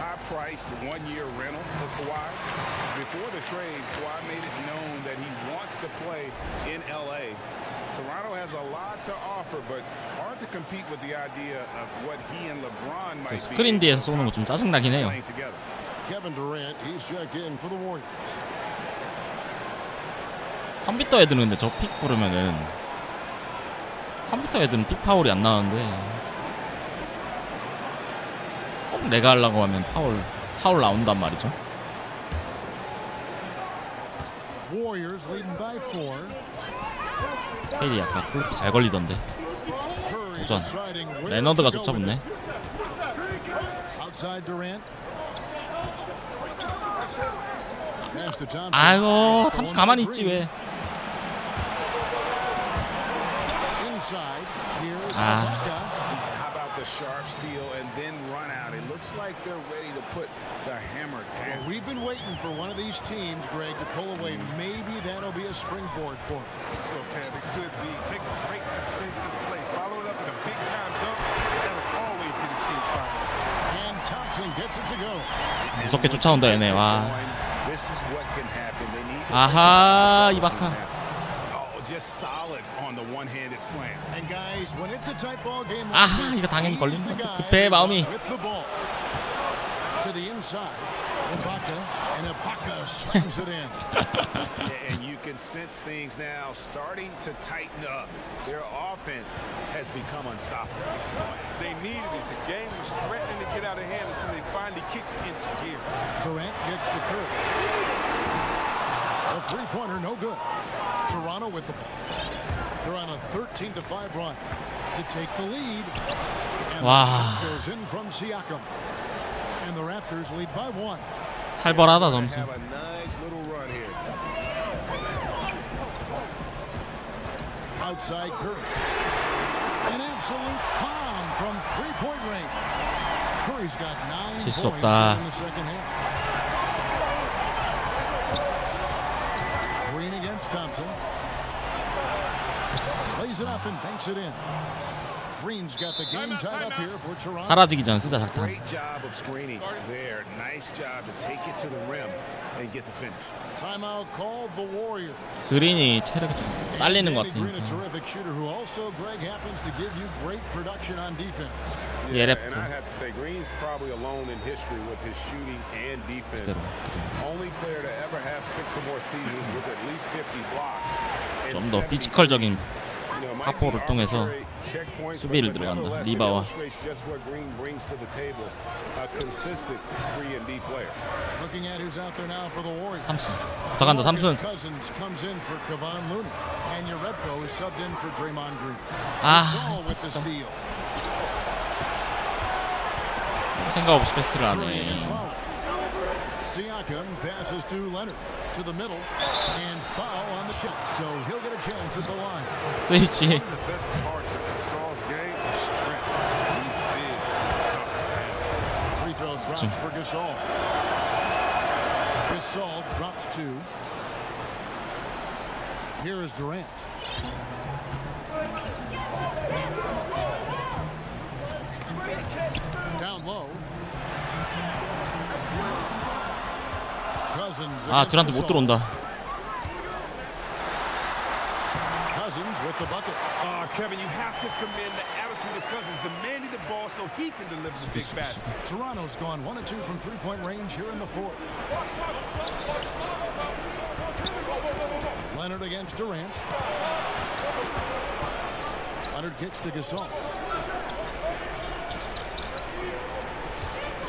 high-priced one-year rental for Kawhi? Before the trade, Kawhi made it known that he wants to play in L.A. Toronto has a lot to offer, but hard to compete with the idea of what he and LeBron might be 스크린 뒤에서 쏘는 거 좀 짜증나긴 해요. playing together. Kevin Durant, he's checked in for the Warriors. 컴퓨터 애들은 근데 저 픽 부르면은 컴퓨터 애들은 픽 파울이 안 나오는데 꼭 내가 하려고 하면 파울 나온단 말이죠. Warriors leading by 4. 케일이 아까 골프 잘 걸리던데. 도전. 레너드가 쫓아붙네. Outside Durant. Pass to Thompson. 아이고 탐스 가만히 있지 왜. Inside. Here's 아. Ibaka. How about the sharp steal and then run out? It looks like they're ready to put the hammer down. We've been waiting for one of these teams, Greg, to pull away. Maybe that'll be a springboard for them. Well, Cam, it could be. Take a great defensive play, follow it up with a big-time dunk. That'll always get a team fired. And Thompson gets it to go. 무섭게 쫓아온다 얘네. 와. This is what can happen. They need to 아하 이바카. Oh, just solid on the one-handed slam. And guys, when it's a tight ball game like 아하 this, 이거 당연히 he's 걸리는 the 거. guy 급해 마음이. with the ball. To the inside. Ibaka, and Ibaka slams it in. And you can sense things now starting to tighten up. Their offense has become unstoppable. They needed it. The game was threatening to get out of hand until they finally kicked it into gear. Durant gets to Curry. A three-pointer, no good. Toronto with the ball. They're on a 13-5 run to take the lead. And Wow. the shot goes in from Siakam. And the Raptors lead by 1. 살벌하다 점수. Have a nice little run here. Outside Curry. An absolute bomb from three-point range. Curry's got 9 질 수 points 없다. in the second half. Green against Thompson. Plays it up and banks it in. Green's got the game tied up here for Toronto. 사라지기 전에 쓰자 작탄. Great job of screening there. Nice job to take it to the rim and get the finish. Timeout called the Warriors. 그린이 체력이 좀 딸리는 것 Green, a 같으니까. terrific shooter who also, Greg, happens to give you great production on defense. Yeah, and I have to say, Green's probably alone in history with his shooting and defense. Only player to ever have 6 or more seasons with at least 50 blocks. 좀 더 피지컬적인 확보를 통해서 수비를 들어간다. 리바와. Looking at who's out there now for the Warriors. 탐슨 부탁한다. 탐슨. Cousins comes in for Kevon Looney, and Jerebko is subbed in for Draymond Green. 아, with the steal. 생각 없이 패스를 하네. Siakam passes to Leonard to the middle and foul on the shot, so he'll get a chance at the line. 스위치. The best parts of Gasol's game is strength. He's big, tough to handle. Free throws drops for Gasol. Gasol drops 2. Here is Durant. Down low. 아, 듀란트 못 들어온다. Cousins with the bucket. Kevin, you have to commend the attitude of Cousins demanding the ball so he can deliver the big basket. Toronto's gone 1 of 2 from three-point range here in the fourth. Leonard against Durant. Leonard kicks to Gasol.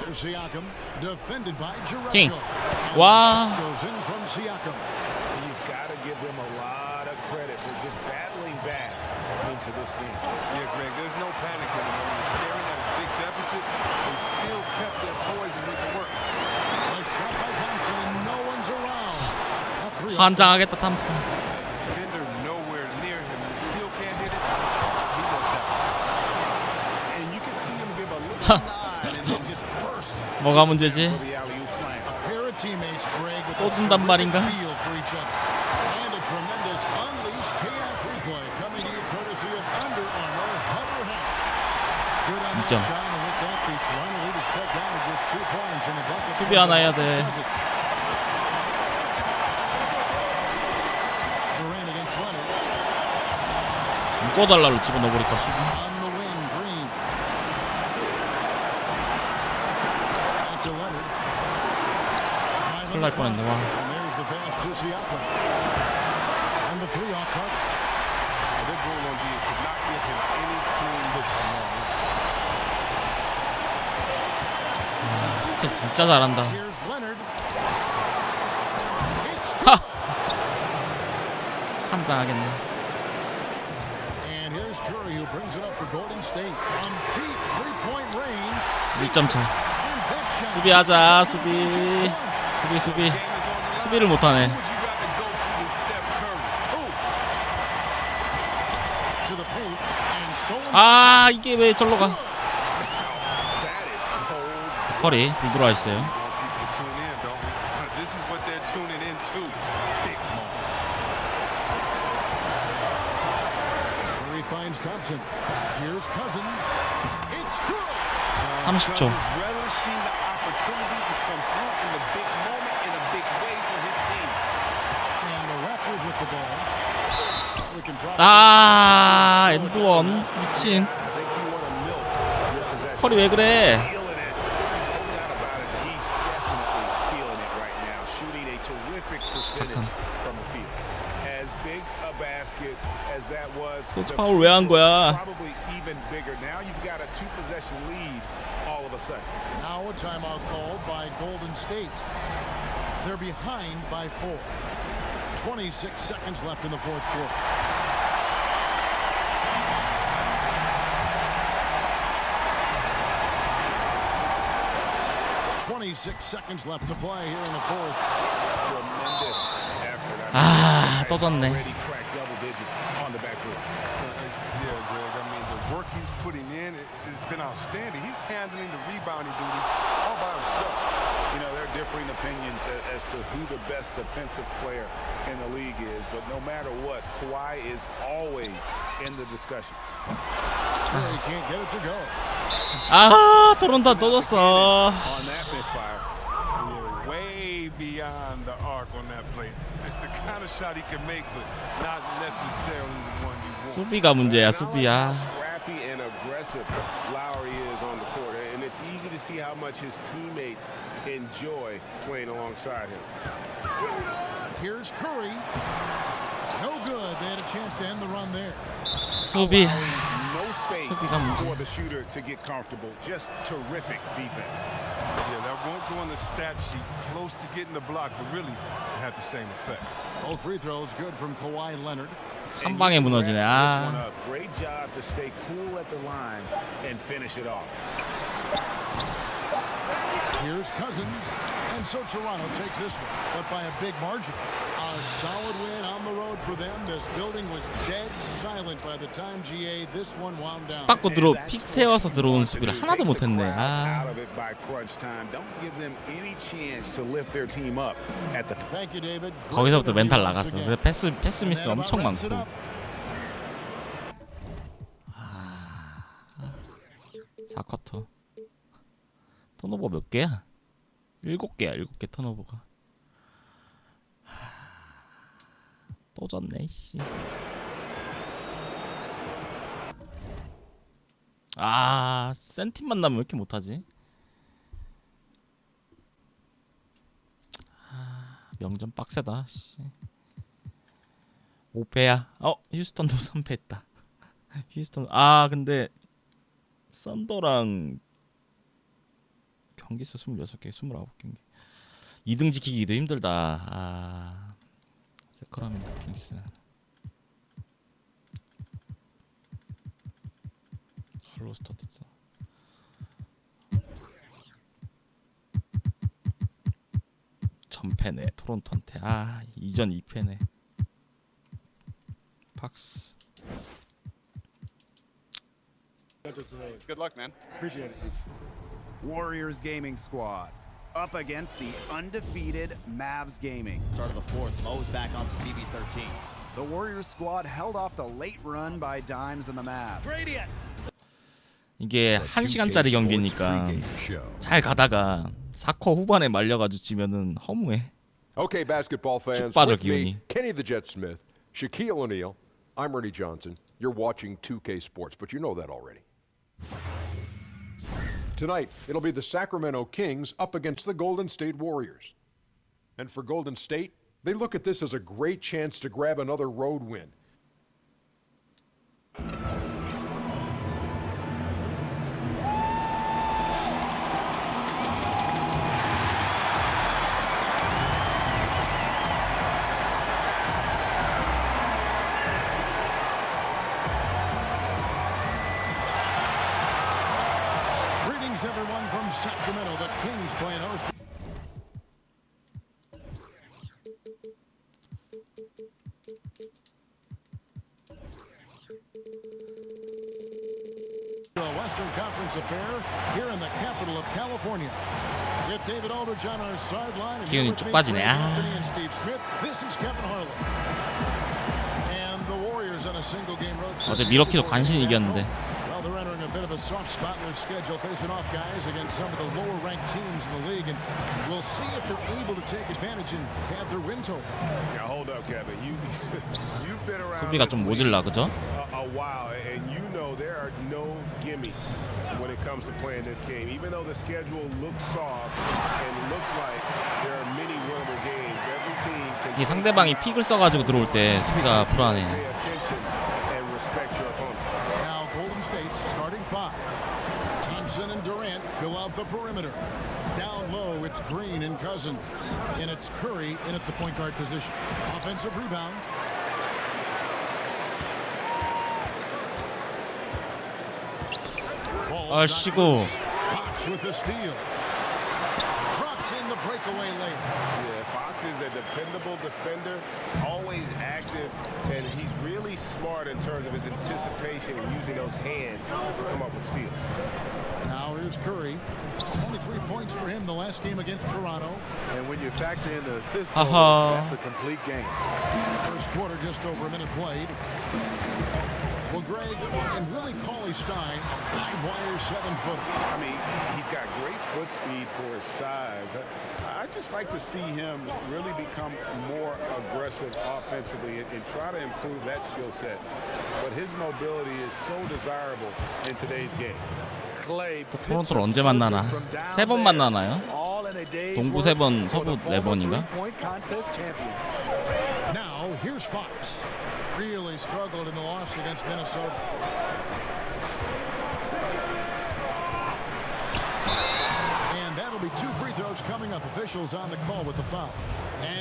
Here's Siakam, defended by King. Jerebko. Wow. Goes in from Siakam. You've got to give them a lot of credit for just battling back into this game. Yeah, Greg, there's no panic in them. When they're staring at a big deficit, they still kept their poise and went to work. Nice shot by Thompson, and no one's around. 환장하겠다 탐슨. Defender nowhere near him. You still can't hit it. He worked out. And you can see him give a little nod and then just burst. 뭐가 문제지? For the alley-oop slam. A pair of teammates, Greg, with 또 a 준단 말인가? feel for each other. And a tremendous unleashed chaos replay coming to you courtesy of Under Armour Hover Hat. Good on that 점. shot, and with that, the Toronto lead is cut down to just 2 points in the bucket. 수비 하나 해야 돼. Durant against Leonard. 묶어달라로 집어넣어버릴까 수비. On the wing, Green. Back to Leonard. 큰일 날 뻔했네. 와. And there's the pass to Siakam. And the 3 off target. Their goal on D is to not give him any clean looks along. 아, 스텝 진짜 잘한다. Here's Leonard. 하! 환장하겠네. And here's Curry who brings it up for Golden State. From deep 3-point range. 1점 차. And that shot. 수비하자. 수비. 수비. 수비를 못하네. To the paint and stolen. 아, 이게 왜 절로 가? 커리 불 들어와 있어요. People tune in, don't we? This is what they're tuning into. Big moments. Curry finds Thompson. Here's Cousins. It's good. 30초. Relishing the opportunity to come through in the big moment in a big way for his team. And the Raptors with the ball. We can drop 아, 엔드원 미친. 커리 왜 그래? Feeling it. No doubt about it. He's definitely feeling it right now. Shooting a terrific percentage from the field. As big a basket as that was. 도치 파울 왜 한 거야? Probably even bigger. Now you've got a 2-possession lead all of a sudden. Now a timeout called by Golden State. They're behind by 4. 26 seconds left in the fourth quarter. .26 seconds left to play here in the fourth. Tremendous effort. 아, 또 졌네. Already cracked double digits on the backboard. Yeah, Greg. I mean, the work he's putting in has been outstanding. He's handling the rebounding duties all by himself. You know, there are differing opinions as to who the best defensive player in the league is, but no matter what, Kawhi is always in the discussion. 아, 토론토 또 졌어. Way beyond the arc on that play. It's the kind of shot he can make, but not necessarily the one you want. 수비가 문제야, 수비야. Scrappy and aggressive Lowry is on the court, and it's easy to see how much his teammates enjoy playing alongside him. Here's Curry. No good. They had a chance to end the run there. 수비. No space 수비가 문제. for the shooter to get comfortable. Just terrific defense. Yeah, that won't go on the stat sheet. Close to getting the block, but really it had the same effect. Both free throws good from Kawhi Leonard. 한 방에 무너지네. 아. Great job to stay cool at the line and finish it off. Here's Cousins, and so Toronto takes this one, but by a big margin. A solid win on the road for them. This building was dead silent by the time GA this one wound down. 받고 들어 픽 세워서 들어온 수비를 하나도 못했네. 아. 거기서부터 멘탈 나갔어. 그래 패스 미스 엄청 많고. 4쿼터. 턴오버 몇 개야? 7개야. 7개 턴오버가. 또 졌네 씨. 아, 센팀 만나면 왜 이렇게 못하지? 명전 빡세다 씨. 5패야. 휴스턴도 3패했다. 휴스턴. 아, 근데 썬더랑 경기수 26개, 29경기. 2등 지키기도 힘들다. 아, 세커라멘토 킹스. 로스터 됐어. 전패네 토론토한테. 아, 이전 2패네. 팍스. Good luck, man. Appreciate it. Warriors Gaming Squad up against the undefeated Mavs Gaming. Start of the fourth, Mo's back onto CB13. The Warriors squad held off the late run by Dimes and the Mavs. 이게 1시간짜리 경기니까 잘 가다가 4쿼 후반에 말려가지고 지면은 허무해. Okay, basketball fans, 빠져, with me, 기운이. Kenny the Jet Smith, Shaquille O'Neal, I'm Ernie Johnson. You're watching 2K Sports, but you know that already. Tonight, it'll be the Sacramento Kings up against the Golden State Warriors. And for Golden State, they look at this as a great chance to grab another road win. Everyone from Sacramento, the Kings playing host. A Western Conference affair here in the capital of California. With David Aldridge on our sideline, and here with me, Greg Anthony and Steve Smith. This is Kevin Harlan. And the Warriors on a single-game road trip. 어제 미러키도 간신히 이겼는데. They're entering a bit of a soft spot in their schedule, facing off guys against some of the lower-ranked teams in the league, and we'll see if they're able to take advantage and have their win total. Now hold up, Kevin. You've been around 수비가 좀 모질라, 그죠? a while, and you know there are no gimmies when it comes to playing this game. Even though the schedule looks soft and looks like there are many winnable games, every team can. 이 상대방이 픽을 써가지고 들어올 때 수비가 불안해. Thompson and Durant fill out the perimeter. Down low, it's Green and Cousins. And it's Curry in at the point guard position. Offensive rebound. 아이고. Fox with the steal. Drops in the breakaway layup. Yeah, Fox is a dependable defender, always active, and he's really smart in terms of his anticipation and using those hands to come up with steals. Now here's Curry. 23 points for him the last game against Toronto. And when you factor in the assist totals, that's a complete game. First quarter, just over a minute played. Will Greg, and Willie Cauley-Stein, a live-wire 7-footer. I mean, he's got great foot speed for his size. I just like to see him really become more aggressive offensively and try to improve that skill set. But his mobility is so desirable in today's game. 또 토론토를 언제 만나나? 3번 만나나요? 동부 3번, 서부 4번인가? Now here's Fox. Really struggled in the loss against Minnesota. And that'll be 2 free throws coming up. Officials on the call with the foul.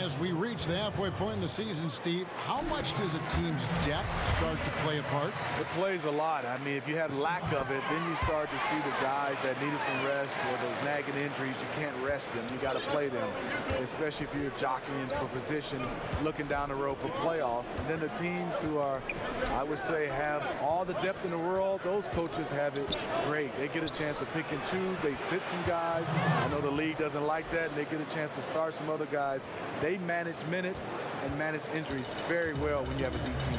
As we reach the halfway point in the season, Steve, how much does a team's depth start to play a part? It plays a lot. I mean, if you had lack of it, then you start to see the guys that needed some rest or those nagging injuries. You can't rest them. You got to play them, especially if you're jockeying for position, looking down the road for playoffs. And then the teams who are, I would say, have all the depth in the world, those coaches have it great. They get a chance to pick and choose. They sit some guys. I know the league doesn't like that, and they get a chance to start some other guys. They manage minutes and manage injuries very well when you have a deep team.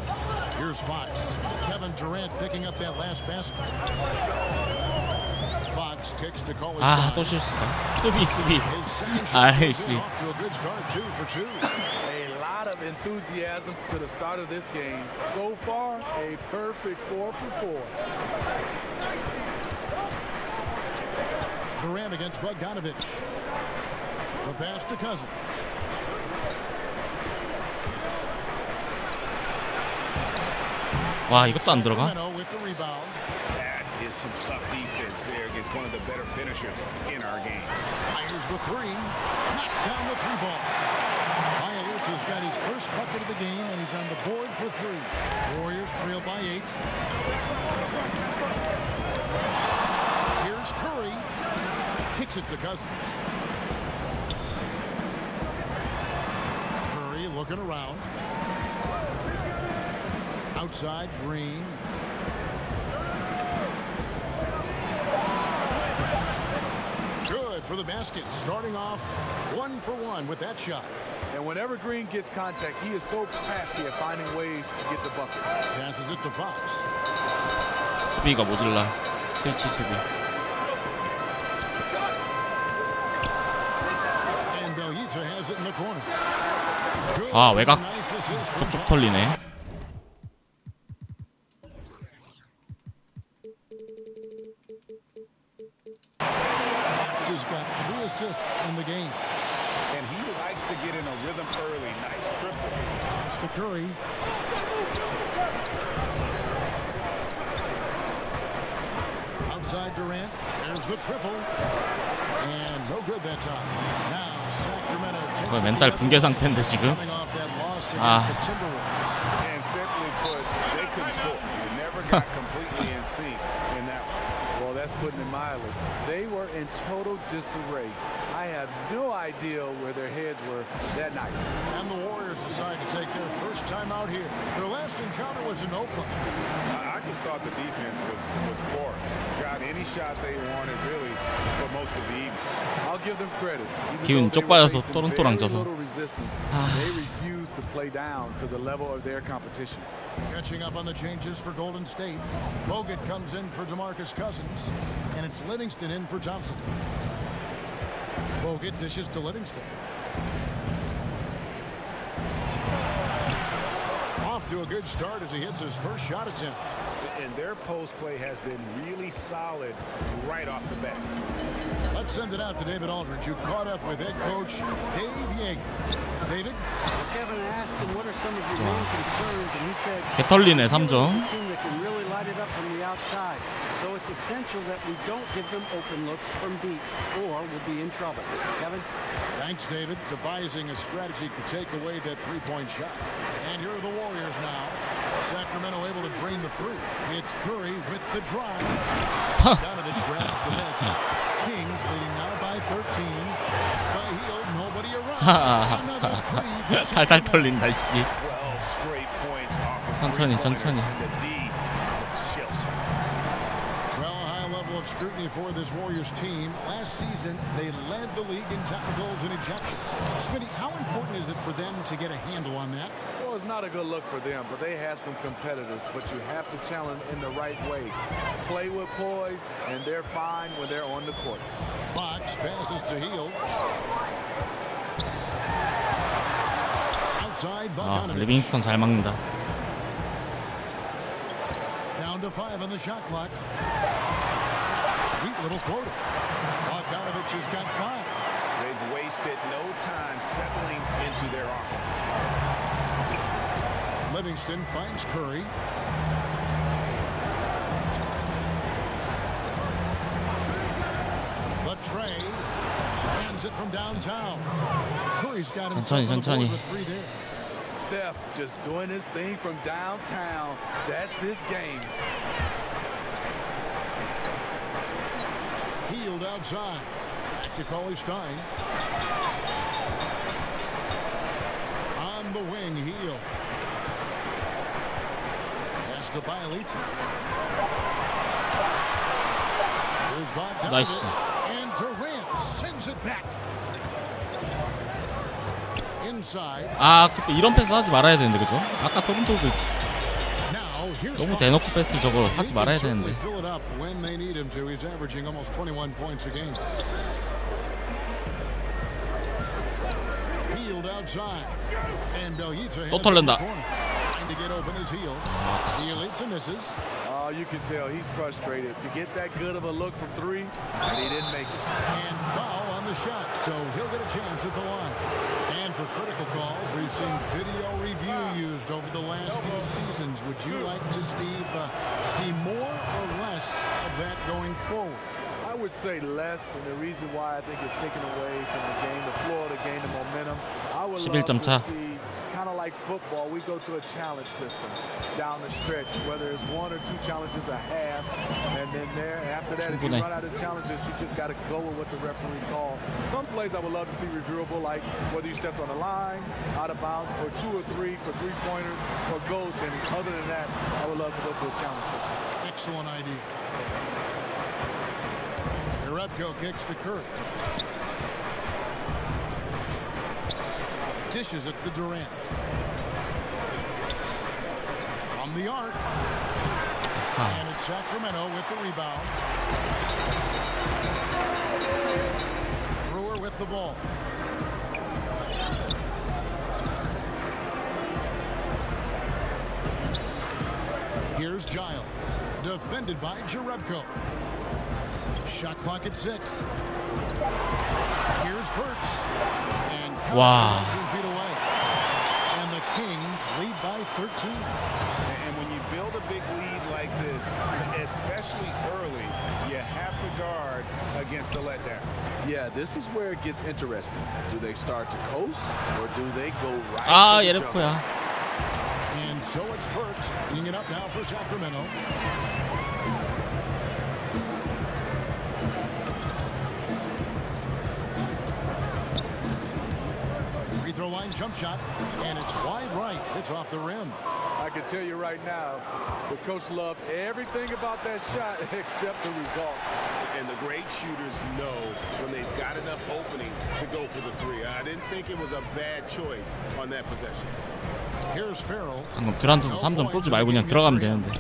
Here's Fox. Kevin Durant picking up that last basket. Fox kicks to call his 아, 또 실수다. 수비. 아이씨. Off to a good start, 2 for 2. A lot of enthusiasm to the start of this game. So far, a perfect 4 for 4. Durant against Bogdanovich. The pass to Cousins. 와, 이것도 안 들어가? With the rebound. That is some tough defense there against one of the better finishers in our game. Fires the 3. Knocks down the 3-ball. Violets has got his first bucket of the game, and he's on the board for 3. Warriors trail by 8. Here's Curry. Kicks it to Cousins. Curry looking around. Outside, Green. Good for the basket. Starting off 1 for 1 with that shot. And whenever Green gets contact, he is so crafty at finding ways to get the bucket. Passes it to Fox. 수비가 모질라. 스위치 수비. And Belita has it in the corner. 아, 외곽 쪽쪽 털리네. Has got 3 assists in the game. And he likes to get in a rhythm early. Nice triple. Pass to Curry. Outside Durant. There's the triple. And no good that time. Now Sacramento takes 멘탈 붕괴 상태인데 지금. 아. And simply put, they couldn't score. They never got completely in sync in that one. Well, that's putting it mildly. They were in total disarray. I have no idea where their heads were that night. And the Warriors decide to take their first time out here. Their last encounter was in Oakland. I just thought the defense was porous. Got any shot they wanted, really, for most of the evening. I'll give them credit. 기운 쪽 빠져서 토론토랑 져서. They refuse to play down to the level of their competition. Catching up on the changes for Golden State. Bogut comes in for DeMarcus Cousins, and it's Livingston in for Thompson. Bogut dishes to Livingston. Off to a good start as he hits his first shot attempt. And their post play has been really solid right off the bat. Let's send it out to David Aldridge, who caught up with head coach Dave Yeager. David? Kevin asked him what are some of your main concerns, and he said, 개털리네 3점. a team that can really light it up from the outside. So it's essential that we don't give them open looks from deep, or we'll be in trouble. Kevin? Thanks, David. Devising a strategy to take away that three-point shot. And here are the Warriors now. Sacramento able to drain the three. It's Curry with the drive. Bogdanovich grabs the miss. Kings leading now by 13. By heel, nobody around. Another three. 탈탈 털린다 씨. 12 straight points off of 천천히 천천히. and the D looks shells. Well, a high level of scrutiny for this Warriors team. Last season, they led the league in technicals and ejections. Smitty, how important is it for them to get a handle on that? Well, it's not a good look for them, but they have some competitors, but you have to challenge in the right way. Play with poise, and they're fine when they're on the court. Fox passes to Hield. Outside, 아, Bogdanovich. 리빙스턴 잘 막는다. Down to 5 on the shot clock. Sweet little floater. Bogdanovich has got 5. They've wasted no time settling into their offense. Livingston finds Curry. But Trey hands it from downtown. Curry's got himself on the board with 3 there. Steph just doing his thing from downtown. That's his game. Hield outside. Back to Cauley Stein. On the wing, Hield. Pass to Bielitsa. Here's Bogdanovich. Nice. And Durant sends it back. Inside. 아, 그때 이런 패스 하지 말아야 되는데, 그죠? 아까 토론토도 너무 대놓고 패스 저거 하지 말아야 되는데. Fill it up when they need him to. He's averaging almost 21 points a game. Hield outside. And Bielitsa 또 털린다. trying to get open his heel. Bielitsa misses. You can tell he's frustrated to get that good of a look from 3, and he didn't make it. And foul on the shot, so he'll get a chance at the line. And for critical calls, we've seen video review used over the last few seasons. Would you like to, Steve, see more or less of that going forward? I would say less, and the reason why I think it's taken away from the game, the floor, the game, the momentum. I would love 11점 차. to see, kind of like football, we go to a challenge system down the stretch, whether it's 1 or 2 challenges a half, and then after that, if you run out of challenges, you just got to go with what the referee calls. Some plays I would love to see reviewable, like whether you stepped on the line, out of bounds, or 2 or 3 for 3-pointers or goaltending. Other than that, I would love to go to a challenge system. Excellent idea. Jerebko kicks to Curry. Dishes it to Durant. From the arc. And it's Sacramento with the rebound. Brewer with the ball. Here's Giles. Defended by Jerebko. Shot clock at 6. Here's Burks. And Wow. 17 feet away. And the Kings lead by 13. And when you build a big lead like this, especially early, you have to guard against the letdown. Yeah, this is where it gets interesting. Do they start to coast, or do they go right? 아, 예레코야. And so it's Burks bringing it up now for Sacramento. Free throw line jump shot, and it's wide right. It's off the rim. I can tell you right now, the coach loved everything about that shot except the result. And the great shooters know when they've got enough opening to go for the 3. I didn't think it was a bad choice on that possession. Here's Farrell. 방금 듀란트도 3점 쏘지 말고 그냥 들어가면 되는데.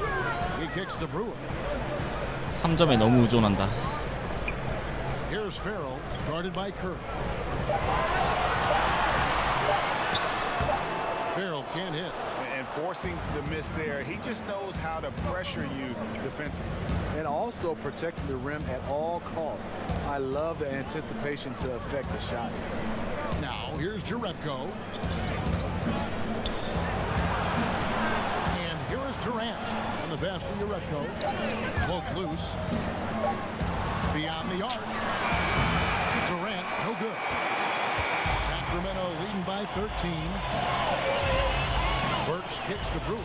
He kicks to Brewer. 3점에 너무 의존한다. Here's Farrell, guarded by Curry. Farrell can't hit. And forcing the miss there, he just knows how to pressure you defensively. And also protecting the rim at all costs. I love the anticipation to affect the shot. Now here's Jerebko. And here is Durant on the pass to Jerebko. Poke loose. Beyond the arc. Durant, no good. Sacramento leading by 13. Burks kicks to Brewer.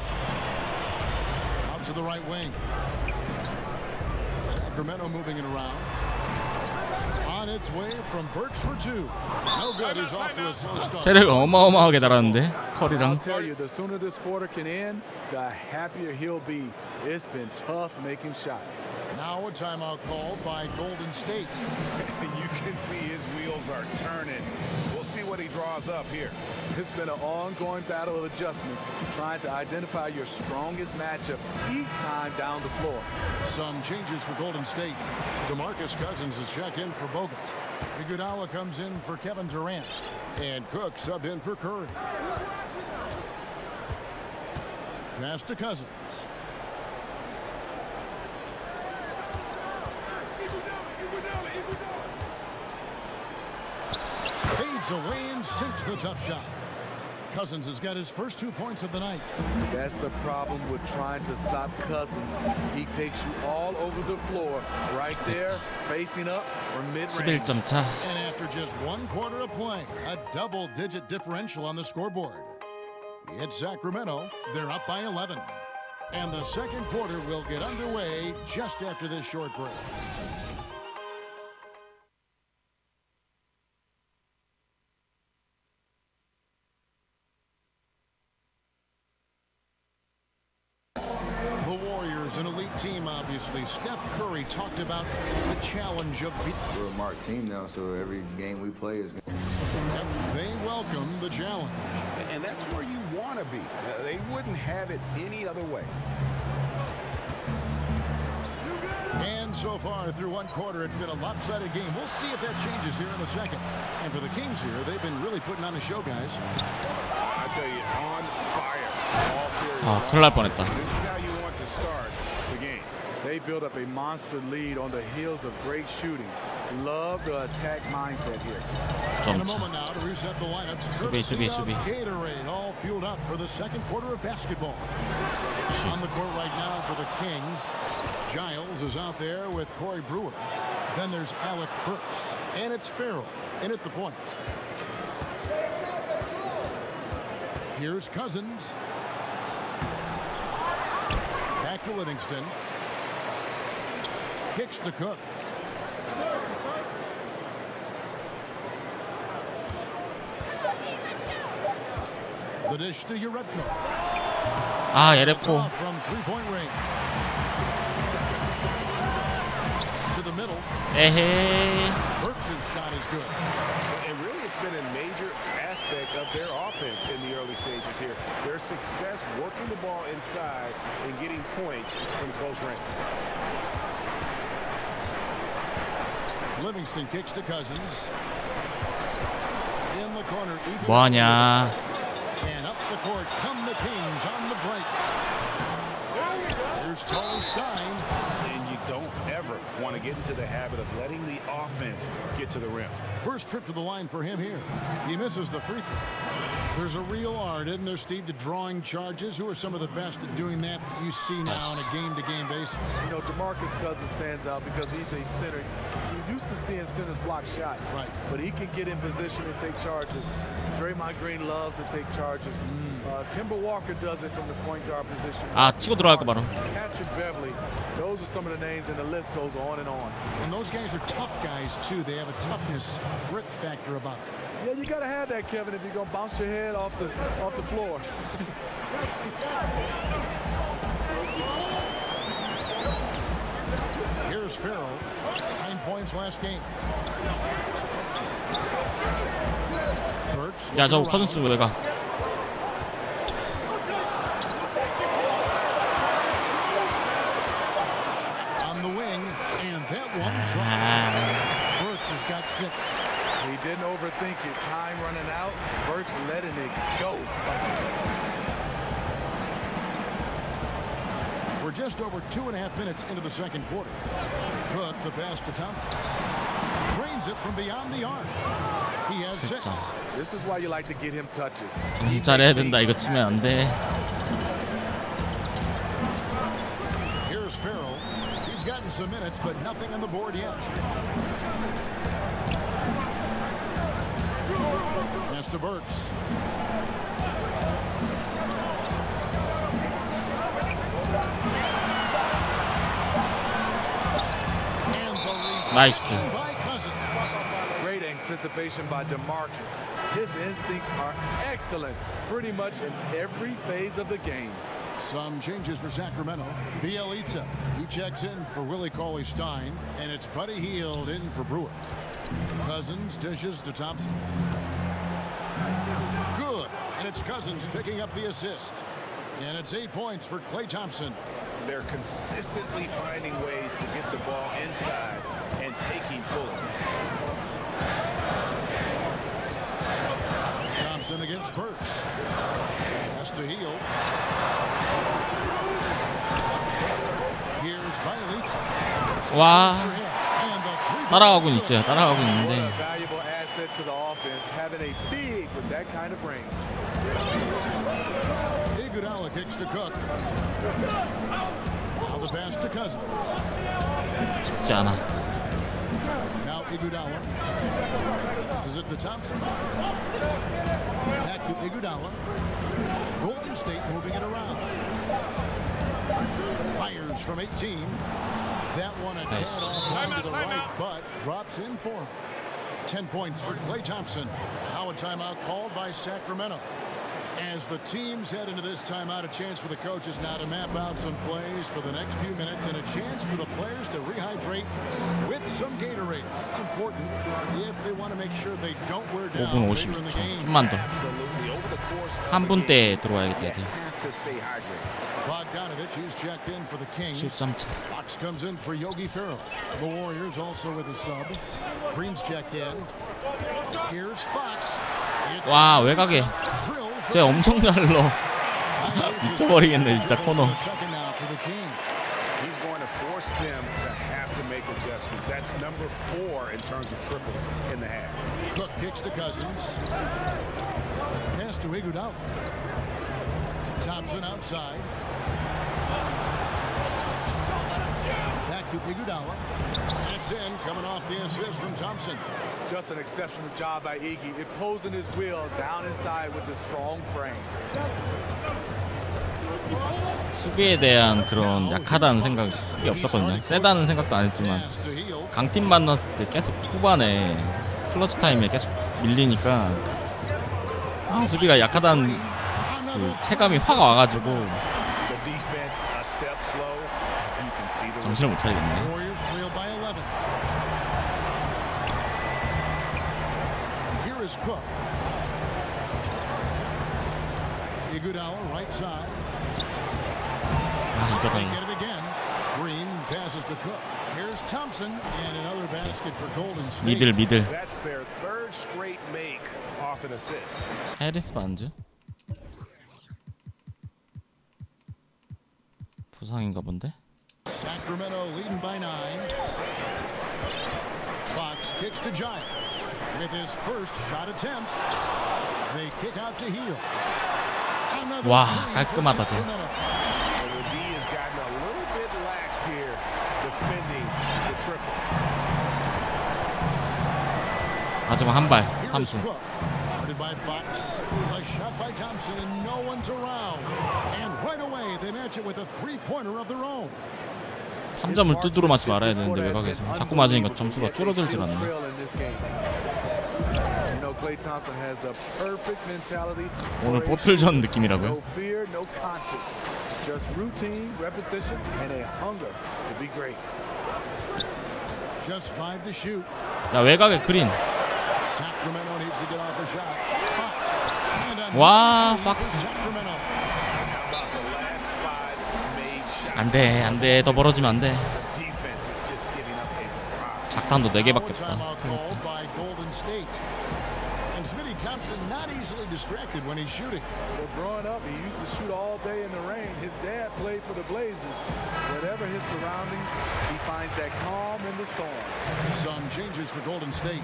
Out to the right wing. Sacramento moving it around. On its way from Burks for 2. No good. He's off to a slow start. 체력 어마어마하게 달았는데 커리랑. I'll tell you, the sooner this quarter can end, the happier he'll be. It's been tough making shots. Now a timeout called by Golden State. You can see his wheels are turning. We'll see what what he draws up here. It's been an ongoing battle of adjustments, trying to identify your strongest matchup each time down the floor. Some changes for Golden State. DeMarcus Cousins is checked in for Bogut. Iguodala comes in for Kevin Durant. And Cook subbed in for Curry. Pass to Cousins. Fades away and sinks the tough shot. Cousins has got his first 2 points of the night. That's the problem with trying to stop Cousins. He takes you all over the floor, right there, facing up from mid-range. 11점 차. And after just 1 quarter of play, a double-digit differential on the scoreboard. It's Sacramento. They're up by 11. And the second quarter will get underway just after this short break. An elite team, obviously. Steph Curry talked about the challenge of We're a marked team now, so every game we play is. They welcome the challenge. And that's where you want to be. They wouldn't have it any other way. And so far through 1 quarter, it's been a lopsided game. We'll see if that changes here in a second. And for the Kings here, they've been really putting on a show, guys. I tell you, on fire all period. 아, 큰일 날 뻔했다. This is how you want to start the game. They built up a monster lead on the heels of great shooting. Love the attack mindset here. In a moment now to reset the lineups. 수비. Gatorade all fueled up for the second quarter of basketball. On the court right now for the Kings, Giles is out there with Corey Brewer. Then there's Alec Burks, and it's Farrell in at the point. Here's Cousins. Back to Livingston. Kicks to Cook. The dish to Yerebko. 아, 예레코. From three-point range. To the middle. 에헤이. Burks' shot is good. And really, it's been a major aspect of their offense in the early stages here. Their success working the ball inside and getting points from close range. Livingston kicks to Cousins. In the corner. 뭐하냐. And up the court come the Kings on the break. Here's Tony Stein. And you don't ever want to get into the habit of letting the offense get to the rim. First trip to the line for him here. He misses the free throw. There's a real art, isn't there, Steve, to drawing charges? Who are some of the best at doing that you see now on a game-to-game basis? You know, DeMarcus Cousins stands out because he's a center. You're used to seeing centers block shots. Right. But he can get in position and take charges. Draymond Green loves to take charges. Kemba Walker does it from the point guard position. 아, 치고 들어갈까 바로. Patrick Beverly. Those are some of the names, and the list goes on and on. And those guys are tough guys, too. They have a toughness, grit factor about them. Yeah, you got to have that, Kevin, if you're going to bounce your head off the floor. Here's Farrell. 9 points last game. Burks. 야, 저 커즌스 왜 가? On the wing, and that one drops. Burks has got 6. He didn't overthink it. Time running out. Burks letting it go. We're just over 2.5 minutes into the second quarter. Cook, the pass to Thompson. Drains it from beyond the arc. He has 6. This is why you like to get him touches. 정신 차려야 된다. 이거 치면 안 돼. Here's Farrell. He's gotten some minutes, but nothing on the board yet. Pass to Burks. 나이스. Great anticipation by DeMarcus. His instincts are excellent pretty much in every phase of the game. Some changes for Sacramento. Bielitsa, he checks in for Willie Cauley-Stein, and it's Buddy Hield in for Brewer. Cousins dishes to Thompson. Good. And it's Cousins picking up the assist. And it's 8 points for Klay Thompson. They're consistently finding ways to get the ball inside and taking full advantage. Thompson against Burks. Has to heel. Here's Bailey. 와, 따라가고 있어요. 따라가고 What a 있는데 valuable asset to the offense, having a big with that kind of range. Iguodala kicks to Cook. Now the pass to Cousins. 쉽지 않아. Now Iguodala. Passes it to Thompson. Back to Iguodala. Golden State moving it around. Fires from 18. That one a tad off line to the right, but drops in for him. 10 points for Klay Thompson. Now a timeout called by Sacramento. As the teams head into this timeout, a chance for the coaches now to map out some plays for the next few minutes and a chance for the players to rehydrate with some Gatorade. That's important if they want to make sure they don't wear down 5분 later in the 50초. game. 좀만 더. 3분 때 들어와야겠다. Bogdanovich is checked in for the Kings. 7점 차. Fox comes in for Yogi Ferrell. The Warriors also with a sub. Green's checked in. Here's Fox. 와, 외곽에 쟤 엄청 날로 미쳐버리겠네 진짜 코너. He's going to force them to have to make adjustments. That's number 4 in terms of triples in the half. Cook kicks to Cousins. Pass to Iguodala. Thompson outside. Back to Iguodala. It's in, coming off the assist from Thompson. Just an exceptional job by Iggy, imposing his will down inside with a strong frame. 수비에 대한 그런 약하다는 생각 크게 없었거든요. 세다는 생각도 안 했지만 강팀 만났을 때 계속 후반에 클러치 타임에 계속 밀리니까 수비가 약하다는 그 체감이 확 와가지고 정신을 못 차리겠네. Cook. Iguodala right side. Get it again. Green passes to Cook. Here's Thompson and another basket for Golden State. 미들. That's their third straight make off an assist. 해리스 반즈. 부상인가 본데. Sacramento leading by 9. Fox kicks to Giants. With his first shot attempt, they kick out to heel. 와, 깔끔하다 쟤. The D has gotten a little bit lax here, defending the triple. 마지막 한 발, 탐슨. Guarded by Fox, a shot by Thompson, and no one's around. And right away, they match it with a three-pointer of their own. 3점을 두드러 맞지 말아야 되는데 외곽에서 자꾸 맞으니까 점수가 줄어들질 않네. Klay Thompson has the perfect mentality. 오늘 보틀전 느낌이라고요? No fear, no conscience. Just routine, repetition, and a hunger to be great. Just 5 to shoot. 야, 외곽에 그린. Sacramento needs to get off a shot. 와, 팍스. 안 돼. 더 멀어지면 안 돼. 작탄도 4개밖에 없다. Thompson not easily distracted when he's shooting. Well, growing up, he used to shoot all day in the rain. His dad played for the Blazers. Whatever his surroundings, he finds that calm in the storm. Some changes for Golden State.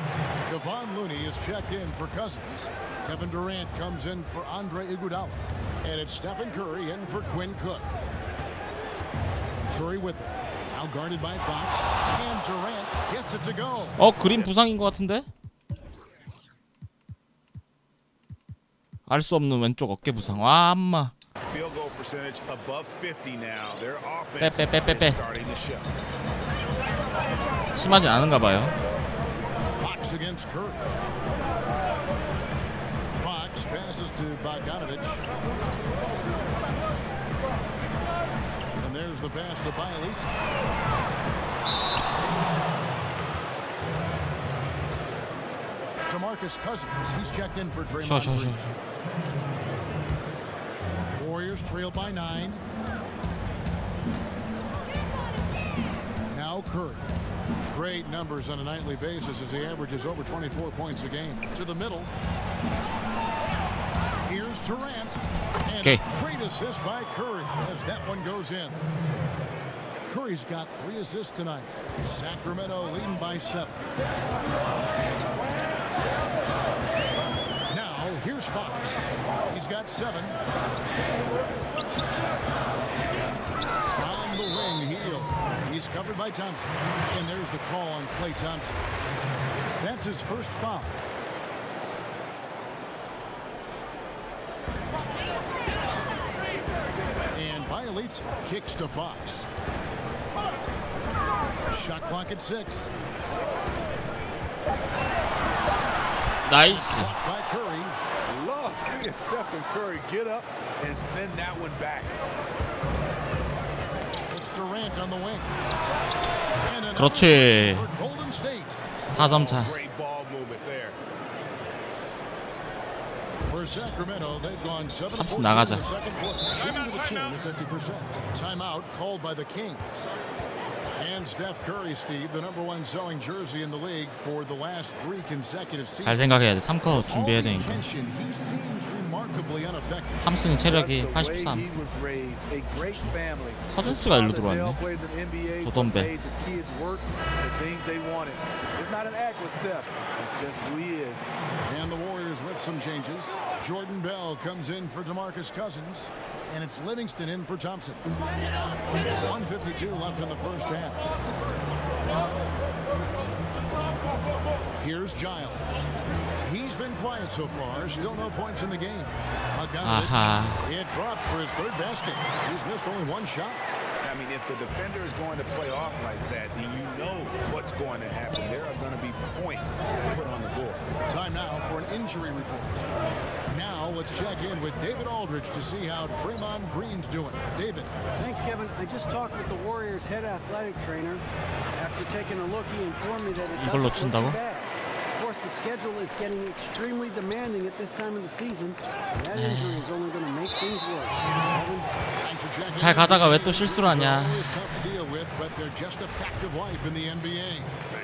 Kevon Looney is checked in for Cousins. Kevin Durant comes in for Andre Iguodala. And it's Stephen Curry in for Quinn Cook. Curry with it. Now guarded by Fox. And Durant gets it to go. 그린 부상인 것 같은데? 알 수 없는 왼쪽 어깨 부상. 와, 엄마. 빼. 심하지 않은가 봐요. Fox against Curry. Fox passes to Bogdanovich. And there's the pass to Bailey. DeMarcus Cousins. He's checked in for Sure. Draymond Green. Warriors trail by 9. Now Curry. Great numbers on a nightly basis as he averages over 24 points a game. To the middle. Here's Durant. And a great assist by Curry as that one goes in. Curry's got 3 assists tonight. Sacramento leading by 7. Now here's Fox. He's got 7. On the wing, Hield. He's covered by Thompson. And there's the call on Klay Thompson. That's his first foul. And violates, kicks to Fox. Shot clock at 6. Nice. By Curry. Love seeing Stephen Curry get up and send that one back. It's Durant on the wing. 그렇지. For Golden State. 4점 차. Great ball movement there. For Sacramento, they've gone 7 탑스 나가자. shooting to the tune of 50%. Timeout called by the Kings. And Steph Curry, Steve, the #1 selling jersey in the league for the last 3 consecutive seasons. 잘 생각해야 돼. 3쿼터 준비해야 되니까. He seems remarkably unaffected. 탐슨이 체력이 83. 커즌스가 일로 들어왔네. 조던배. It's not an act with Steph. It's just who he is. And the Warriors with some changes. Jordan Bell comes in for DeMarcus Cousins. And it's Livingston in for Thompson. 1:52 left in the first half. Here's Giles. He's been quiet so far. Still no points in the game. It drops for his 3rd basket. He's missed only 1 shot. I mean, if the defender is going to play off like that, then you know what's going to happen. There are going to be points put on the board. Time now for an injury report. Now let's check in with David Aldridge to see how Draymond Green's doing. David. Thanks, Kevin. I just talked with the Warriors' head athletic trainer. After taking a look, he informed me that it doesn't look too bad. Of course, the schedule is getting extremely demanding at this time of the season. That injury is only going to make things worse. 잘 가다가 왜 또 실수를 하냐.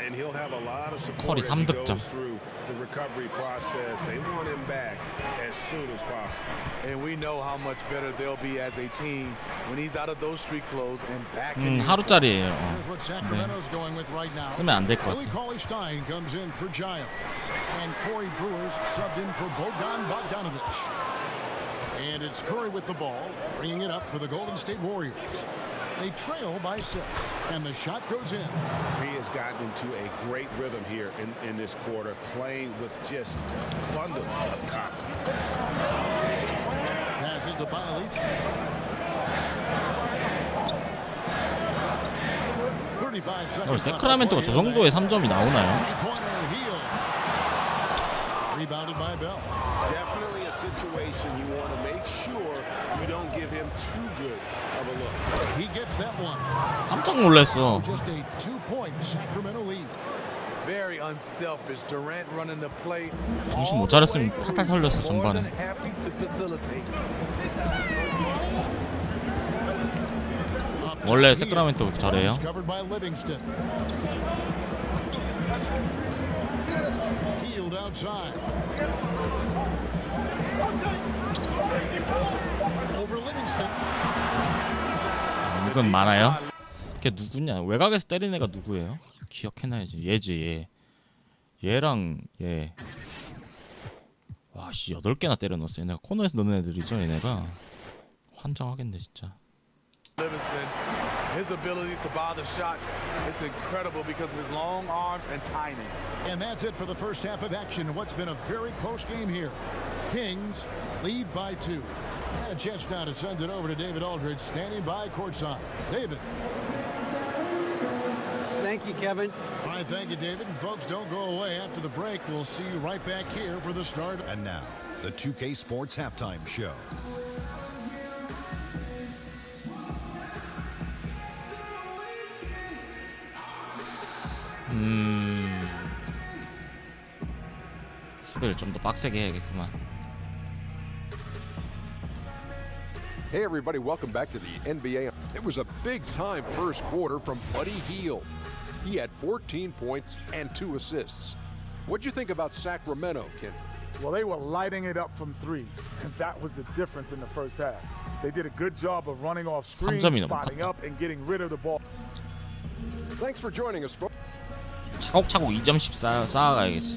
And he'll have a lot of support 콜이 as he 3득점. goes through the recovery process. They want him back as soon as possible. And we know how much better they'll be as a team when he's out of those street clothes and back in. 하루짜리예요. Here's what Sacramento's going with right now. 쓰면 안 될 것 Willie 같아. Cauley-Stein comes in for Giles. And Corey Brewer's subbed in for Bogdanovich. And it's Curry with the ball, bringing it up for the Golden State Warriors. They trail by 6, and the shot goes in. He has gotten into a great rhythm here in this quarter, playing with just bundles of confidence. Passes to Bielitz. 35 seconds. 세크라멘토가 저 정도의 3점이 나오나요? Rebounded by Bell. Definitely a situation you want to make sure you don't give him too good of a look. He gets that one. 깜짝 놀랐어. Just a 2-point Sacramento lead. Very unselfish. Durant running the play. 정신 못 차렸으면 탈탈 털렸어 전반에. Happy to facilitate. 원래 세크라멘토 잘해요. Covered by Livingston. Healed outside. Over Livingston. 이건 많아요. 걔 누구냐? 외곽에서 때린 애가 누구예요? 기억해놔야지. 얘지 얘. 얘랑 얘. 와씨 8개나 때려넣었어. 얘네가 코너에서 넣는 애들이죠. 얘네가 환장하겠네 진짜. Livingston, his ability to bother shots is incredible because of his long arms and timing. And that's it for the first half of action. What's been a very close game here. Kings lead by 2. And a chance now to send it over to David Aldridge, standing by courtside. David. Thank you, Kevin. All right, thank you, David. And folks, don't go away after the break. We'll see you right back here for the start. And now, the 2K Sports Halftime Show. 수비를 좀 더 빡세게 해야겠구만. Hey everybody, welcome back to the NBA. It was a big-time first quarter from Buddy Hield. He had 14 points and 2 assists. What'd you think about Sacramento, Ken? Well, they were lighting it up from three, and that was the difference in the first half. They did a good job of running off screens, spotting up, and getting rid of the ball. Thanks for joining us, folks. 차곡차곡 2점씩 쌓아가야겠어.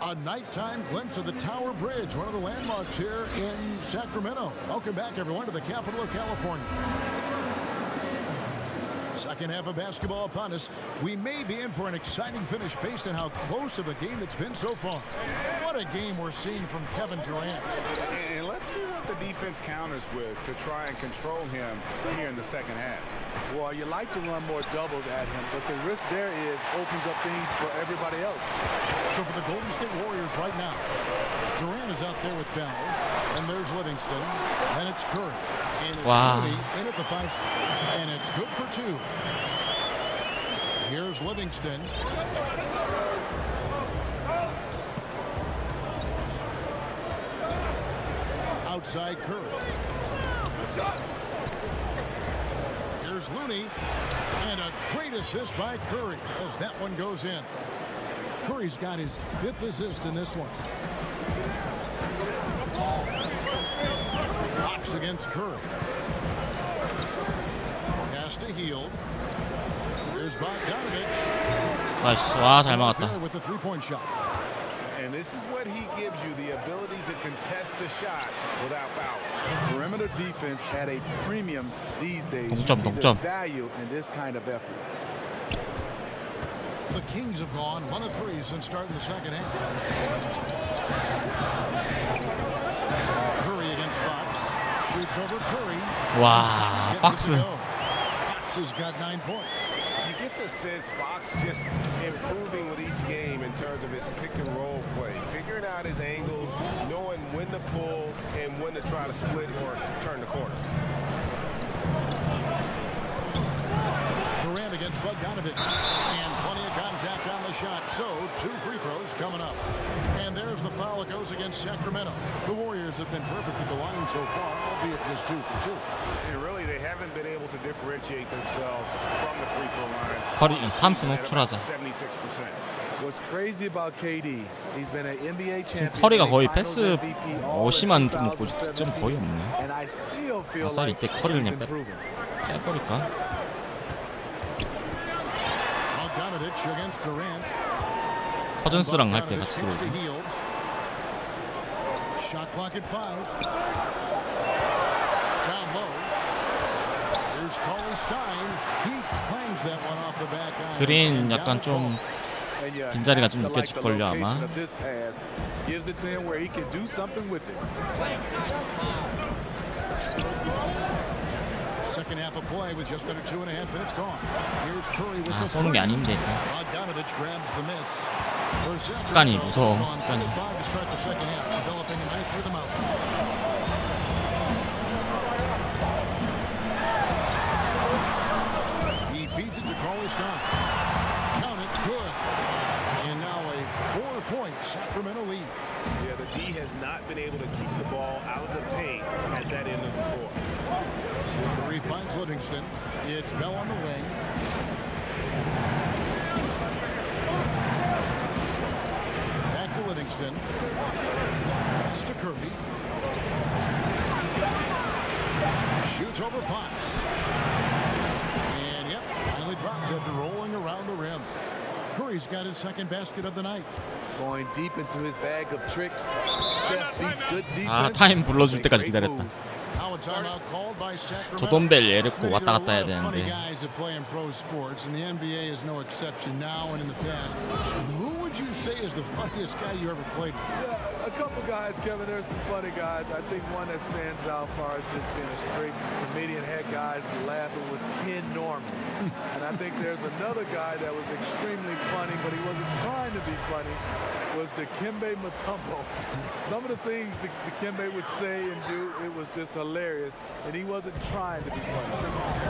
A nighttime glimpse of the Tower Bridge, one of the landmarks here in Sacramento. Welcome back, everyone, to the capital of California. Second half of basketball upon us. We may be in for an exciting finish based on how close of a game it's been so far. What a game we're seeing from Kevin Durant. And let's see what the defense counters with to try and control him here in the second half. Well, you like to run more doubles at him, but the risk there is opens up things for everybody else. So for the Golden State Warriors right now, Durant is out there with Bell, and there's Livingston, and it's Curry. And it's Moody in at the 5 spot, and it's good for 2. Here's Livingston. Outside Curry. Here's Looney, and a great assist by Curry as that one goes in. Curry's got his 5th assist in this one. Fox against Curry. Pass to Hield. Here's Bogdanovich. 나이스. 와, 잘 막았다. With the 3-point shot. And this is what he gives you, the ability to contest the shot without foul. Perimeter defense at a premium these days. 동점. Value in this kind of effort. The Kings have gone 1 of 3 since starting the second half. Curry against Fox. Shoots over Curry. 와, 팍스. Fox has got 9 points. You get the sense Fox just improving with each game in terms of his pick and roll play, figuring out his angles, knowing when to pull and when to try to split or turn the corner. Durant against Bogdanovich, and plenty of contact on the shot. So 2 free throws coming up, and there's the foul that goes against Sacramento. The Warriors have been perfect at the line so far, albeit just 2 for 2. And really, they haven't been able to differentiate themselves from the free throw line. 커리 탐스 노출하자. 76%. What's crazy about KD? He's been an NBA 지금 champion. 커리가 거의 패스 어시만 좀 먹고 득점 거의 없네. And I still feel 아싸리 like 이때 커리를 그냥 improving. 빼버릴까? Bogdanovich against Durant. 커즌스랑 할 때 같이 들어오고. Shot clock at 5. Down low. Here's Cauley Stein. He clangs that one off the back iron. 그린 약간 좀 빈자리가 좀 느껴질걸요 아마. Gives it to him where he can do something with it. Second half of play with just under 2.5 minutes gone. Here's Curry with the 쏘는 게 아닌데. Bogdanovich grabs the miss. 습관이 무서워. 습관이. To start the second half, developing a nice rhythm out there. He feeds it to Cauley Stein. Count it, good. And now a 4-point Sacramento lead. Yeah, the D has not been able to keep the ball out of the paint at that end of the court. Curry finds Livingston. It's Bell on the wing. Back to Livingston. Pass to Curry. Shoots over Fox. And yep, finally drops after rolling around the rim. Curry's got his 2nd basket of the night. Going deep into his bag of tricks. Steph, these good defense. 아, 타임 불러줄 때까지 기다렸다. 조돈벨 에르코 왔다 갔다 해야 되는데. Guys that play in pro sports, and the NBA is no exception now and in the past. Who would you say is the funniest guy you ever played with? couple guys, Kevin. There's some funny guys. I think one that stands out far as just being a straight comedian, had guys laughing was Ken Norman. And I think there's another guy that was extremely funny, but he wasn't trying to be funny, was Dikembe Mutombo. Some of the things Dikembe would say and do, it was just hilarious, and he wasn't trying to be funny.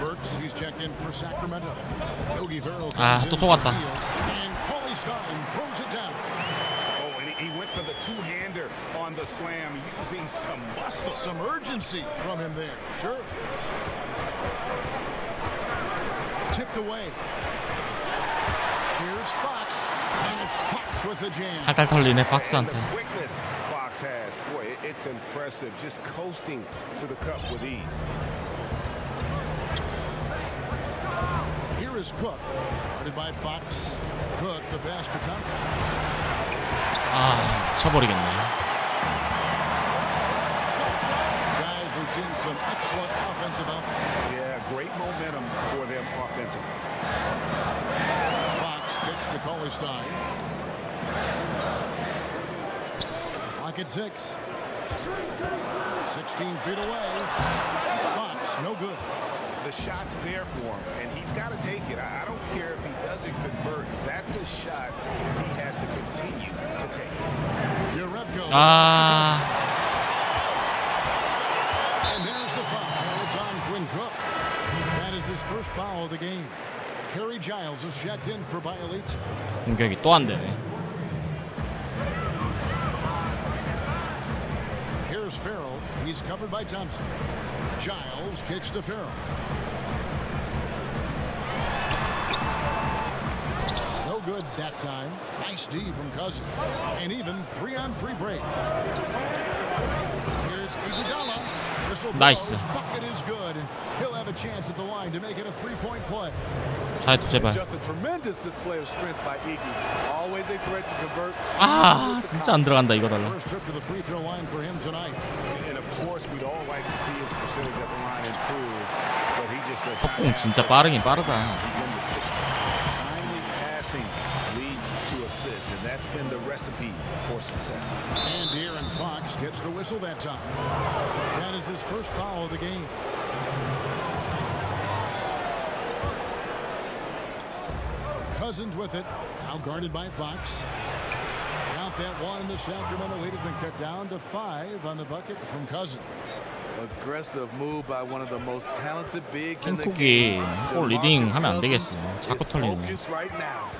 Burks, he's checked in for Sacramento. Yogi Ferrell 또 속았다. and Paulie Stein throws it down. Oh, and he went for the two-hander on the slam, using some muscle. Some urgency from him there. Sure. Tipped away. Here's Fox, and it's Fox with the jam. 탈탈 털리네 박스한테. Quickness Fox has. Boy, it's impressive. Just coasting to the cup with ease. Here is Cook, guarded by Fox. Cook, the pass to Thompson. 쳐버리겠네. Guys, we've seen some excellent offensive output. Yeah, great momentum for them offensively. Fox kicks to Paulie Stein. Lock at 6. 16 feet away. Fox, no good. The shot's there for him, and he's got to take it. I don't care if he doesn't convert. That's a shot he has to continue to take. And there's the foul. It's on Quinn Cook. That is his first foul of the game. Harry Giles is checked in for violation. 공격이 또 안 되네. Here's Ferrell. He's covered by Thompson. Giles kicks to Ferrell. No good that time. Nice D from Cousins. And even 3-on-3 break. Here's Iguodala. Nice. His bucket is good, and he'll have a chance at the line to make it a 3-point play. 잘했어 제발. Just a tremendous display of strength by Iggy. Always a threat to convert. 진짜 안 들어간다 이거 달라. First trip to the free throw line for him tonight. And of course, we'd all like to see his percentage at the line improve, but he just doesn't. 속공 진짜 빠르긴 빠르다. He's in the 60s. Timely passing leads to assists, and that's been the recipe for success. And De'Aaron Fox gets the whistle that time. That is his first foul of the game. Cousins with it, now guarded by Fox. Count that one, and the Sacramento lead has been cut down to 5 on the bucket from Cousins. Aggressive move by one of the most talented bigs in the 킹쿡이 game. 볼 리딩 하면 안 되겠어. 자꾸 털리네. Focus right now.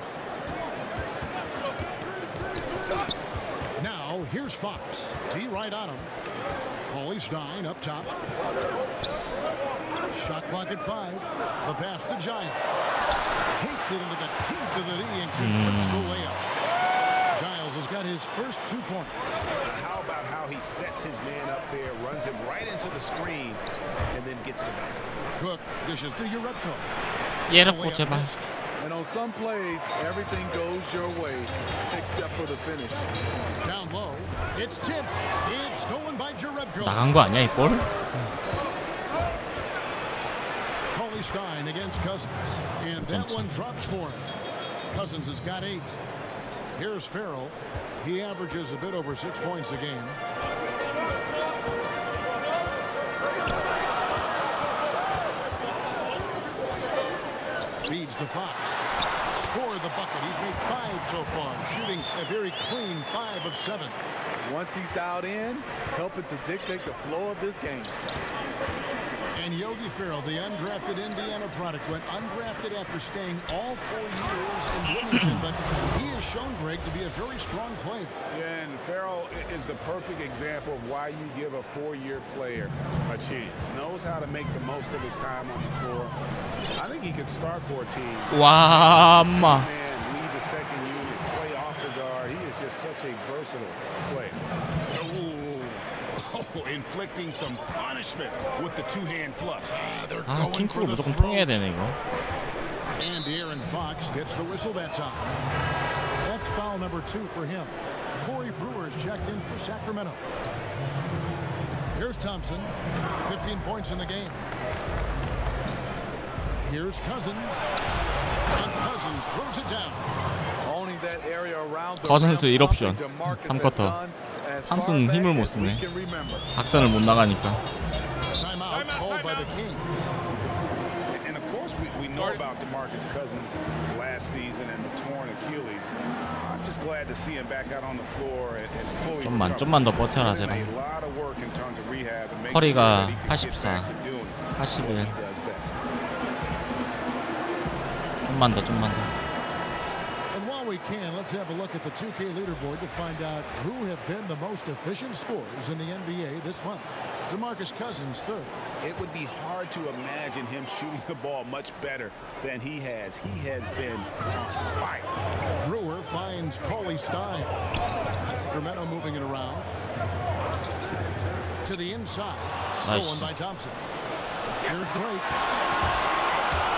Now here's Fox. D right on him. Paulie Stein up top. Shot clock at 5. The pass to Giles. Takes it into the teeth of the knee and converts the layup. Giles has got his first 2 points. How about how he sets his man up there, runs him right into the screen, and then gets the basket. Cook dishes to Urebko. 예럽고 제발. And on some plays, everything goes your way except for the finish. Down low, it's tipped. It's stolen by Jerebko. 나간 거 아니야 이 볼? Paulie Stein against Cousins, and that one drops for him. Cousins has got 8. Here's Ferrell. He averages a bit over 6 points a game. Feeds to Fox. Scored the bucket. He's made 5 so far, shooting a very clean 5 of 7. Once he's dialed in, helping to dictate the flow of this game. And Yogi Ferrell, the undrafted Indiana product, went undrafted after staying all 4 years in Wilmington, but he has shown, Greg, to be a very strong player. Yeah, and Ferrell is the perfect example of why you give a 4-year player a chance. Knows how to make the most of his time on the floor. I think he could start for a team. 와, 엄마. Man, lead the second unit, play off the guard. He is just such a versatile player. Inflicting some punishment with the two-hand flush. 킹쿡을 무조건 통해야 되네 이거. And De'Aaron Fox gets the whistle that time. That's foul number 2 for him. Corey Brewer is checked in for Sacramento. Here's Thompson, 15 points in the game. Here's Cousins. And Cousins throws it down. Owning that area around the Cousins rim, 1옵션. something DeMarcus has 3쿼터. done as 탐슨 힘을 못 쓰네. 작전을 못 나가니까. Timeout called by the Kings. And of course, we know about DeMarcus Cousins last season and the torn Achilles. I'm just glad to see him back out on the floor and fully. 좀만 더 버텨라 제발. 커리가 84, 81. 좀만 더. And while we can, let's have a look at the 2K leaderboard to find out who have been the most efficient scorers in the NBA this month. DeMarcus Cousins third. It would be hard to imagine him shooting the ball much better than he has. He has been on fire. Brewer finds Cauley Stein. Sacramento moving it around. To the inside. Stolen by Thompson. Here's Blake.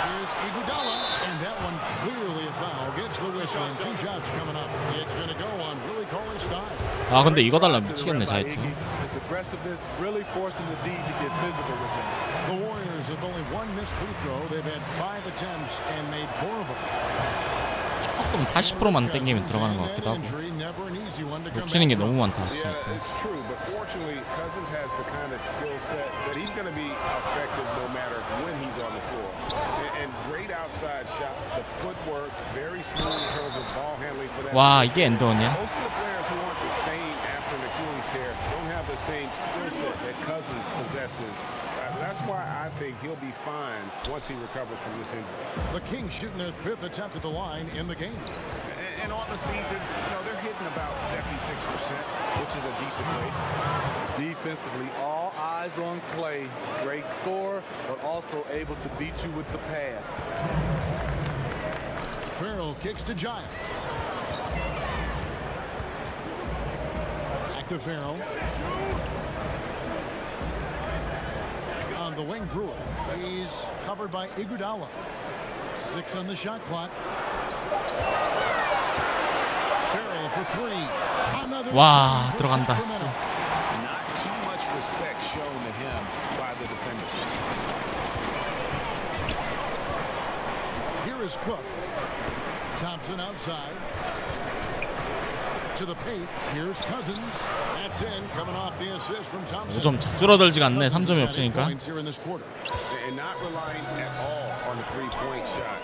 Here's Iguodala. And that one clearly a foul. Gets the whistle and 2 shots coming up. It's going to go on Willie Cauley Stein. 아 근데 이거 달라 미치겠네 자이투. His aggressiveness really forcing the D to get physical with him. The Warriors have only 1 missed free throw. They've had 5 attempts and made 4 of them. 조금 80%만 땡기면 들어가는 것 같기도 하고. 놓치는 게 너무 많다. Yeah, it's true, but fortunately, Cousins has the kind of skill set that he's going to be effective no matter when he's on the floor. And great outside shot, the footwork, very smooth in terms of ball handling for that. 와 이게 엔드원이야? Most of the players who aren't the same after an Achilles tear don't have the same skill set that Cousins possesses. That's why I think he'll be fine once he recovers from this injury. The Kings shooting their 5th attempt at the line in the game. And on the season, they're hitting about 76%, which is a decent rate. Defensively, all eyes on Clay. Great scorer, but also able to beat you with the pass. Farrell kicks to Giles. Back to Farrell. On the wing, Brewer. He's covered by Iguodala. 6 on the shot clock. Farrell for 3. Another. 와 들어간다. Not too much respect shown to him by the defender. Here is Cook. Thompson outside. To the paint. Here's Cousins. That's in. Coming off the assist from Thompson. 5점 줄어들지가 않네. 3점이 없으니까. And not relying at all on the three-point shot.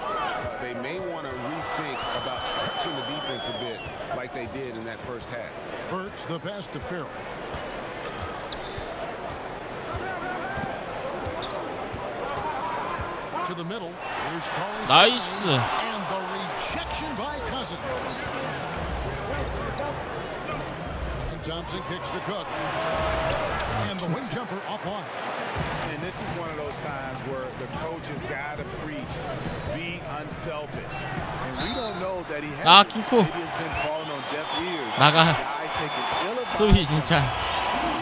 They may want to rethink about stretching the defense a bit like they did in that first half. Burks the pass to Farrell. To the middle. Here's Cauley Stein. 나이스. And the rejection by Cousins. And Thompson kicks to Cook. And the wing jumper offline. And this is one of those times where the coach has got to preach, be unselfish. And we don't know that he has. 아 킹쿠. Maybe it's been falling on deaf ears. 나가. Guys taking ill-advised. 수비 진짜.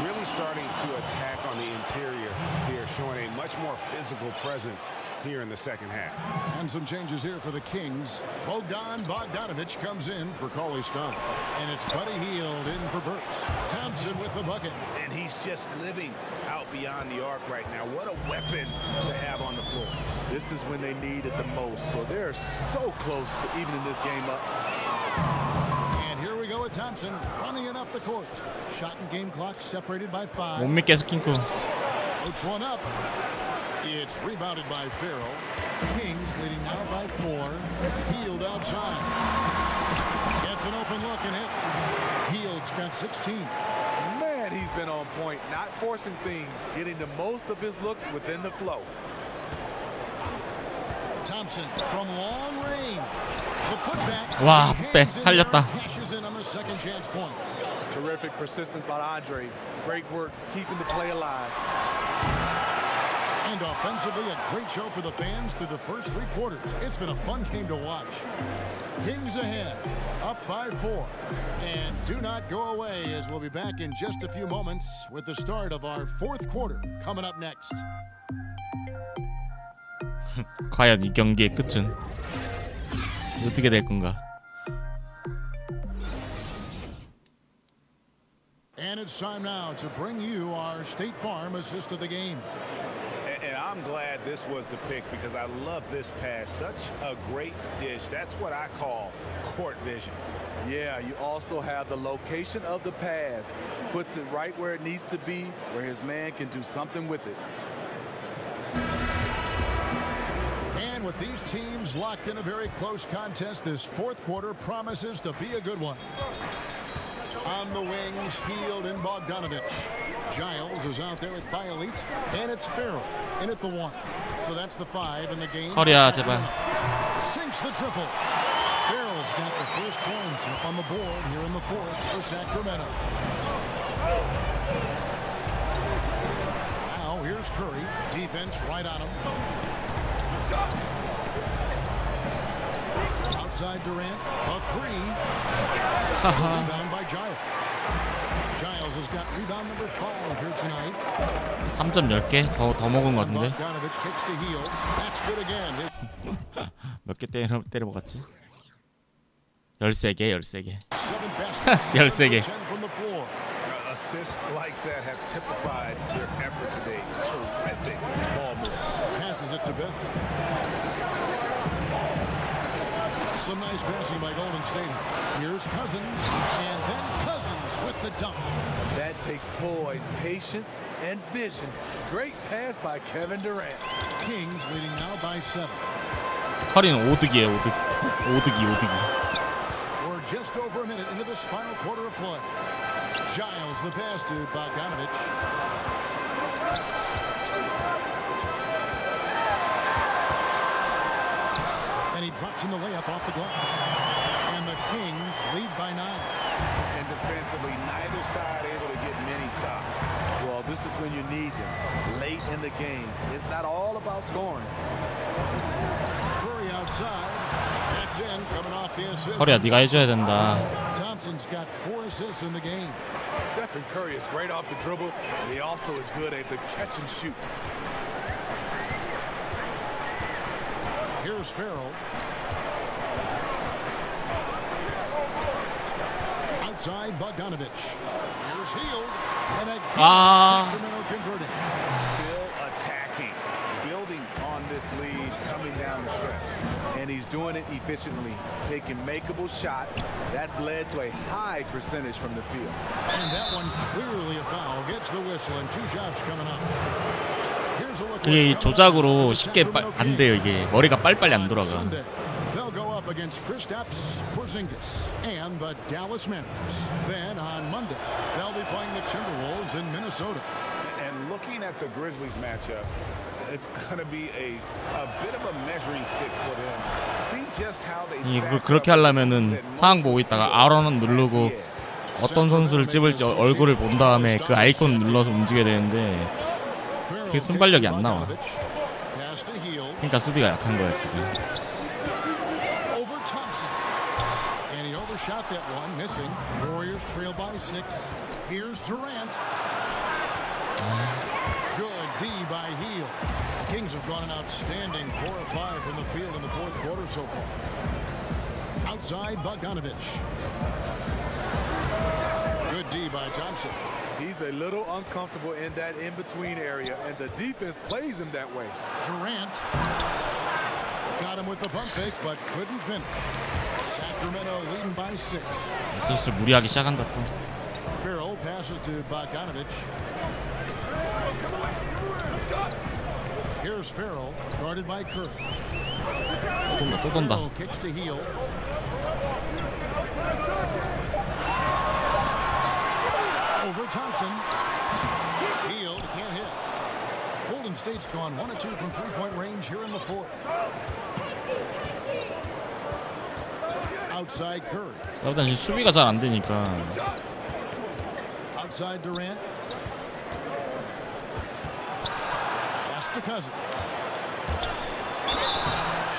Really starting to attack on the interior here, showing a much more physical presence here in the second half. And some changes here for the Kings. Bogdanovich comes in for Cauley Stein. And it's Buddy Hield in for Burks. Thompson with the bucket. And he's just living out beyond the arc right now. What a weapon to have on the floor. This is when they need it the most. So they're so close to evening this game up. And here we go with Thompson running it up the court. Shot and game clock separated by 5. 못 믿겠어 킹쿠. Puts one up. It's rebounded by Farrell. Kings leading now by 4. Hield outside. Gets an open look and hits. Hield's got 16. Man, he's been on point, not forcing things, getting the most of his looks within the flow. Thompson from long range. The putback. 와 풋백 살렸다. Cashes in on the second chance points. Terrific persistence by Andre. Great work keeping the play alive. And offensively, a great show for the fans through the first 3 quarters. It's been a fun game to watch. Kings ahead, up by 4. And do not go away, as we'll be back in just a few moments with the start of our 4th quarter coming up next. 과연 이 경기의 끝은 어떻게 될 건가? And it's time now to bring you our State Farm assist of the game. And I'm glad this was the pick because I love this pass. Such a great dish. That's what I call court vision. Yeah, you also have the location of the pass. Puts it right where it needs to be, where his man can do something with it. And with these teams locked in a very close contest, this fourth quarter promises to be a good one. On the wings, Hield and Bogdanovich. Giles is out there with Bialits, and it's Farrell in at the 1. So that's the 5 in the game. 커리야 제발. Sinks the triple. Farrell's got the first points up on the board here in the fourth for Sacramento. Now here's Curry. Defense right on him. Outside Durant, a 3. Rebound by Giles. Giles has got rebound number 5 here tonight. 3점 10개 더 먹은 것 같은데. Bogdanovich kicks to Hield. That's good again. 몇 개 때려 먹었지? 13개. 13개. Assists like that have typified their effort today. Terrific ball move. Passes it to Bill. Some nice passing by Golden State. Here's Cousins, and then Cousins with the dunk. That takes poise, patience, and vision. Great pass by Kevin Durant. Kings leading now by 7. 커리는 오득이에요, 오득이. We're just over a minute into this final quarter of play. Giles the pass to Bogdanovich. And he drops in the layup off the glass. And the Kings lead by 9. And defensively, neither side able to get many stops. Well, this is when you need them, late in the game. It's not all about scoring. Curry outside. That's in, coming off the assist. 커리야 네가 해줘야 된다. Thompson's got 4 assists in the game. Stephen Curry is great off the dribble, but he also is good at the catch and shoot. Here's Farrell. Outside Bogdanovich. Here's Hield. And again, Sacramento converting. Still attacking, building on this lead, coming down the stretch. And he's doing it efficiently, taking makeable shots. That's led to a high percentage from the field. And that one clearly a foul. Gets the whistle and 2 shots coming up. 그게 조작으로 쉽게 안 돼요. 이게 머리가 빨리빨리 안 돌아가. They'll go up against Kristaps Porzingis and the Dallas Mavericks. Then on Monday, they'll be playing the Timberwolves in Minnesota. And looking at the Grizzlies matchup, it's going to be a bit of a measuring stick for them. See just how they stack 그렇게 하려면은 상황 보고 있다가 아론은 누르고 어떤 선수를 찝을지 얼굴을 본 다음에 그 아이콘 눌러서 움직여야 되는데 그게 순발력이 안 나와. 그러니까 수비가 약한 거야 지금. Over Thompson. And he overshot that one, missing. Warriors trail by 6. Here's Durant. Good D by Hield. Kings have gone an outstanding 4 of 5 from the field in the fourth quarter so far. Outside Bogdanovich. Good D by Thompson. He's a little uncomfortable in that in-between area, and the defense plays him that way. Durant got him with the pump fake, but couldn't finish. Sacramento leading by 6. 슬슬 무리하기 시작한다 또. Farrell passes to Bogdanovich. Here's Farrell, guarded by Curry. 또 돈다. Farrell kicks to Hield. Over Thompson. Hield can't hit. Golden State's gone 1 of 2 from 3-point range here in the fourth. Outside Curry. 일단 지금 수비가 잘 안 되니까. Outside Durant. Pass to Cousins.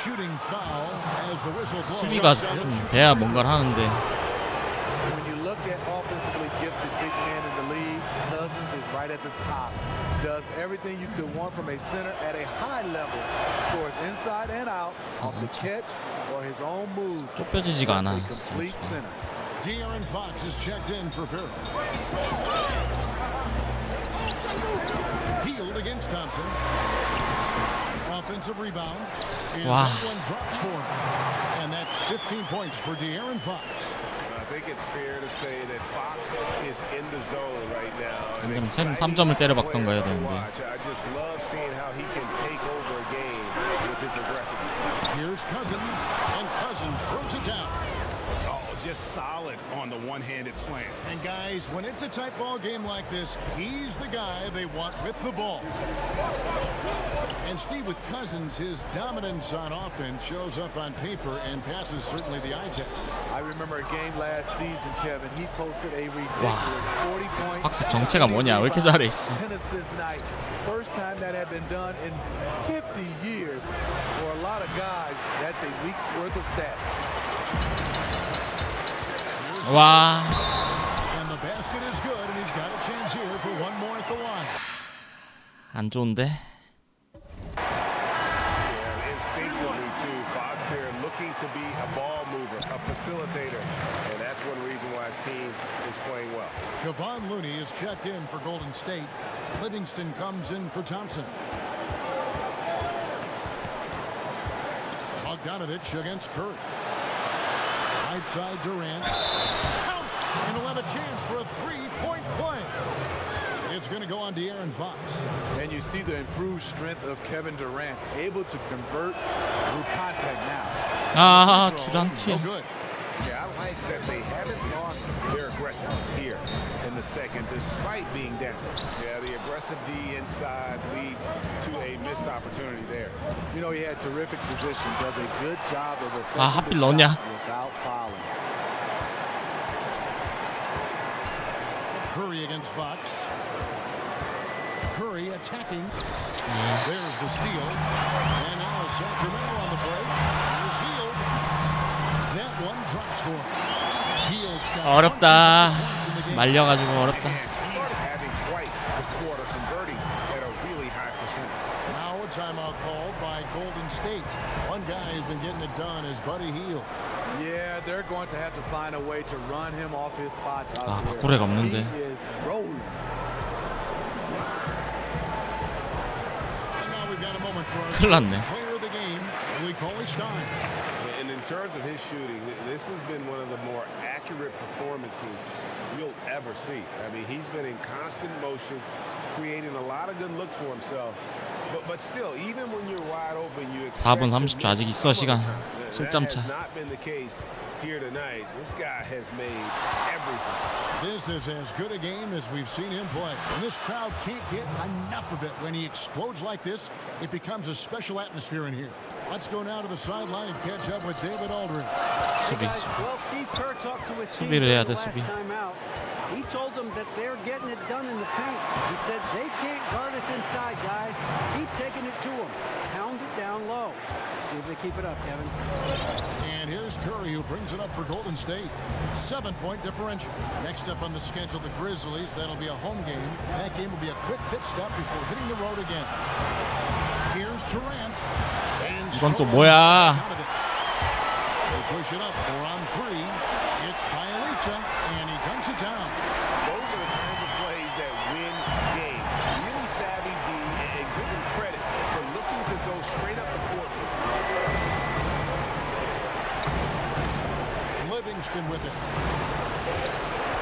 Shooting foul as the whistle blows. 수비가 좀 돼야 뭔가를 하는데. When you look at offensively gifted big men in the league, Cousins is right at the top. Does everything you could want from a center at a high level. Scores inside and out, off the catch or his own moves. 좁혀지지가 않아. Complete center. De'Aaron Fox is checked in for Farrell. Hield against Thompson. Offensive rebound. And Wow. that one drops for him. And that's 15 points for De'Aaron Fox. I think it's fair to say that Fox is in the zone right now. 방금 3점을 때려박던가 해야 되는데. I just love seeing how he can take over a game with his aggressiveness. Here's Cousins, and Cousins throws it down. Oh, just solid on the one-handed slam. And guys, when it's a tight ball game like this, he's the guy they want with the ball. And Steve, with Cousins, his dominance on offense shows up on paper and passes certainly the eye test. I remember a game last season, Kevin. He posted a ridiculous 40 points. 박스 정체가 뭐냐? 왜 이렇게 잘해? 10 assist night. First time that had been done in 50 years. For a lot of guys, that's a week's worth of stats. 와. And the basket is good, and he's got a chance here for one more at the line. 안 좋은데. Instinctively too, Fox there looking to be a ball mover, a facilitator, and that's one reason why his team is playing well. Kevon Looney is checked in for Golden State. Livingston comes in for Thompson. Bogdanovich against Curry. Right side Durant. Count! And he'll have a chance for a three-point play. It's going to go on De'Aaron Fox. And you see the improved strength of Kevin Durant, able to convert through contact now. 아, 두란트. Yeah, I like that they haven't lost their aggressiveness here in the second, despite being down. Yeah, the aggressive D inside leads to a missed opportunity there. You know, he had terrific position, does a good job of 아, 하필 defending the 넣냐? shot without fouling. Curry against Fox. Curry attacking. There's the steal. And now Sacramento on the break. Here's Hield. That one drops for him. Hield's got 어렵다. 말려가지고 어렵다. He's having quite the quarter, converting at a really high percentage. Now a timeout called by Golden State. One guy has been getting it done is Buddy Hield. Yeah, they're going to have to find a way to run him off his spots out 아, there. 바꾸레가 없는데. He is rolling. And now we've got a moment for our 큰일 났네. player of the game, Willie Cauley-Stein. And in terms of his shooting, this has been one of the more accurate performances you'll ever see. I mean, he's been in constant motion, creating a lot of good looks for himself. But still, even when you're wide open, you expect 4분 30초 아직 있어 시간. 7점 차. That has not been the case here tonight. This guy has made everything. This is as good a game as we've seen him play. And this crowd can't get enough of it. When he explodes like this, it becomes a special atmosphere in here. Let's go now to the sideline and catch up with David Aldridge. 수비. Well, Steve Kerr talked to his team 수비를 해야 돼, last 수비. time out. He told them that they're getting it done in the paint. He said they can't guard us inside, guys. Keep taking it to them. Pound it down low. See if they keep it up, Kevin. And here's Curry, who brings it up for Golden State. 7-point differential. Next up on the schedule, the Grizzlies. That'll be a home game. That game will be a quick pit stop before hitting the road again. Here's Durant. And 이건 또 뭐야? They push it up 4-on-3. It's Bielitsa, and he dunks it down. Those are the kinds of plays that win games. Really savvy D, and give him credit for looking to go straight up the court. Livingston with it.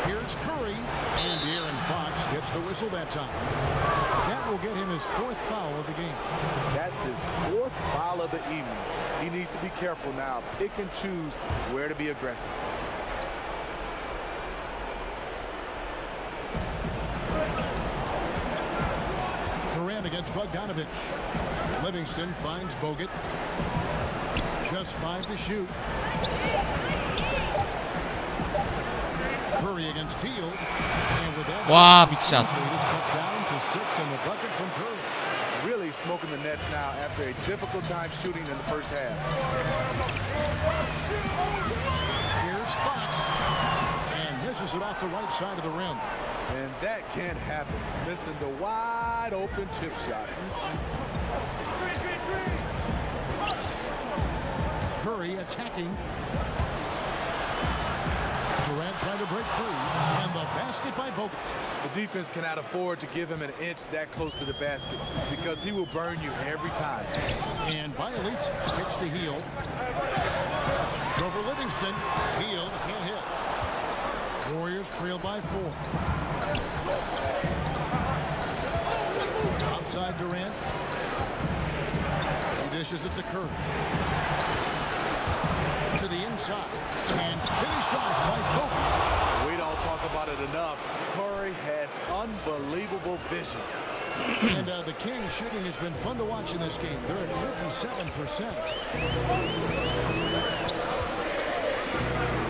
Here's Curry, and De'Aaron Fox gets the whistle that time. That will get him his 4th foul of the game. That's his 4th foul of the evening. He needs to be careful now. Pick and choose where to be aggressive. Durant against Bogdanovich. Livingston finds Bogut. Just 5 to shoot. Curry against Hield. And with that, 와, 빅샷. it is cut down to 6 and the bucket from Curry. Really smoking the nets now after a difficult time shooting in the first half. Here's Fox. And misses it off the right side of the rim. And that can't happen. Missing the wide open chip shot. Curry attacking. Durant trying to break free. And the basket basket by Bogut. The defense cannot afford to give him an inch that close to the basket because he will burn you every time. And by Elites, kicks to Hield. It's over Livingston. Hield can't hit. Warriors trail by 4. Outside Durant. He dishes it to Curry. To the inside. And finished off by Bogut. We don't talk about it enough. Curry has unbelievable vision. And the Kings shooting has been fun to watch in this game. They're at 57%.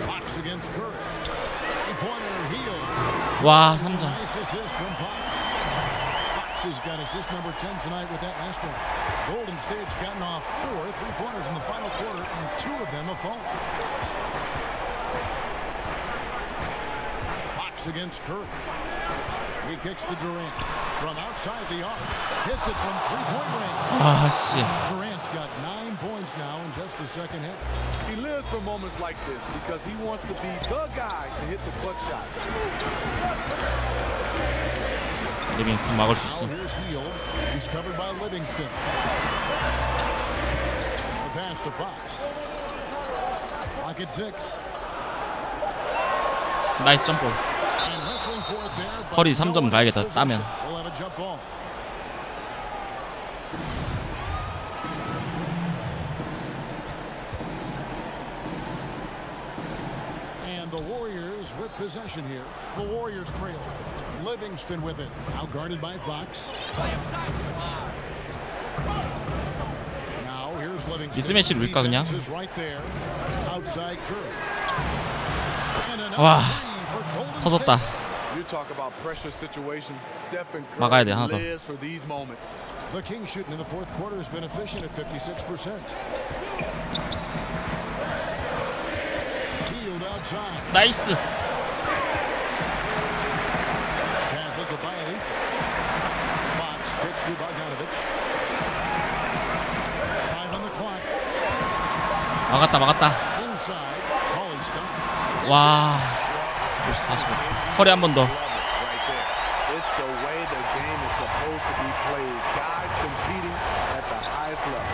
Fox against Curry. Pointer Hield. 와, 3점. Nice assist from Fox. Fox has got assist number 10 tonight with that last one. Golden State's gotten off 4 3-pointers in the final quarter, and 2 of them have fallen. Fox against Curry. He kicks to Durant from outside the arc. Hits it from 3-point range. 아, 씨. Durant's got 9 points now in just the second half. He lives for moments like this because he wants to be the guy to hit the clutch shot. 리빙스턴 막을 수 있어. Now here's Hield. He's covered by Livingston. The pass to Fox. Lock at 6. 나이스 점프. And wrestling for it there. 커리 3점 가야겠다. 따면. We'll have a jump ball. And the Warriors with possession here. The Warriors trail. Livingston with it. Now guarded by Fox. Now here's Livingston. 미스매치를 밀까 그냥? Defense is right there. Outside Curry. And another 와, three for Golden 터졌다. You talk about pressure situation. Stephen 막아야 돼, Curry 하나 더. lives for these moments. The Kings shooting in the fourth quarter has been efficient at 56%. Hield outside. 나이스. Pass it to Bielitz. Fox kicks to Bogdanovich. 5 on the clock. 막았다, 막았다. Inside. Hollingston. 와. 45. 커리 한 번 더. Right there. It's the way the game is supposed to be played. Guys competing at the highest level.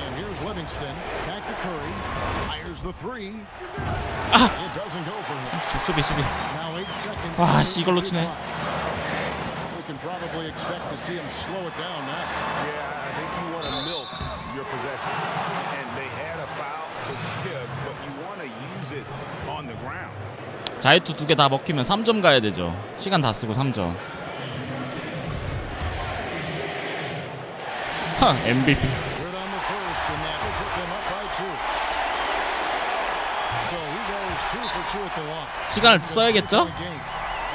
And here's Livingston. Back to Curry. Fires the 3. It doesn't go for him. 수비. Now 8 seconds. 와, 씨, 이걸 놓치네. We can probably expect to see him slow it down now. Yeah, I think you want to milk your possession. And they had a foul to give, but you want to use it on the ground. 자유투 2개 다 먹히면 3점 가야 되죠. 시간 다 쓰고 3점. MVP. Good on the first, and that will put them up by 2. So he goes 2 for 2 at the line. 시간을 써야겠죠?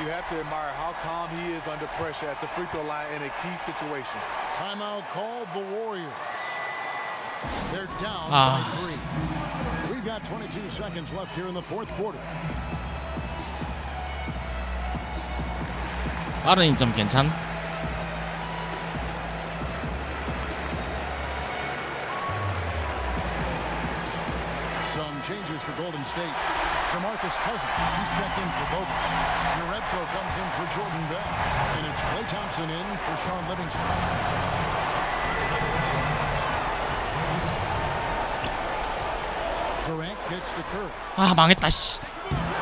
You have to admire how calm he is under pressure at the free throw line in a key situation. Timeout called the Warriors. They're down Ah. by 3. We've got 22 seconds left here in the fourth quarter. 빠른 인점 괜찮? Some changes for Golden State. DeMarcus Cousins, he's checked in for Bogut. Uredko comes in for Jordan Bell. And it's Klay Thompson in for Sean Livingston. Durant kicks to Curry. 아, 망했다 씨.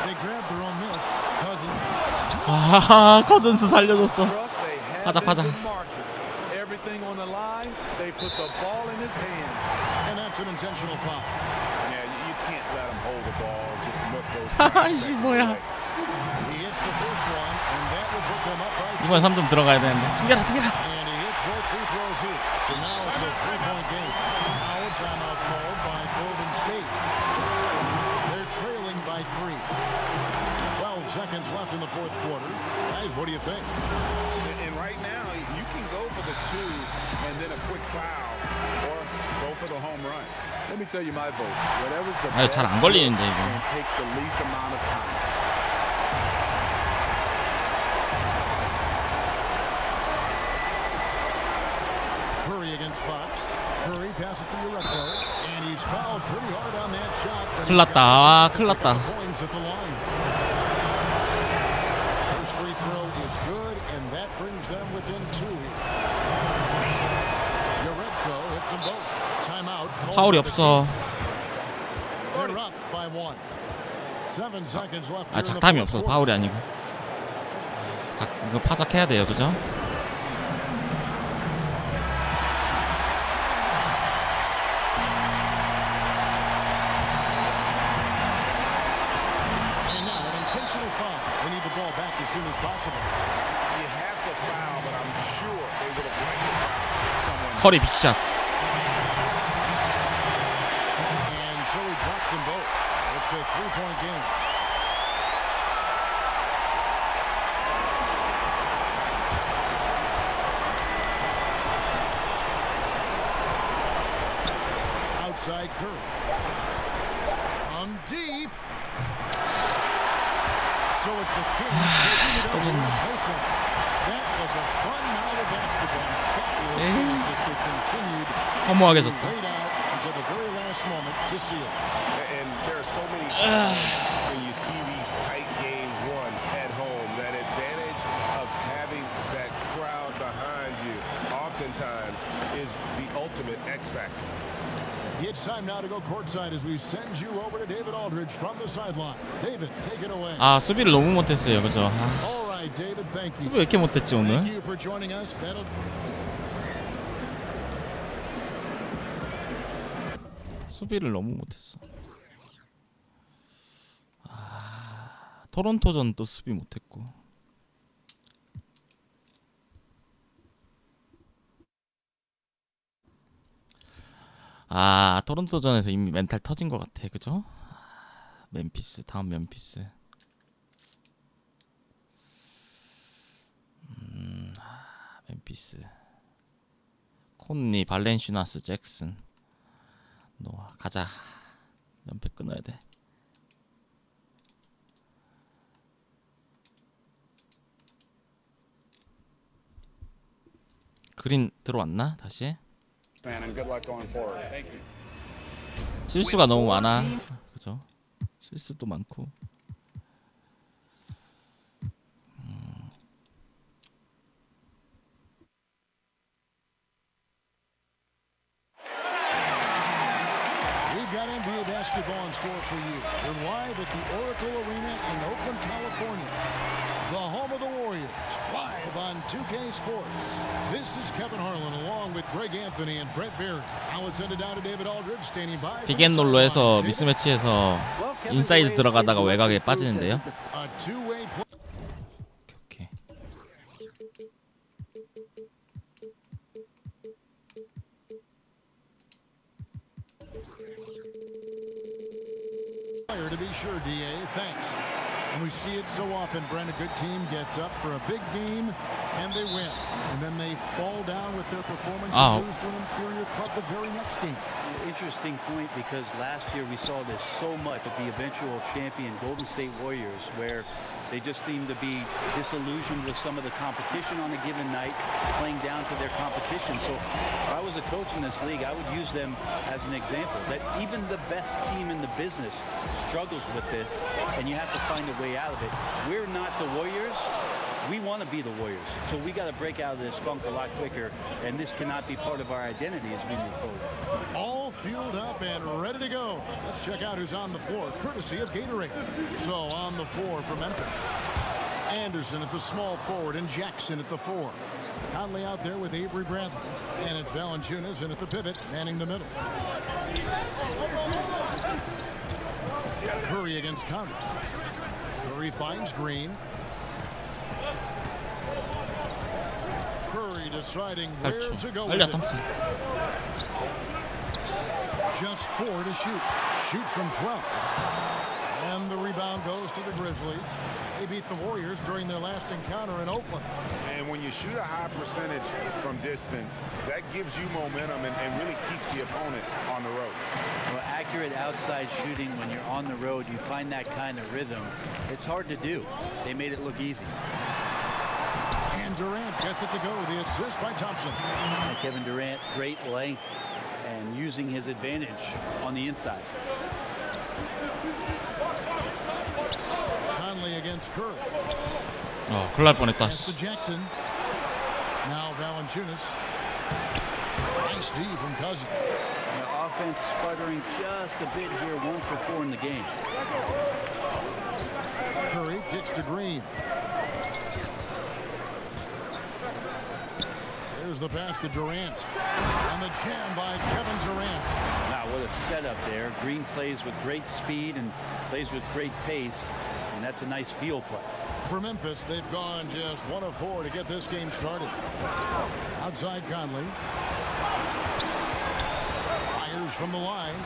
They grab their own miss. Cousins. 아, 커즌스 살려줬어. 파자. Everything on the line, they put the ball in his hands. And that's an intentional foul. Yeah, you can't let him hold the ball. Just milk those. 씨, 뭐야. He hits the first one, and that will put them up by 2. 이번에 3점 들어가야 되는데. 튕겨라. And he hits both free throws here. So now it's a 3-point game. Now a timeout called by Golden State. They're trailing by 3. 12 seconds left in the fourth quarter. Guys, what do you think? And right now, you can go for the 2 and then a quick foul, or go for the home run. Let me tell you my vote. Whatever's the 아, 잘 안 걸리는데 이거. and takes the least amount of time. Curry against Fox. Curry passes to Ureco, and he's fouled pretty hard on that shot. 큰일 났다. 아, 큰일 났다. Points at the line. First free throw is good, and that brings them within 2 here. Ureco hits them both. Timeout. 파울이 없어. They're up by 1. 7 seconds left. 아, 작담이 없어. 파울이 아니고. 이거 파작해야 돼요, 그죠? As soon as possible. You have to foul, but I'm sure they would have liked to foul someone. 커리 빅샷. And so he drops them both. It's a 3-point game. Outside Curry. Deep. So it's the Kings taking it up with replacement. That was a fun night of basketball. Fabulous finish as they continued 허무하게 to 졌다. wait out until the very last moment to seal. And there are so many times when you see these tight games won at home, that advantage of having that crowd behind you oftentimes is the ultimate X factor. It's time now to go courtside as we send you over to David Aldridge from the sideline. David, take it away. 아, 수비를 너무 못했어요, 그죠? All right, David, thank you. 수비 왜 이렇게 못했지 오늘? Thank you for joining us. 수비를 너무 못했어. 토론토전 또 수비 못했고. 토론토전에서 이미 멘탈 터진 것 같아, 그죠? 멤피스, 다음 멤피스. 멤피스. 콘니, 발렌시나스, 잭슨. 노아, 가자. 연패 끊어야 돼. 그린 들어왔나? 다시? 실수가 너무 많아. 그죠? 실수도 많고. We've got NBA basketball in store for you. We're live at the Oracle Arena in Oakland, California. The home of the Warriors, live on 2K Sports. This is Kevin Harlan along with Greg Anthony and Brett Barry. Now let's send it down to David Aldridge standing by. 픽앤롤로에서 미스매치에서 인사이드 들어가다가 외곽에 빠지는데요. A two-way play. 오케이. To be sure, DA, thanks. And we see it so often, Brent, a good team gets up for a big game and they win. And then they fall down with their performance and lose to an inferior club the very next game. Interesting point, because last year we saw this so much with the eventual champion Golden State Warriors, where they just seem to be disillusioned with some of the competition on a given night, playing down to their competition. So if I was a coach in this league, I would use them as an example, that even the best team in the business struggles with this, and you have to find a way out of it. We're not the Warriors. We want to be the Warriors. So we got to break out of this funk a lot quicker, and this cannot be part of our identity as we move forward. All fueled up and ready to go. Let's check out who's on the floor, courtesy of Gatorade. So on the floor for Memphis, Anderson at the small forward and Jackson at the 4. Conley out there with Avery Bradley. And it's Valanciunas in at the pivot, manning the middle. Curry against Conley. Curry finds Green. Curry deciding where to go with it. Just 4 to shoot. Shoots from 12. And the rebound goes to the Grizzlies. They beat the Warriors during their last encounter in Oakland. And when you shoot a high percentage from distance, that gives you momentum and really keeps the opponent on the road. Well, accurate outside shooting when you're on the road, you find that kind of rhythm. It's hard to do. They made it look easy. And Durant gets it to go. The assist by Thompson. And Kevin Durant, great length. and using his advantage on the inside. Conley against Curry. 큰일 날 뻔했다. Pass to Jackson. Now Valanciunas. Nice D from Cousins. The offense sputtering just a bit here, 1 for 4 in the game. Curry kicks to Green. There's the pass to Durant. And the jam by Kevin Durant. Wow, what a setup there. Green plays with great speed and plays with great pace, and that's a nice field play. For Memphis, they've gone just 1 of 4 to get this game started. Outside Conley. Fires from the line.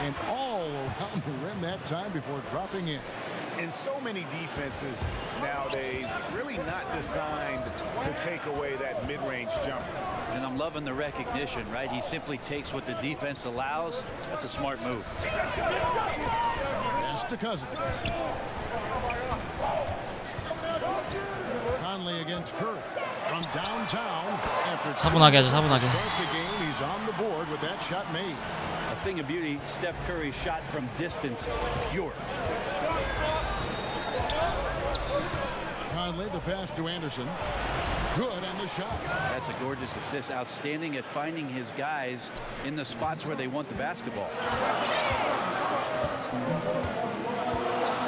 And all around the rim that time before dropping in. In so many defenses nowadays, really not designed to take away that mid-range jumper. And I'm loving the recognition, right? He simply takes what the defense allows. That's a smart move. Pass to Cousins. Conley against Curry from downtown. After 차분하게 하죠, 차분하게. start the game, he's on the board with that shot made. A thing of beauty, Steph Curry's shot from distance, pure. Conley, the pass to Anderson. Good on the shot. That's a gorgeous assist. Outstanding at finding his guys in the spots where they want the basketball.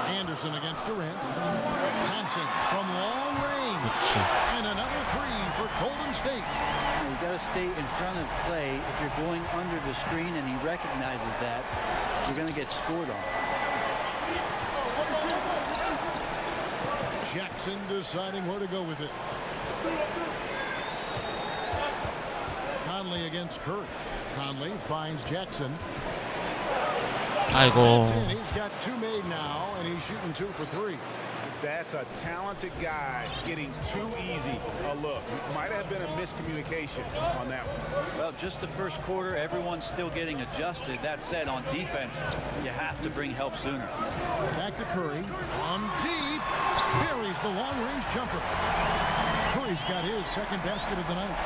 Anderson against Durant. Thompson from long range. 그렇지. And another 3 for Golden State. You got to stay in front of Clay. If you're going under the screen and he recognizes that, you're going to get scored on. Jackson deciding where to go with it. Conley against Curry. Conley finds Jackson. 아이고. That's in. He's got 2 made now, and he's shooting 2 for 3. That's a talented guy getting too easy a look. Might have been a miscommunication on that one. Well, just the first quarter, everyone's still getting adjusted. That said, on defense, you have to bring help sooner. Back to Curry. On deep. Buries the long-range jumper. Curry's got his second basket of the night.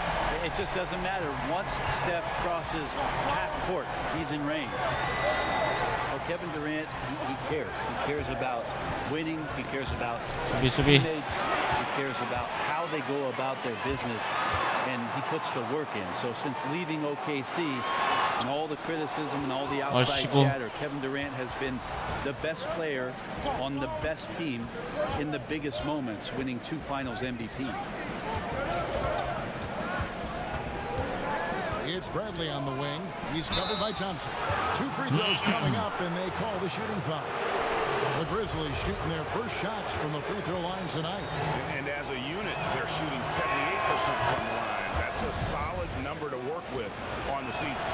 It just doesn't matter. Once Steph crosses half court, he's in range. Well, Kevin Durant, he cares. He cares about winning. He cares about his teammates. He cares about how they go about their business, and he puts the work in. So since leaving OKC and all the criticism and all the outside chatter, Kevin Durant has been the best player on the best team in the biggest moments, winning 2 Finals MVPs. It's Bradley on the wing. He's covered by Thompson. 2 free throws coming up, and they call the shooting foul. The Grizzlies shooting their first shots from the free throw line tonight. And as a unit, they're shooting 78% from the line. That's a solid number to work with on the season.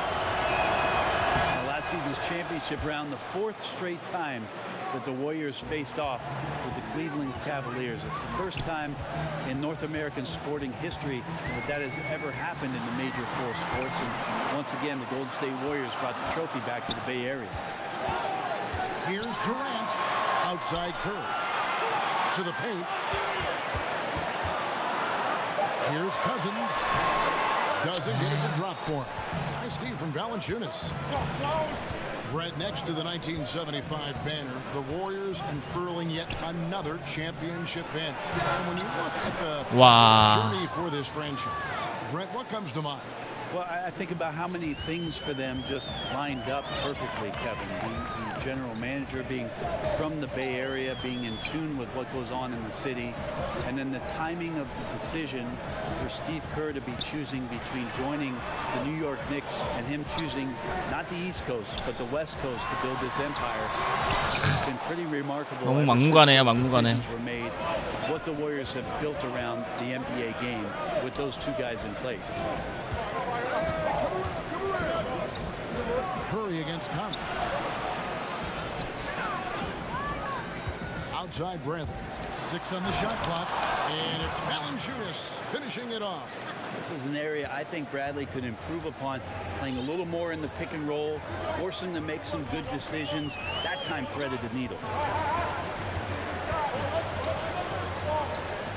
Last season's championship round, the 4th straight time that the Warriors faced off with the Cleveland Cavaliers. It's the first time in North American sporting history that has ever happened in the major 4 sports. And once again, the Golden State Warriors brought the trophy back to the Bay Area. Here's Durant. Outside Curry. To the paint. Here's Cousins. Doesn't get it to drop for him. Nice steal from Valanciunas. Brett, next to the 1975 banner, the Warriors unfurling yet another championship banner. And when you look at the journey for this franchise, Brett, what comes to mind? Well, I think about how many things for them just lined up perfectly, Kevin. The general manager being from the Bay Area, being in tune with what goes on in the city, and then the timing of the decision for Steve Kerr to be choosing between joining the New York Knicks and him choosing not the East Coast, but the West Coast to build this empire. It's been pretty remarkable. 너무 막무가내야, 막무가내. Decisions were made, what the Warriors have built around the NBA game with those 2 guys in place. Curry against Conley. Outside Bradley. 6 on the shot clock. And it's Valanciunas finishing it off. This is an area I think Bradley could improve upon, playing a little more in the pick and roll, force him to make some good decisions. That time threaded the needle.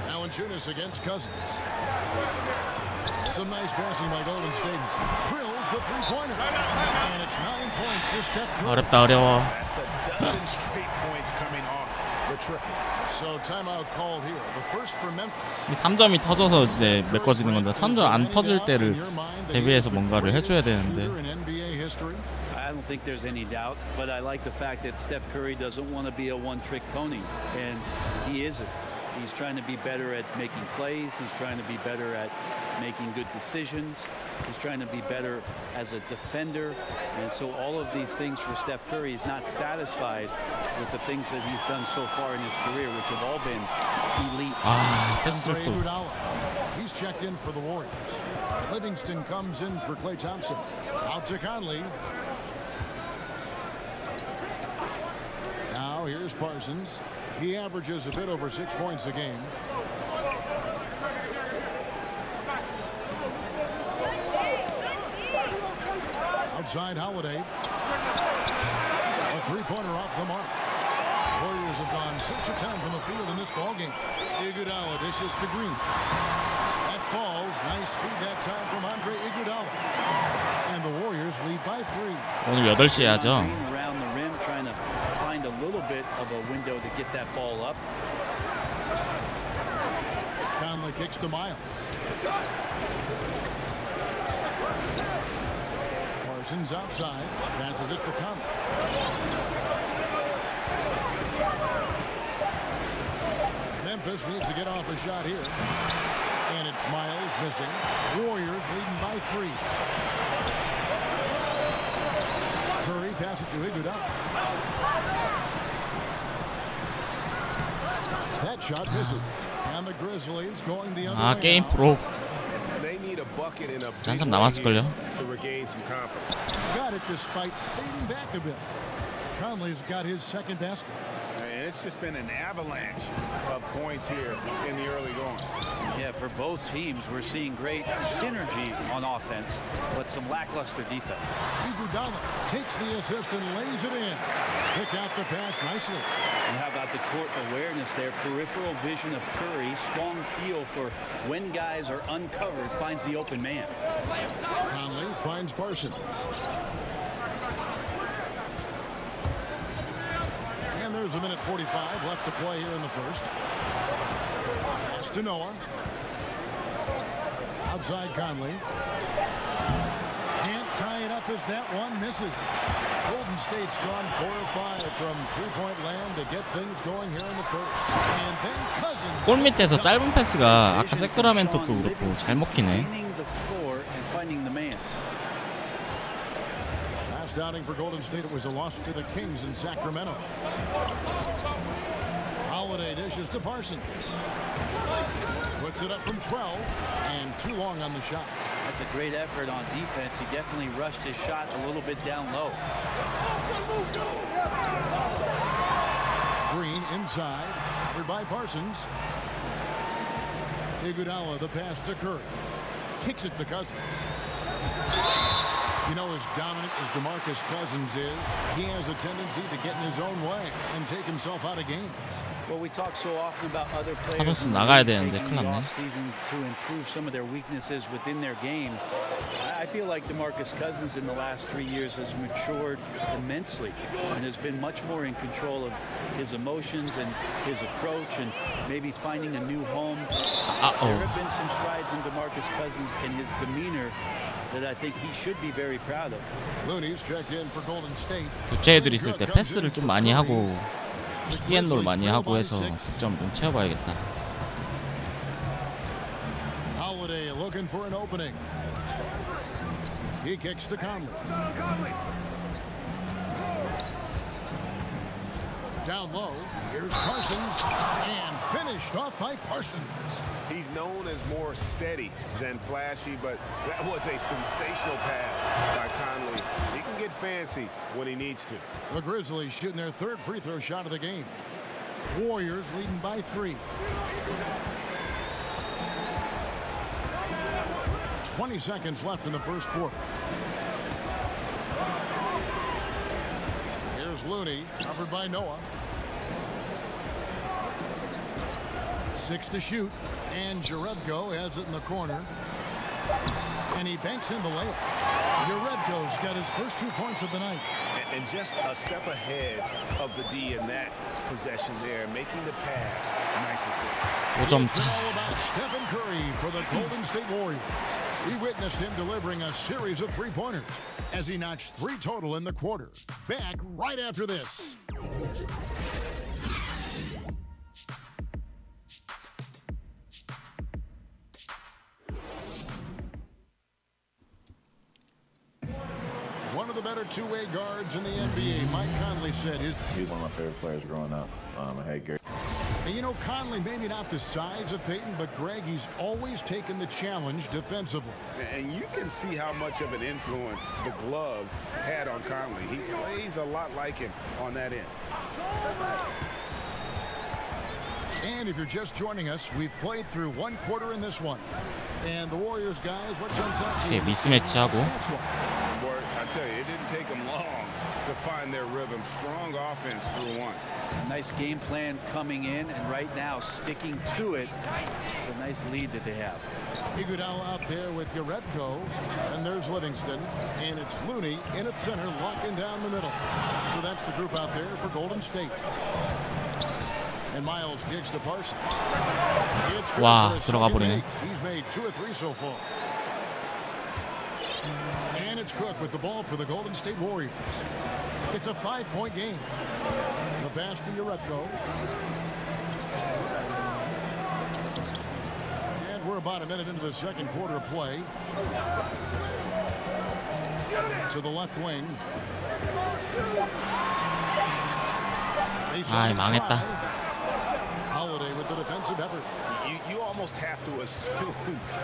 Valanciunas against Cousins. Some nice passing by Golden State. Drills the three-pointer. And it's 9 points for Steph Curry. 어렵다 어려워. That's a dozen straight points coming off the triple. So timeout called here. The first for Memphis. 이 3점이 터져서 이제 메꿔지는 건데 3점 안 터질 때를 대비해서 뭔가를 해줘야 되는데. I don't think there's any doubt, but I like the fact that Steph Curry doesn't want to be a one-trick pony, and he isn't. He's trying to be better at making plays. He's trying to be better at making good decisions. He's trying to be better as a defender. And so all of these things for Steph Curry, he's not satisfied with the things that he's done so far in his career, which have all been elite. He's checked in for the Warriors. Livingston comes in for Klay Thompson. Out to Conley. Now here's Parsons. He averages a bit over 6 points a game. Outside Holiday. A three-pointer off the mark. Warriors have gone 6 of 10 from the field in this ballgame. Iguodala dishes to Green. That falls. Nice feed that time from Andre Iguodala. And the Warriors lead by 3. 오늘 8시에 하죠. Around the rim, trying to find a little bit of a window to get that ball up. Conley kicks to Miles. Parsons outside, passes it to Conley. Memphis needs to get off a shot here. And it's Miles missing. Warriors leading by 3. Curry passes it to Iguodala. That shot misses. And the Grizzlies going the other way. 게임 프로. They need a bucket in a 한참 남았을걸요. to regain some confidence. Got it despite fading back a bit. Conley's got his second basket. And it's just been an avalanche of points here in the early going. Yeah, for both teams, we're seeing great synergy on offense, but some lackluster defense. Iguodala takes the assist and lays it in. Pick out the pass nicely. And how about the court awareness there? Peripheral vision of Curry, strong feel for when guys are uncovered, finds the open man. Conley finds Parsons. And there's a minute 45 left to play here in the first. Pass to Noah. Outside Conley. Can't tie it up as that one misses. Golden State's gone 4 of 5 from three-point land to get things going here in the first. And then Cousins. 골 밑에서 짧은 패스가 아까 세크라멘토도 그렇고 잘 먹히네. Last outing for Golden State, it was a loss to the Kings in Sacramento. Holiday dishes to Parsons. Puts it up from 12 and too long on the shot. That's a great effort on defense. He definitely rushed his shot a little bit down low. Green inside, covered by Parsons. Iguodala the pass to Curry. Kicks it to Cousins. You know, as dominant as DeMarcus Cousins is, he has a tendency to get in his own way and take himself out of games. Well, we talk so often about other players 나가야 되는데 taking 큰일 the 났네. offseason to improve some of their weaknesses within their game. I feel like DeMarcus Cousins in the last 3 years has matured immensely and has been much more in control of his emotions and his approach and maybe finding a new home. There have been some strides in DeMarcus Cousins in his demeanor that I think he should be very proud of. Looney's checked in for Golden State. 교체 애들 있을 때 패스를 좀 많이 하고 피앤롤 많이 하고 해서 득점 좀 채워봐야겠다. Holiday looking for an opening. He kicks to Conley. Down low, here's Parsons, and finished off by Parsons. He's known as more steady than flashy, but that was a sensational pass by Conley. He can get fancy when he needs to. The Grizzlies shooting their third free throw shot of the game. Warriors leading by 3. 20 seconds left in the first quarter. Here's Looney, covered by Noah. 6 to shoot, and Jerebko has it in the corner. And he banks in the layup. Uredko's got his first 2 points of the night. And just a step ahead of the D in that possession there, making the pass. Nice assist. 5점 It's 차. all about Stephen Curry for the Golden State Warriors. We witnessed him delivering a series of three-pointers as he notched 3 total in the quarter. Back right after this. One of the better two-way guards in the NBA, Mike Conley said his... He was one of my favorite players growing up. I had Gary. And you know, Conley, maybe not the size of Peyton, but Greg, he's always taken the challenge defensively. And you can see how much of an influence the glove had on Conley. He plays a lot like him on that end. And if you're just joining us, we've played through 1 quarter in this one. And the Warriors, guys, what jumps out to you? 오케이, 미스매치하고. Boy, I tell you, it didn't take them long to find their rhythm. Strong offense through 1. A nice game plan coming in, and right now sticking to it. It's a nice lead that they have. Iguodala out there with Uredko, and there's Livingston, and it's Looney in at center, locking down the middle. So that's the group out there for Golden State. And Miles gives to Parsons. It's good 와, for a 들어가 second 버리네. make. He's made 2 of 3 so far. And it's Cook with the ball for the Golden State Warriors. It's a 5-point game. The pass to Uredko. And we're about a minute into the second quarter of play. To the left wing. 아이, 망했다. Holiday with the defensive effort. You almost have to assume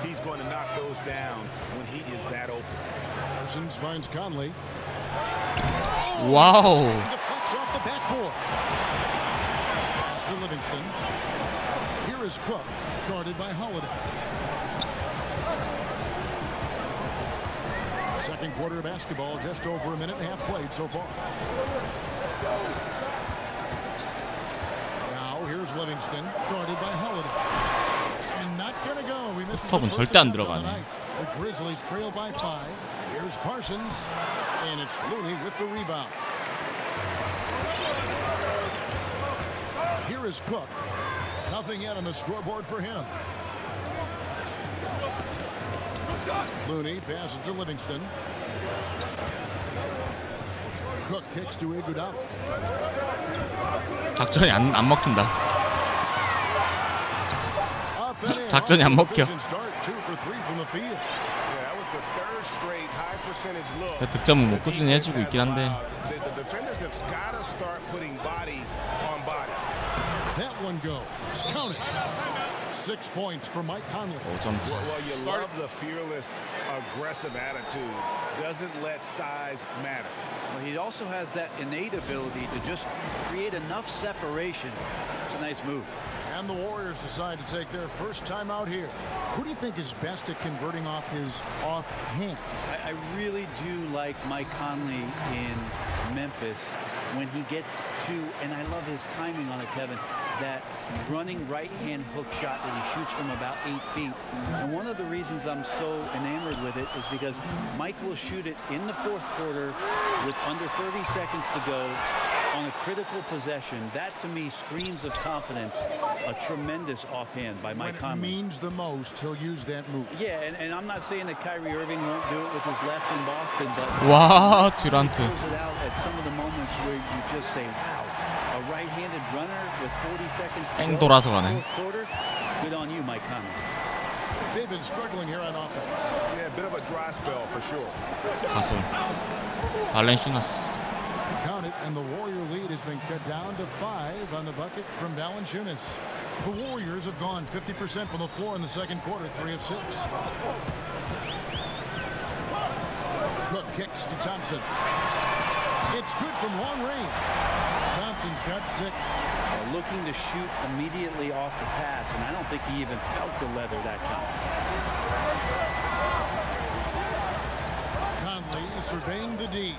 he's going to knock those down when he is that open. Parsons finds Conley. 와우. Deflects off the backboard. Pass to Livingston. Here is Cook, guarded by Holiday. Second quarter of basketball, just over a minute and a half played so far. Now here's Livingston, guarded by Holiday. And not gonna go. We missed the 스톱은 first 절대 안 attempt on the 들어가네. night. The Grizzlies trail by 5. Here's Parsons, and it's Looney with the rebound. Here is Cook. Nothing yet on the scoreboard for him. Looney passes to Livingston. Cook kicks to Iguodala. 작전이 안 먹힌다. 작전이 안 먹혀. 득점은 뭐 꾸준히 해주고 있긴 한데. That one goes. Count it. 6 points for Mike Conley. 5점 차. Well, you love the fearless, aggressive attitude. Doesn't let size matter. Well, he also has that innate ability to just create enough separation. It's a nice move. And the Warriors decide to take their first time out here. Who do you think is best at converting off his offhand? I really do like Mike Conley in Memphis when he gets to, and I love his timing on it, Kevin, that running right-hand hook shot that he shoots from about 8 feet. And one of the reasons I'm so enamored with it is because Mike will shoot it in the fourth quarter with under 30 seconds to go on a critical possession. That to me screams of confidence. A tremendous offhand by Mike Conley. When it means the most, he'll use that move. Yeah, and I'm not saying that Kyrie Irving won't do it with his left in Boston, but 와, 듀란트. he pulls it out at some of the moments where you just say, wow, a right-handed runner with 40 seconds to 땡 go 돌아서 in 가네. the fourth quarter. Good on you, Mike Conley. They've been struggling here on offense. Yeah, a bit of a dry spell for sure. 가솔. 발렌슈나스. Count it, and the Warrior lead has been cut down to 5 on the bucket from Valanciunas. The Warriors have gone 50% from the floor in the second quarter, 3 of 6. Cook kicks to Thompson. It's good from long range. Thompson's got 6. Looking to shoot immediately off the pass, and I don't think he even felt the leather that time. Conley surveying the D.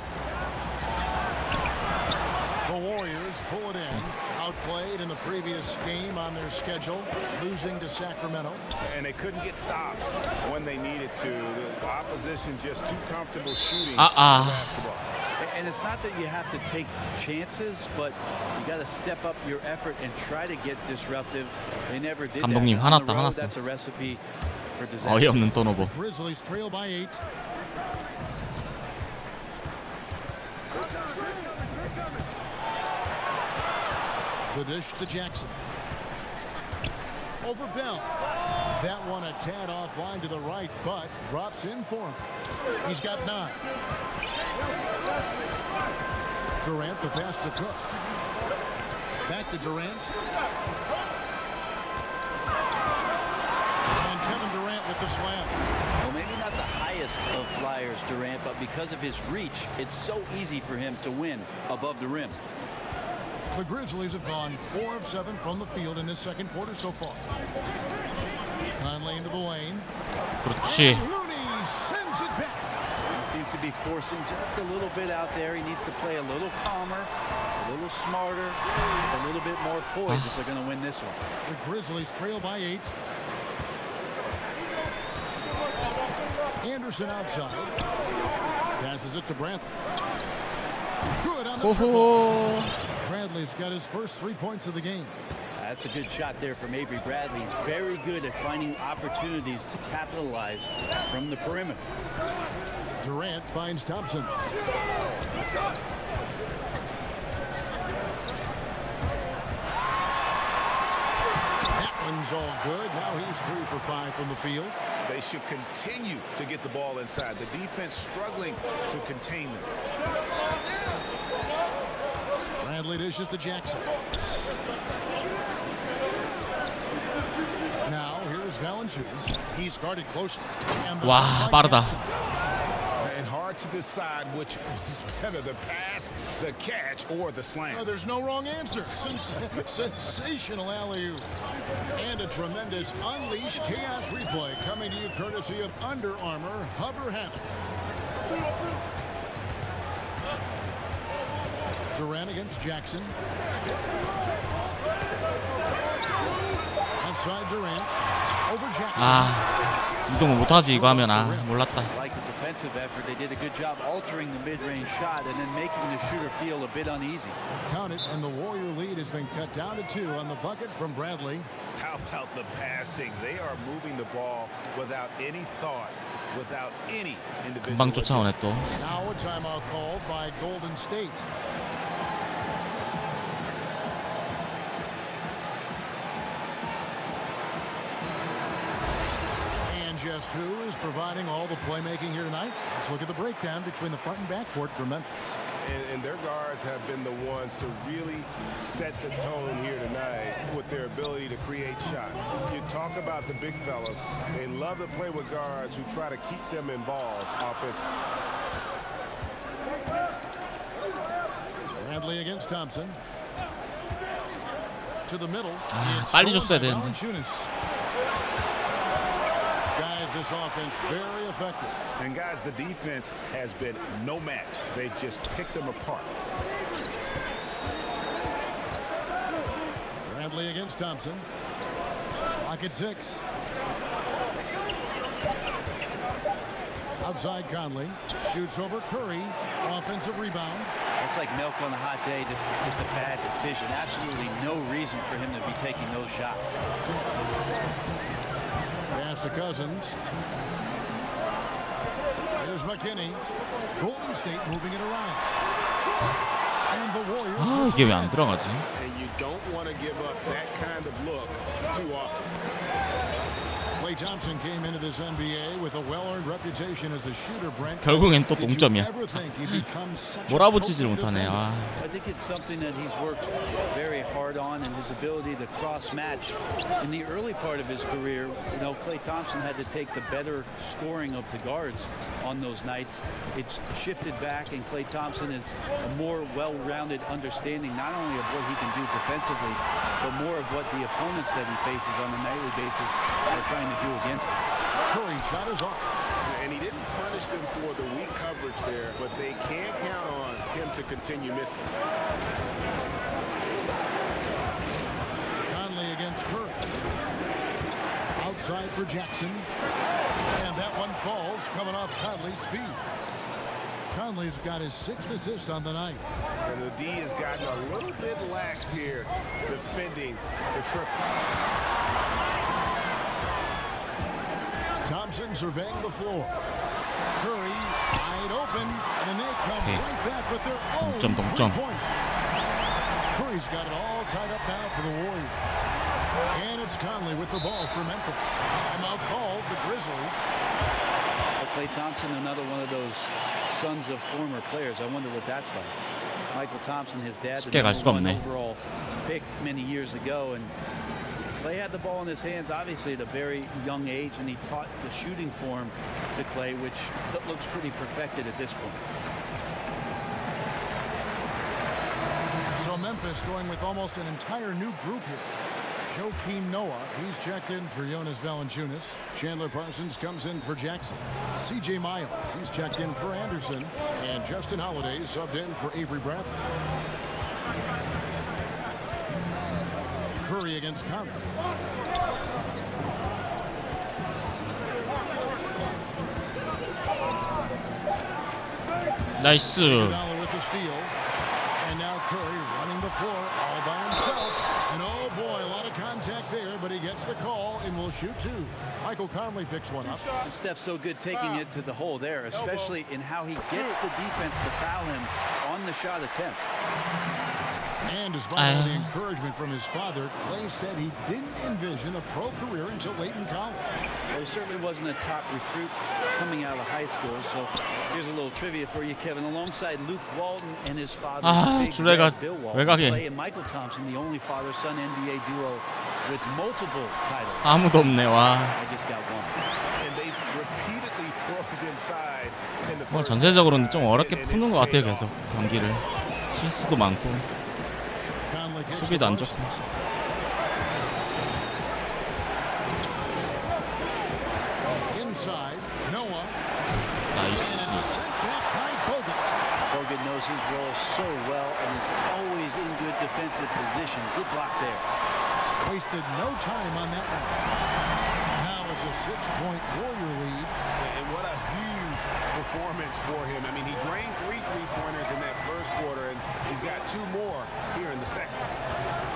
The Warriors Warriors pull it in. Outplayed in the previous game on their schedule, losing to Sacramento. And they couldn't get stops when they needed to. The opposition just too comfortable shooting basketball. And it's not that you have to take chances, but you got to step up your effort and try to get disruptive. They never did 감독님 that. 화났다, 화났어. That's a recipe for disaster. 어이없는 턴오버. Grizzlies trail by 8. The dish to Jackson. Over Bell. That one a tad offline to the right, but drops in for him. He's got 9. Durant, the pass to Cook. Back to Durant. And Kevin Durant with the slam. Well, maybe not the highest of flyers, Durant, but because of his reach, it's so easy for him to win above the rim. The Grizzlies have gone 4 of 7 from the field in this second quarter so far. Conley into the lane. 그렇지. Looney sends it back. He seems to be forcing just a little bit out there. He needs to play a little calmer, a little smarter, a little bit more poised if they're going to win this one. The Grizzlies trail by 8. Anderson outside. Passes it to Bradley. Good on the triple. Bradley's got his first 3 points of the game. That's a good shot there from Avery Bradley. He's very good at finding opportunities to capitalize from the perimeter. Durant finds Thompson. That one's all good. Now he's 3 for 5 from the field. They should continue to get the ball inside. The defense struggling to contain them. Bradley dishes to Jackson. Now here's Valanciunas. He's guarded closely. 와, 빠르다. And hard to decide which was better, the pass, the catch, or the slam. Oh, there's no wrong answer. Sensational alley-oop. And a tremendous Unleash Chaos replay coming to you courtesy of Under Armour Hover Hammock. Durant against Jackson. Outside Durant. Over Jackson. 이동을 못하지 이거 하면. 몰랐다. Like the defensive effort, they did a good job altering the mid-range shot and then making the shooter feel a bit uneasy. Count it, and the Warrior lead has been cut down to 2 on the bucket from Bradley. How about the passing? They are moving the ball without any thought, without any individual. 금방 쫓아오네 또. Now a timeout called by Golden State. Just who is providing all the playmaking here tonight? Let's look at the breakdown between the front and back court for Memphis. And their guards have been the ones to really set the tone here tonight with their ability to create shots. You talk about the big fellas. They love to play with guards who try to keep them involved offensively. Bradley against Thompson. To the middle. 빨리 줬어야 되는데. Guys, this offense very effective. And guys, the defense has been no match. They've just picked them apart. Bradley against Thompson. Lock at 6. Outside Conley. Shoots over Curry. Offensive rebound. It's like milk on a hot day, just a bad decision. Absolutely no reason for him to be taking those shots. Pass to Cousins. Here's McKinney. Golden State moving it around. And the Warriors. 이게 왜 안 들어가지? And you don't want to give up that kind of look too often. Klay Thompson came into this NBA with a well-earned reputation as a shooter, Brent. 결국엔 또 동점이야. 몰아붙이질 못하네. I think it's something that he's worked very hard on, and his ability to cross-match. In the early part of his career, you know, Klay Thompson had to take the better scoring of the guards on those nights. It's shifted back, and Klay Thompson is a more well-rounded understanding not only of what he can do defensively, but more of what the opponents that he faces on a nightly basis are trying to do against him. Curry shot is off. And and he didn't punish them for the weak coverage there, but they can't count on him to continue missing. Conley against Curry. Outside for Jackson. And that one falls coming off Conley's feet. Conley's got his 6th assist on the night. And the D has gotten a little bit laxed here defending the triple. Thompson surveying the floor. Curry wide open, and they come right back with their own three-pointer. Curry's got it all tied up now for the Warriors. And it's Conley with the ball for Memphis. Timeout called the Grizzlies. Klay Thompson, another one of those sons of former players. I wonder what that's like. Michael Thompson, his dad, the #1 overall pick many years ago, and Klay had the ball in his hands, obviously, at a very young age, and he taught the shooting form to Klay, which looks pretty perfected at this point. So Memphis going with almost an entire new group here. Joakim Noah, he's checked in for Jonas Valanciunas. Chandler Parsons comes in for Jackson. C.J. Miles, he's checked in for Anderson. And Justin Holiday subbed in for Avery Bradley. Curry against Conley. 나이스. With the steal. And now Curry running the floor all by himself. And oh boy, a lot of contact there, but he gets the call and will shoot 2. Michael Conley picks one up. And Steph's so good taking it to the hole there, especially in how he gets the defense to foul him on the shot attempt. And despite the encouragement from his father, Klay said he didn't envision a pro career until late in college. Well, he certainly wasn't a top recruit coming out of high school. So here's a little trivia for you, Kevin. Alongside Luke Walton and his father, Bill Walton, Klay and Michael Thompson, the only father-son NBA duo with multiple titles. 아무도 없네, 와. I just got one. And they've repeatedly probed inside in the 뭐 전체적으로는 좀 어렵게 푸는 것 같아요, 계속 경기를. 실수도 많고. 수비도 안 좋고. Inside, Noah. 나이스. Bogut knows his role so well and is always in good defensive position. Good block there. Wasted no time on that one. Now it's a 6-point Warrior lead. And what a huge performance for him. I mean, he drained 3 3-pointers in that first quarter, and he's got 2 more here in the second.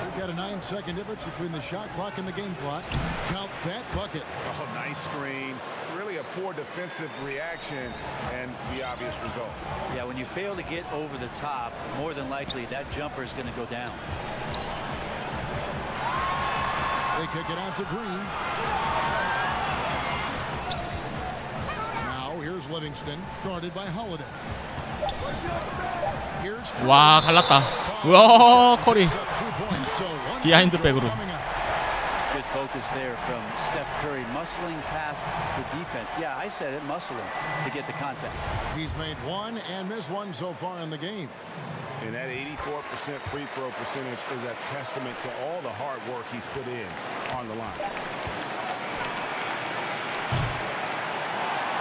We've got a 9-second difference between the shot clock and the game clock. Count that bucket. Oh, nice screen. Really a poor defensive reaction, and the obvious result. Yeah, when you fail to get over the top, more than likely that jumper is going to go down. They kick it out to Green. Now here's Livingston, guarded by Holiday. Here's 와, 갈랐다. 우와, 커리. 비하인드 백으로. Good focus there from Steph Curry, muscling past the defense. Yeah, I said it, muscling to get the contact. He's made 1 and missed 1 so far in the game. And that 84% free throw percentage is a testament to all the hard work he's put in on the line.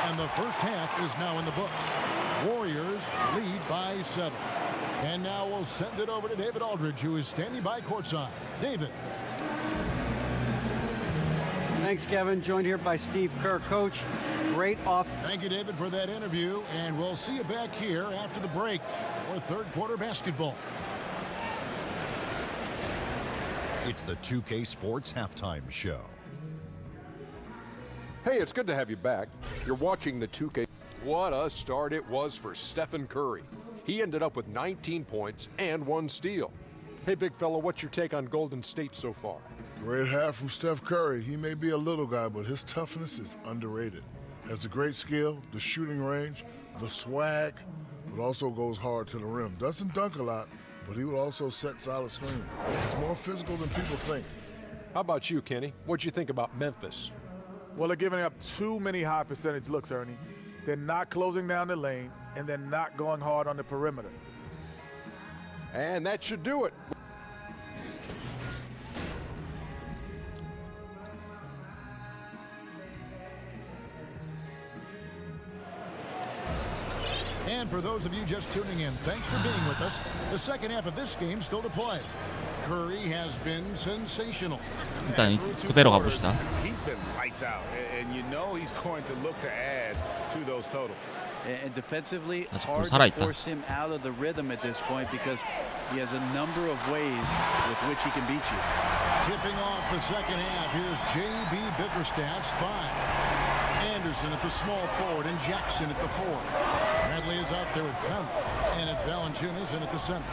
And the first half is now in the books. Warriors lead by 7. And now we'll send it over to David Aldridge, who is standing by courtside. David. Thanks, Kevin. Joined here by Steve Kerr. Coach, great off. Thank you, David, for that interview. And we'll see you back here after the break for third quarter basketball. It's the 2K Sports Halftime Show. Hey, it's good to have you back. You're watching the 2K. What a start it was for Stephen Curry. He ended up with 19 points and 1 steal. Hey, big fella, what's your take on Golden State so far? Great half from Steph Curry. He may be a little guy, but his toughness is underrated. Has a great skill, the shooting range, the swag, but also goes hard to the rim. Doesn't dunk a lot, but he will also set solid screens. He's more physical than people think. How about you, Kenny? What'd you think about Memphis? Well, they're giving up too many high percentage looks, Ernie. They're not closing down the lane, and they're not going hard on the perimeter. And that should do it. for those of you just tuning in, thanks for being with us. The second half of this game still to play. Curry has been sensational. 일단 그대로 가봅시다. He's been lights out, and you know he's going to look to add to those totals. And defensively, 아직 hard to 살아있다. force him out of the rhythm at this point because he has a number of ways with which he can beat you. Tipping off the second half, here's J.B. Bickerstaff's 5. Anderson at the small forward and Jackson at the 4. Bradley is out there with Conley, and it's Valanciunas in at the center.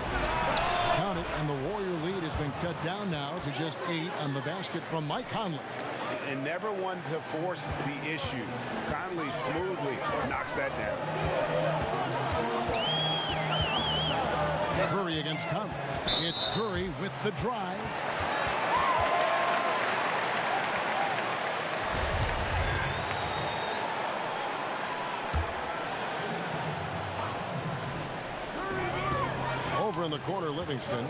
Count it, and the Warrior lead has been cut down now to just 8 on the basket from Mike Conley. And never one to force the issue. Conley smoothly knocks that down. Curry against Conley. It's Curry with the drive. Over in the corner, Livingston.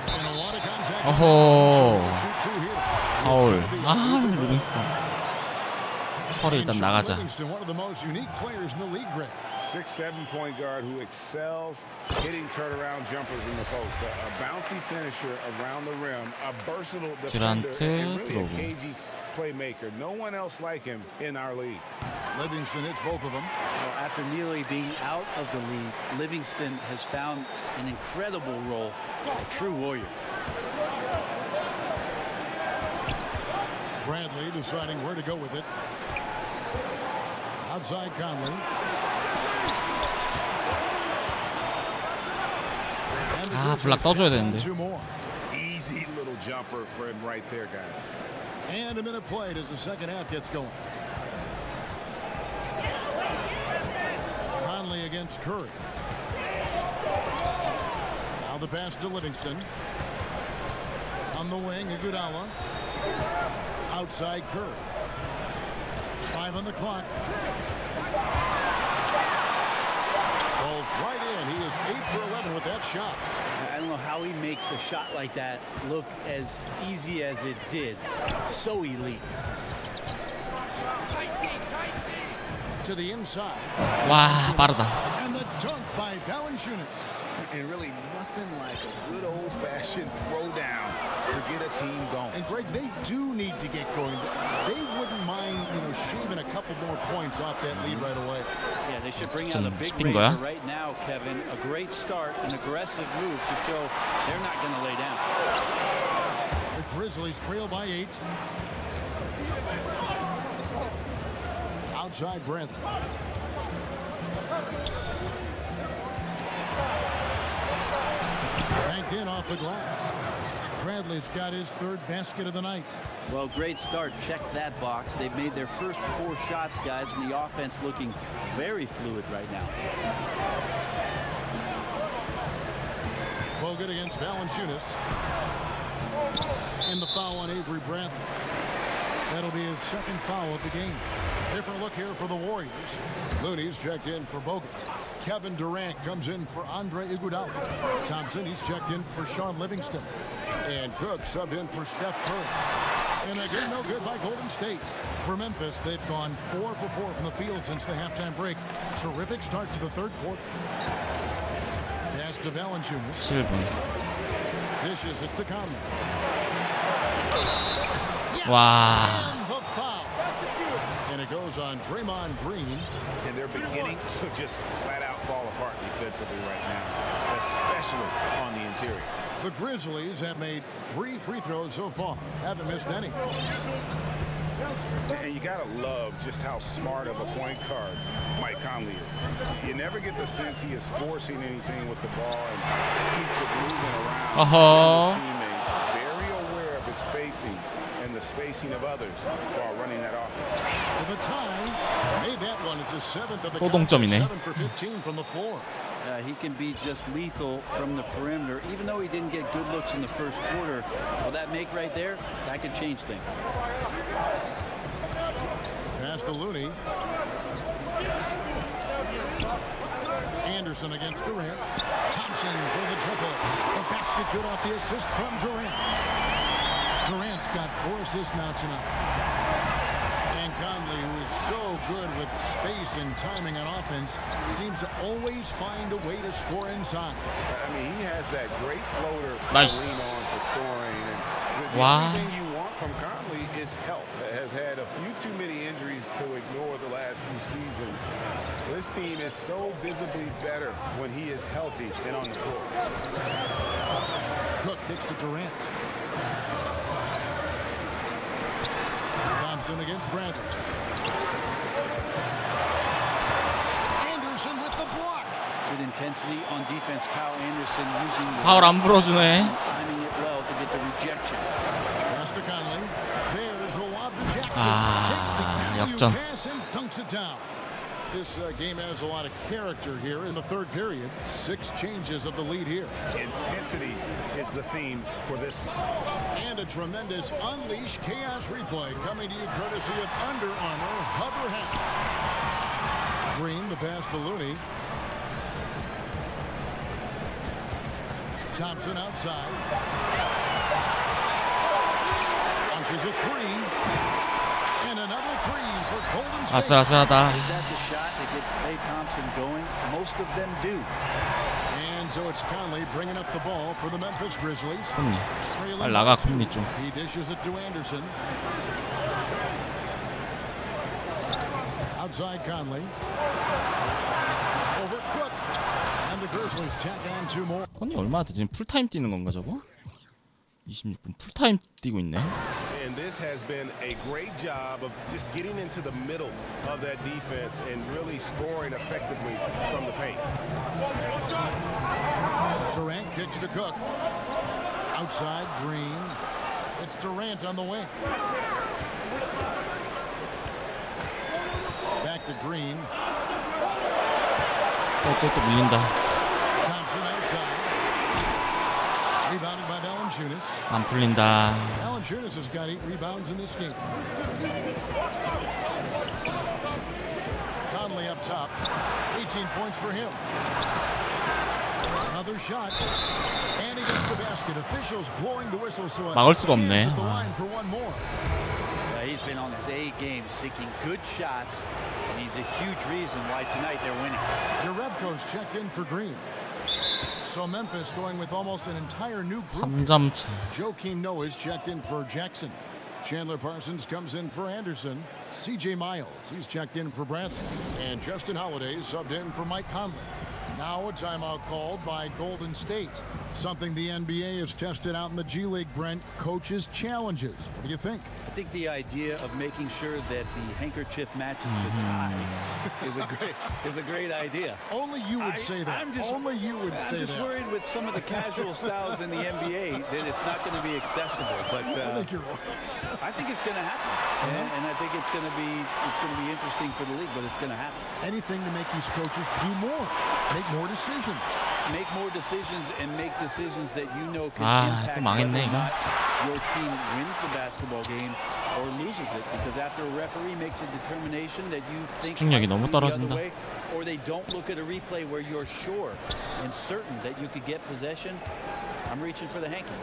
And a lot of contact. 어허. Shoot 2 here. 파울. 아, 리빙스턴. 파울이 일단 나가자. Livingston, one of the most unique players in the league, Greg. 6'7" point guard who excels hitting turnaround jumpers in the post. A bouncy finisher around the rim, a versatile defender, and really a cagey playmaker. No one else like him in our league. Livingston hits both of them. Well, after nearly being out of the league, Livingston has found an incredible role, a true warrior. Bradley deciding where to go with it. Outside Conley. 아, 블락 떠줘야 되는데. Easy little jumper for him right there, guys. And a minute played as the second half gets going. Conley against Curry. Now the pass to Livingston. On the wing, Iguodala. Outside Curry. 5 on the clock. Falls right in. He is 8 for 11 with that shot. I don't know how he makes a shot like that look as easy as it did. So elite. To the inside. 와, 빠르다. And the dunk by Valanciunas. And really nothing like a good old-fashioned throwdown to get a team going. And Greg, they do need to get going. They wouldn't mind, shaving a couple more points off that lead right away. Yeah, they should bring out a big spin razor 거야? right now, Kevin. A great start, an aggressive move to show they're not going to lay down. The Grizzlies trail by 8. Outside Bradley. Banked in off the glass. Bradley's got his 3rd basket of the night. Well, great start. Check that box. They've made their first 4 shots, guys, and the offense looking very fluid right now. Bogut against Valanciunas. And the foul on Avery Bradley. That'll be his 2nd foul of the game. Different look here for the Warriors. Looney's checked in for Bogut. Kevin Durant comes in for Andre Iguodala. Thompson, he's checked in for Sean Livingston. And Cook subbed in for Steph Curry. And again, no good by Golden State. For Memphis, they've gone 4 for 4 from the field since the halftime break. Terrific start to the 3rd quarter. Pass to Valanciunas. 7분. Dishes it to Conley. 와. And the foul. And it goes on Draymond Green. And they're beginning to just flat out fall apart defensively right now, especially on the interior. The Grizzlies have made 3 free throws so far. Haven't missed any. And you gotta love just how smart of a point guard Mike Conley is. You never get the sense he is forcing anything with the ball and keeps it moving around his teammates. Very aware of his spacing and the spacing of others while running that offense. For the tie, made that one as the 7th of the 또 동점이네. 7 for 15 from the floor. He can be just lethal from the perimeter. Even though he didn't get good looks in the first quarter, well, that make right there, that could change things. Pass to Looney. Anderson against Durant. Thompson for the triple. The basket good off the assist from Durant. Durant's got 4 assists now tonight. And Conley, who is so good with space and timing on offense. Seems to always find a way to score inside. I mean, he has that great floater Nice. to lean on for scoring. And the Wow. only thing you want from Conley is help. Has had a few too many injuries to ignore the last few seasons. This team is so visibly better when he is healthy and on the floor. Cook kicks to Durant. Thompson against Bradley. Anderson with the block. Good intensity on defense. Kyle Anderson using the 파울 안 불어주네. timing it well to get the rejection. Pass to Conley. There's the lob to Jackson. 아, Takes the 역전. pass and dunks it down. This game has a lot of character here in the third period. 6 changes of the lead here. Intensity is the theme for this one. And a tremendous Unleash Chaos replay coming to you courtesy of Under Armour Hover Hat. Green, the pass to Looney. Thompson outside. Launches a 3. And another 3 for Golden State. 아슬아슬하다. Is that the shot that gets Klay Thompson going? Most of them do. And so it's Conley bringing up the ball for the Memphis Grizzlies. 콤니. Trailing 빨리 나가 by 2. 콤니 좀. He dishes it to Anderson. Outside Conley. Over Cook. And the Grizzlies tack on 2 more. 콤니 얼마나 돼? 지금 풀타임 뛰는 건가 저거? 26분 풀타임 뛰고 있네. And this has been a great job of just getting into the middle of that defense and really scoring effectively from the paint. Durant kicks to Cook. Outside Green. It's Durant on the wing. Back to Green. 또 밀린다. Thompson outside. Rebounded by Valanciunas. 안 풀린다. Valanciunas has got 8 rebounds in this game. Conley up top. 18 points for him. Another shot. And he gets the basket. Officials blowing the whistle, so 막을 수가 없네. at the line for one more. He's been on his A game, seeking good shots, and he's a huge reason why tonight they're winning. Jerebko's checked in for Green. So Memphis going with almost an entire new group. 3점 차. Joakim Noah's checked in for Jackson. Chandler Parsons comes in for Anderson. CJ Miles, he's checked in for Bradley. And Justin Holiday subbed in for Mike Conley. Now a timeout called by Golden State. Something the NBA has tested out in the G League, Brent. Coaches' challenges. What do you think? I think the idea of making sure that the handkerchief matches the tie is a great idea. Only you would say that. Only you would say that. I'm just worried with some of the casual styles in the NBA that it's not going to be accessible. But I think you're right. I think it's going to happen, and I think it's going to be interesting for the league. But it's going to happen. Anything to make these coaches do more, make more decisions. Make more decisions and make decisions that you know can 아, impact 또 망했네, whether or 이거. not your team wins the basketball game or loses it. Because after a referee makes a determination that you think 집중력이 might 너무 go the other 떨어진다. way, or they don't look at a replay where you're sure and certain that you could get possession, I'm reaching for the hanky.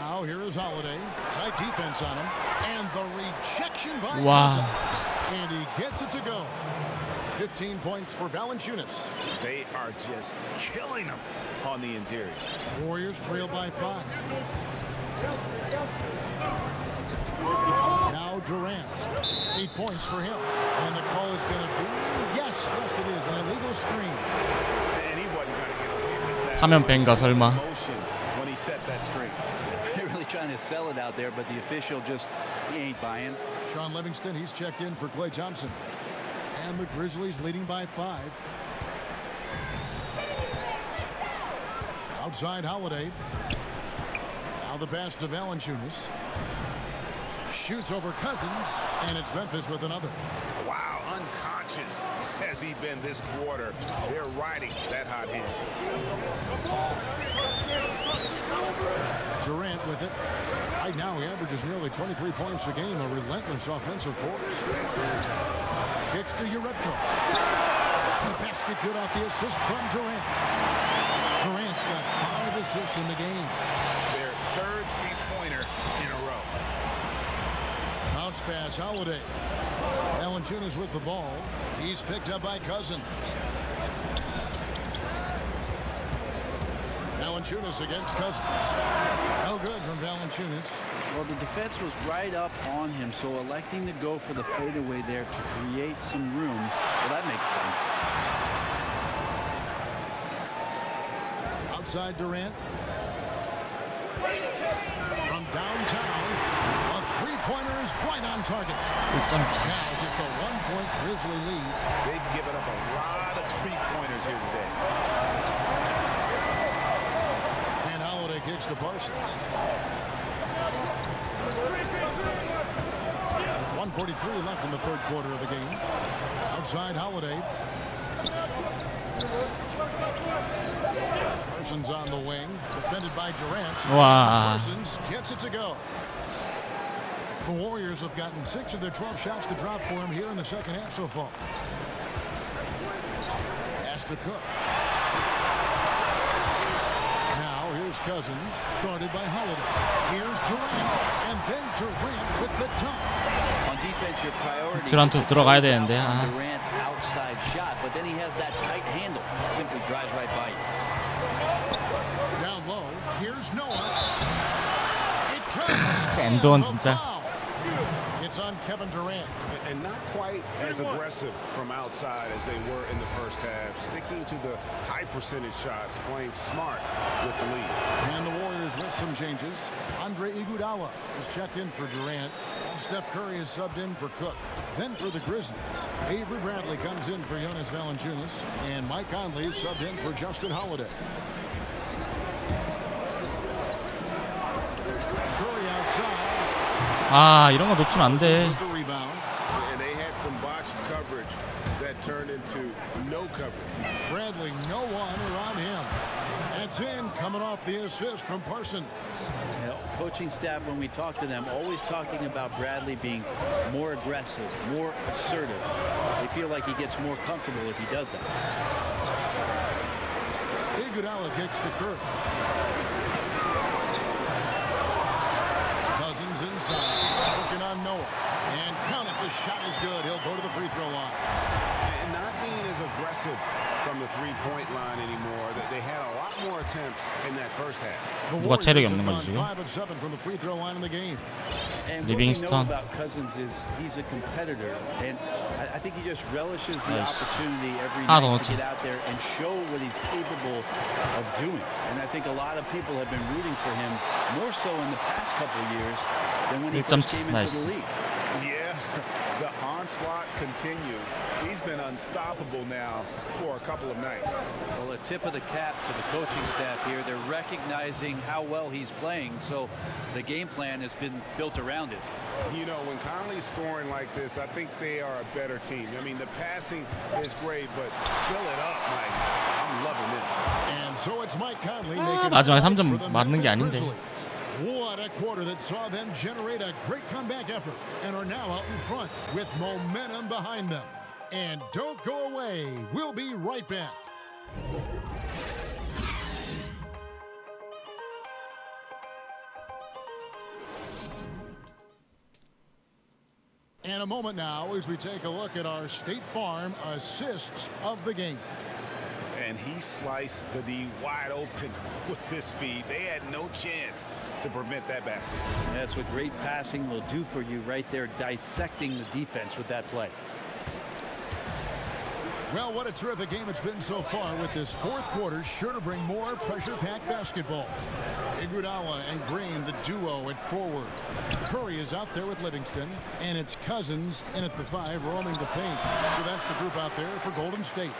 Now here is Holiday. Tight defense on him. And the rejection by Wow. Cousins. And he gets it to go. 15 points for Valanciunas. They are just killing them on the interior. Warriors trail by 5. Now Durant. 8 points for him. And the call is going to be, yes, it is, an illegal screen. And he wasn't going to get away with that. 사면 벤가 설마. Motion when he set that screen. They're really trying to sell it out there, but the official he ain't buying. Sean Livingston, he's checked in for Klay Thompson. And the Grizzlies leading by 5. Outside Holiday. Now the pass to Valanciunas. Shoots over Cousins, and it's Memphis with another. Wow, unconscious has he been this quarter. They're riding that hot hand. Durant with it. Right now he averages nearly 23 points a game, a relentless offensive force. Kicks to Jerebko. The basket good off the assist from Durant. Durant's got 5 assists in the game. Their third three-pointer in a row. Bounce pass, Holiday. Valanciunas with the ball. He's picked up by Cousins. Valanciunas against Cousins. No good from Valanciunas. Well, the defense was right up on him, so electing to go for the fadeaway there to create some room, well, that makes sense. Outside Durant. From downtown, a three-pointer is right on target. Now just a one-point Grizzly lead. They've given up a lot of three-pointers here today. And Holiday kicks to Parsons. 1:43 left in the third quarter of the game. Outside Holiday. Parsons on the wing, defended by Durant. Wow. Parsons gets it to go. The Warriors have gotten 6 of their 12 shots to drop for him here in the second half so far. Pass to Cook. Now here's Cousins, guarded by Holiday. Here's Durant, and then Durant with the dunk. On defense, your priority 듀란트 들어가야 되는데. 아. Durant's outside shot, but then he has that tight handle. Simply drives right by you. Down low, here's Noah. It comes. 앤던 진짜. It's on Kevin Durant. And not quite as aggressive from outside as they were in the first half. Sticking to the high percentage shots, playing smart with the lead. And the Warriors with some changes. Andre Iguodala is checked in for Durant. Steph Curry is subbed in for Cook. Then for the Grizzlies, Avery Bradley comes in for Jonas Valanciunas. And Mike Conley is subbed in for Justin Holiday. Curry outside. 아, 이런 거 놓치면 안 돼. And they had some botched coverage that turned into no coverage. Bradley, no one around him. It's in, coming off the assist from Parsons. You know, coaching staff, when we talk to them, always talking about Bradley being more aggressive, more assertive. They feel like he gets more comfortable if he does that. Iguodala kicks to Curry. Cousins inside, working on Noah. And count it, the shot is good. He'll go to the free throw line. And not being as aggressive from the three-point line anymore. That they had a lot more attempts in that first half. 누가 체력이 없는 거지 지금? 5 of 7 from the free throw line in the game. And what we know Livingston. about Cousins is he's a competitor, and I think he just relishes the Nice. opportunity every 하나 더 night 넣자. to get out there and show what he's capable of doing. And I think a lot of people have been rooting for him more so in the past couple of years than when he first came into Nice. the league. Yeah, the onslaught continues. He's been unstoppable now for a couple of nights. Well, a tip of the cap to the coaching staff here. They're recognizing how well he's playing, so the game plan has been built around it. You know, when Conley's scoring like this, I think they are a better team. I mean, the passing is great, but fill it up, Mike. I'm loving this. And so it's Mike Conley making 마지막에 points 3점 for the 맞는 게 Memphis 아닌데. Grizzlies. What a quarter that saw them generate a great comeback effort and are now out in front with momentum behind them. And don't go away. We'll be right back. And a moment now as we take a look at our State Farm assists of the game. And he sliced the D wide open with this feed. They had no chance to prevent that basket. That's what great passing will do for you right there, dissecting the defense with that play. Well, what a terrific game it's been so far, with this fourth quarter sure to bring more pressure-packed basketball. Iguodala and Green, the duo at forward. Curry is out there with Livingston, and it's Cousins in at the 5, roaming the paint. So that's the group out there for Golden State.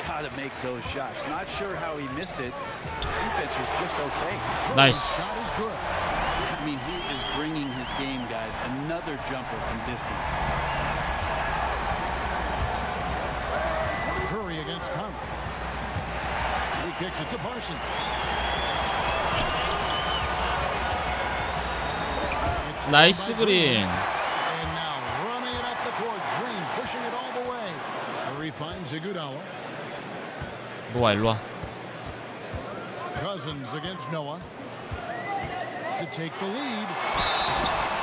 Got to make those shots. Not sure how he missed it. Defense was just okay. Nice. Shot is good. I mean, he is bringing his game, guys. Another jumper from distance. Curry against Conley. He kicks it to Parsons. 나이스 그린. And now running it up the court. Green pushing it all the way. Curry finds Iguodala. 노아 일로 와. Cousins against Noah to take the lead.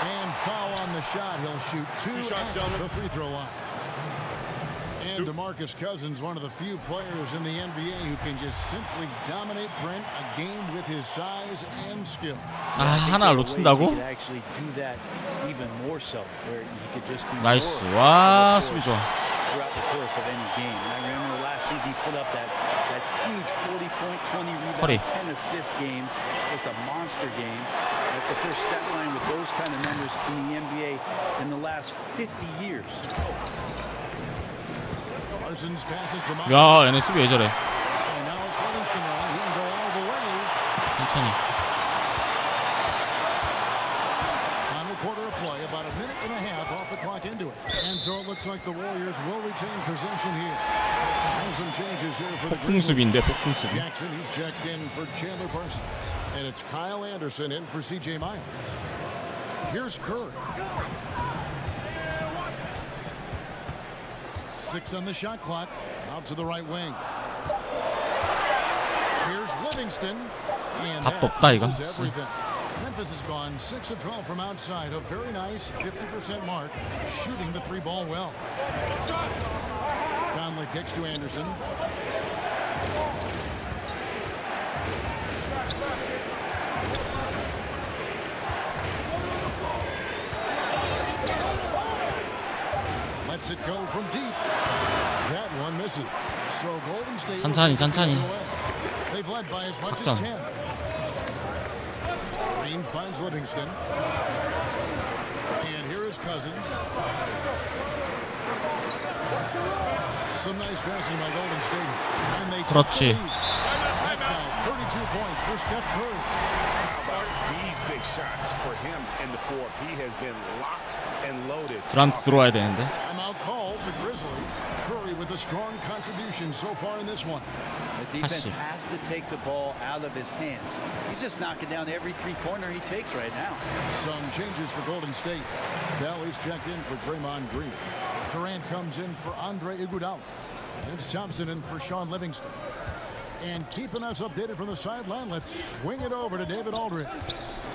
And foul on the a shot. He'll shoot two shots, at gentlemen. the free throw line. And DeMarcus Cousins, one of the few players in the NBA who can just simply dominate Brent a game with his size and skill. 하나 놓친다고? 나이스. 와, 수비 좋아. Throughout the course of any game. And I remember last season he put up that huge 40-point, 20 rebound, 10 assist game. Just a monster game. That's the first stat line with those kind of numbers in the NBA in the last 50 years. Parsons passes to Miles. 야, 얘네 수비 왜 저래? And now it's Livingston now. He can go all the way. 천천히. Final quarter of play, about a minute and a half off the clock into it. And so it looks like the Warriors will retain possession here. And some changes here for the 폭풍 수비인데 폭풍 수비. Jackson, he's checked in for Chandler Parsons. And it's Kyle Anderson in for CJ Miles. Here's Curry. 6 on the shot clock. Out to the right wing. Here's Livingston. And 답도 없다 이거. everything. Memphis has gone 6 of 12 from outside. A very nice 50% mark. Shooting the three ball well. Conley kicks to Anderson. Lets it go from deep. That one misses. So Golden State. 천천히. They've led by as much 작전. as 10. Green finds Livingston. And here is Cousins. Some nice passing by Golden State. And they 그렇지. That's now 32 points for Steph Curry. How about these big shots for him in the fourth? He has been locked and loaded. 드란트 들어와야 되는데. Timeout called the Grizzlies. Curry with a strong contribution so far in this one. The defense has to take the ball out of his hands. He's just knocking down every three-pointer he takes right now. Some changes for Golden State. Bell is checked in for Draymond Green. Durant comes in for Andre Iguodala. And it's Thompson in for Sean Livingston. And keeping us updated from the sideline, let's swing it over to David Aldridge.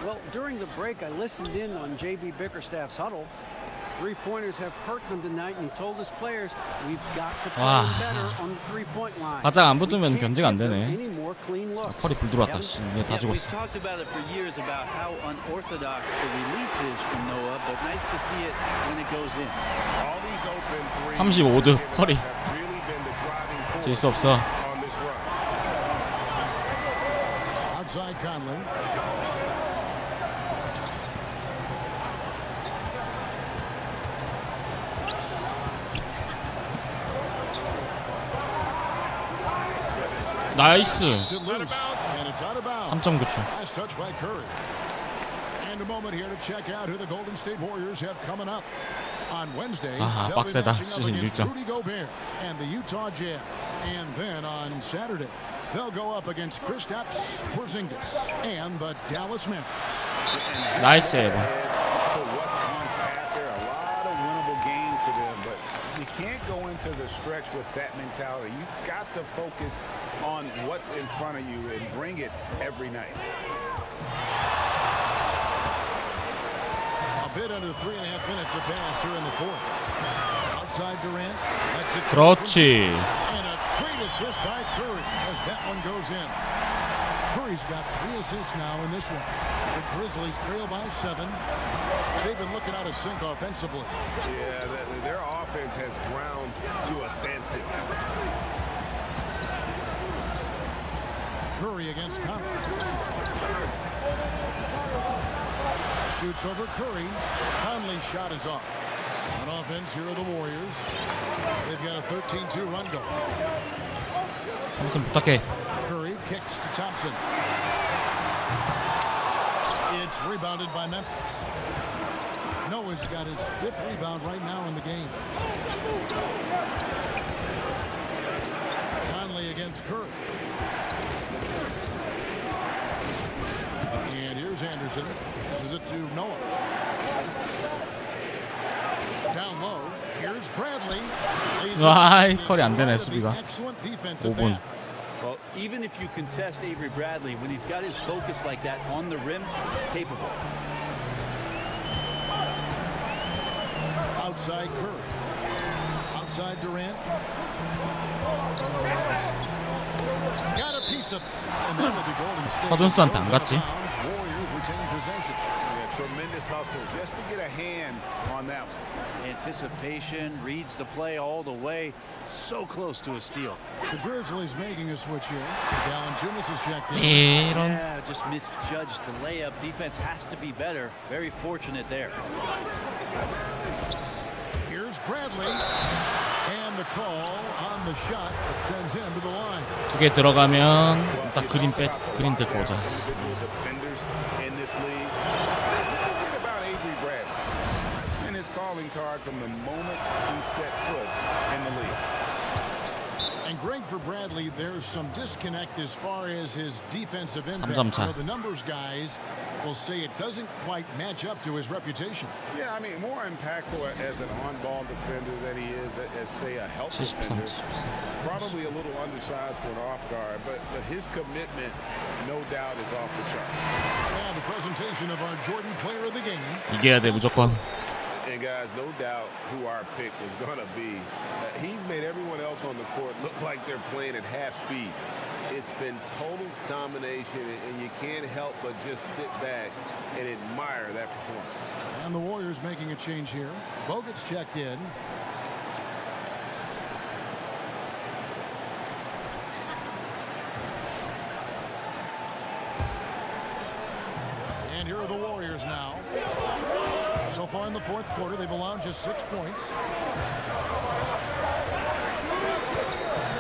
Well, during the break, I listened in on J.B. Bickerstaff's huddle. Three-pointers have hurt him tonight, and he told his players, we've got to play better on the three-point line. 바짝 안 붙으면 견제가 안 되네. Any more clean looks. 펄이 불 들어왔다. 씨, 얘 다 We've 죽었어. talked about it for years about how unorthodox the release is from Noah, but nice to see it when it goes in. All these open threes 35득 커리. have really been the driving force 질 수 없어. on this run. Outside Conley. 나이스. 3.9초. Last touch by Curry. And a moment here to check out who the Golden State Warriors have coming up. On Wednesday, 아하, they'll be 빡세다. matching up 시즌 against 1점. Rudy Gobert and the Utah Jazz. And then on Saturday, they'll go up against Kristaps Porzingis and the Dallas Mavericks. 나이스 세이브. To what's on tap, there are a lot of winnable games for them, but you can't go into the stretch with that mentality. You got to focus on what's in front of you and bring it every night. A bit under 3.5 minutes have passed here in the fourth. Outside Durant, lets it go. 그렇지. And a great assist by Curry as that one goes in. Curry's got 3 assists now in this one. The Grizzlies trail by 7. They've been looking out of sync offensively. Yeah, their offense has ground to a standstill. Curry against Conley. Shoots over Curry. Conley's shot is off. On offense, here are the Warriors. They've got a 13-2 run goal. 톰슨 부탁해. Curry kicks to Thompson. It's rebounded by Memphis. Noah's got his 5th rebound right now in the game. Conley against Curry. And here's Anderson. This is it to Noah. Down low. Here's Bradley. 와이 컬이 안 되네 수비가. 5분. Well, even if you contest Avery Bradley, when he's got his focus like that on the rim, capable. outside Curry. Outside Durant. Got a piece of it. And that will be Golden State. 서준수한테 안 갔지? Warriors retain possession. Tremendous hustle just to get a hand on that one. Anticipation, reads the play all the way. So close to a steal. The Grizzlies making a switch here. Valanciunas is checked in. Yeah, just misjudged the layup. Defense has to be better. Very fortunate there. Here's Bradley. And the call on the shot that sends him to the line. 2개 들어가면 딱 그린 데리고 오자. Calling card from the moment he set foot in the league. And great for Bradley, there's some disconnect as far as his defensive impact. 3점 차. The numbers guys will say it doesn't quite match up to his reputation. Yeah, I mean, more impactful as an on-ball defender than he is as, say, a help defender. Probably a little undersized for an off guard, but his commitment, no doubt, is off the charts. Yeah, the presentation of our Jordan Player of the Game. 이겨야 돼 무조건. And guys, no doubt who our pick was going to be. He's made everyone else on the court look like they're playing at half speed. It's been total domination, and you can't help but just sit back and admire that performance. And the Warriors making a change here. Bogut's checked in. And here are the Warriors now. So far in the fourth quarter, they've allowed just 6 points.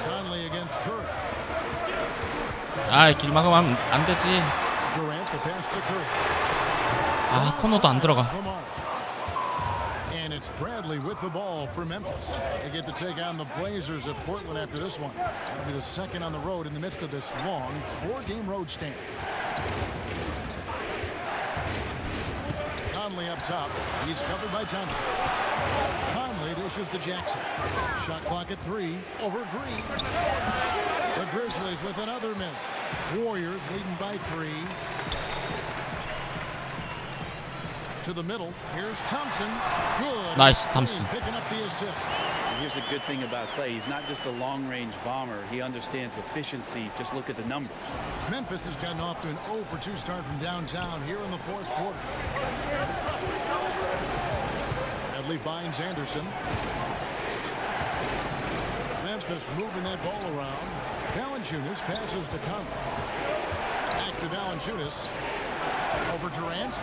Conley against Curry. 아, 길 막으면 안 되지. Durant, the pass to Curry. 아, 코너도 안 들어가. And it's Bradley with the ball for Memphis. They get to take on the Blazers at Portland after this one. That'll be the second on the road in the midst of this long 4-game road stand. Conley up top. He's covered by Thompson. Conley dishes to Jackson. Shot clock at 3. Over Green. The Grizzlies with another miss. Warriors leading by 3. To the middle. Here's Thompson. Good. Nice, Thompson. Picking up the assist. Here's a good thing about Clay. He's not just a long-range bomber. He understands efficiency. Just look at the numbers. Memphis has gotten off to an 0-for-2 start from downtown here in the fourth quarter. Bradley finds Anderson. Memphis moving that ball around. Valanciunas passes to Conley. Back to Valanciunas. Over Durant.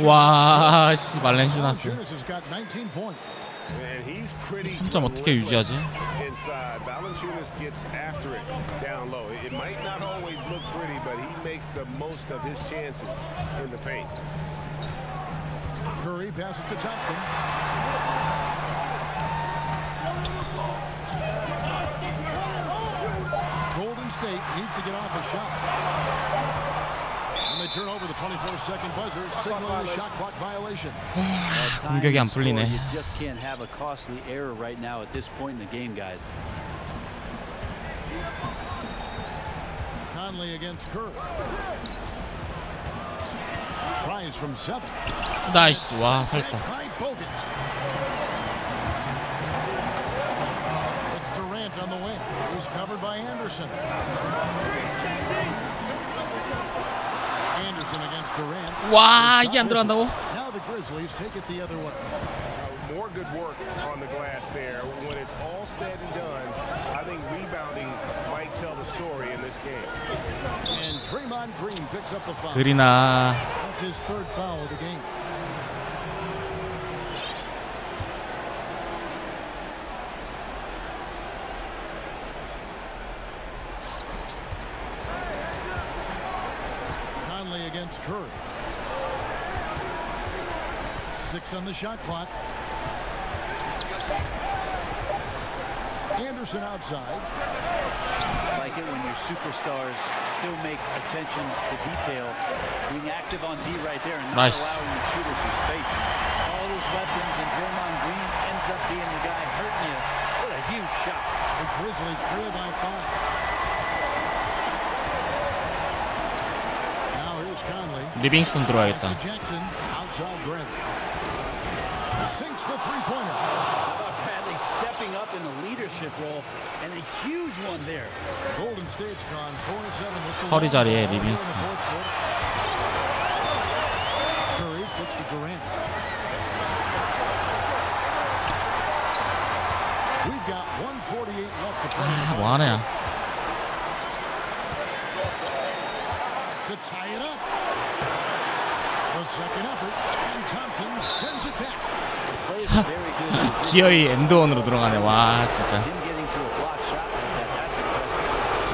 와, 씨, 말렌슈나스. Valanciunas has got 19 points. And he's pretty 3점 어떻게 유지하지? inside. Valanciunas gets after it down low. It might not always look pretty, but he makes the most of his chances in the paint. Curry passes to Thompson. Golden State needs to get off a shot. And they turn over the 24-second buzzer, signaling the shot clock violation. 공격이 안 풀리네. You just can't have a costly error right now at this point in the game, guys. Conley against Curry. Tries from 7. 나이스. 와, 살다. By Bogut. It's Durant on the wing. He's covered by Anderson. Anderson against Durant. 와, 이게 안 들어간다고? Now the Grizzlies take it the other way. More good work on the glass there. When it's all said and done, I think rebounding might tell the story in this game. And Draymond Green picks up the foul. 그리나. That's his third foul of the game. Conley against Curry. 6 on the shot clock. Anderson outside. Like it when your superstars still make attentions to detail. Being active on D right there and not allowing the shooters some space. All those weapons, and Draymond Green ends up being the guy hurting you. What a huge shot. The Grizzlies trail by 5. Now here's Conley. 리빙스턴 들어와야겠다. Jackson outside Brent. sinks the three-pointer. Bradley stepping up in the leadership role and a huge one there. Golden State's gone 4-7 with the 커리 자리에 ball here in the 리빙스턴. fourth quarter. Curry puts to Durant. We've got 1:48 left to play. 아, 뭐하냐. To tie it up. The second effort, and Thompson sends it back. 기어이 엔드원으로 들어가네. 와, 진짜.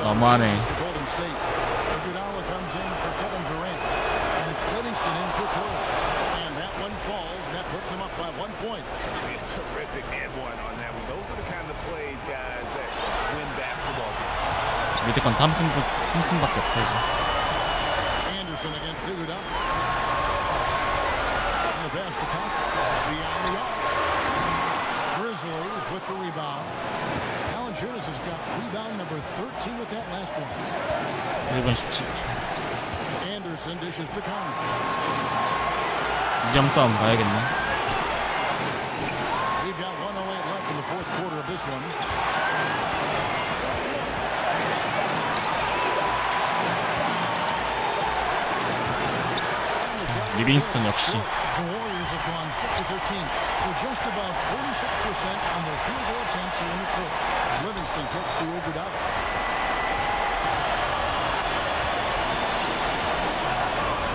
너무하네. Golden State. Iguodala comes in for Kevin Durant, and it's Livingston in for Cole. And that one falls, and that puts him up by 1 point. A terrific and one on that one. Those are the kind of plays, guys, that win basketball games. 밑에 건 탐슨밖에 없다 이제. Anderson against Iguodala. And the pass to Thompson. Beyond the arc. Grizzlies with the rebound. Valanciunas has got rebound number 13 with that last one. 1분 17초. Anderson dishes to Conley. 2점 싸움 가야겠네. We've got 1:08 left in the fourth quarter of this one. 리빙스턴 역시. The Warriors have gone 6-13, so just about 46% on their field goal attempts here in the court. Livingston kicks to Iguodala.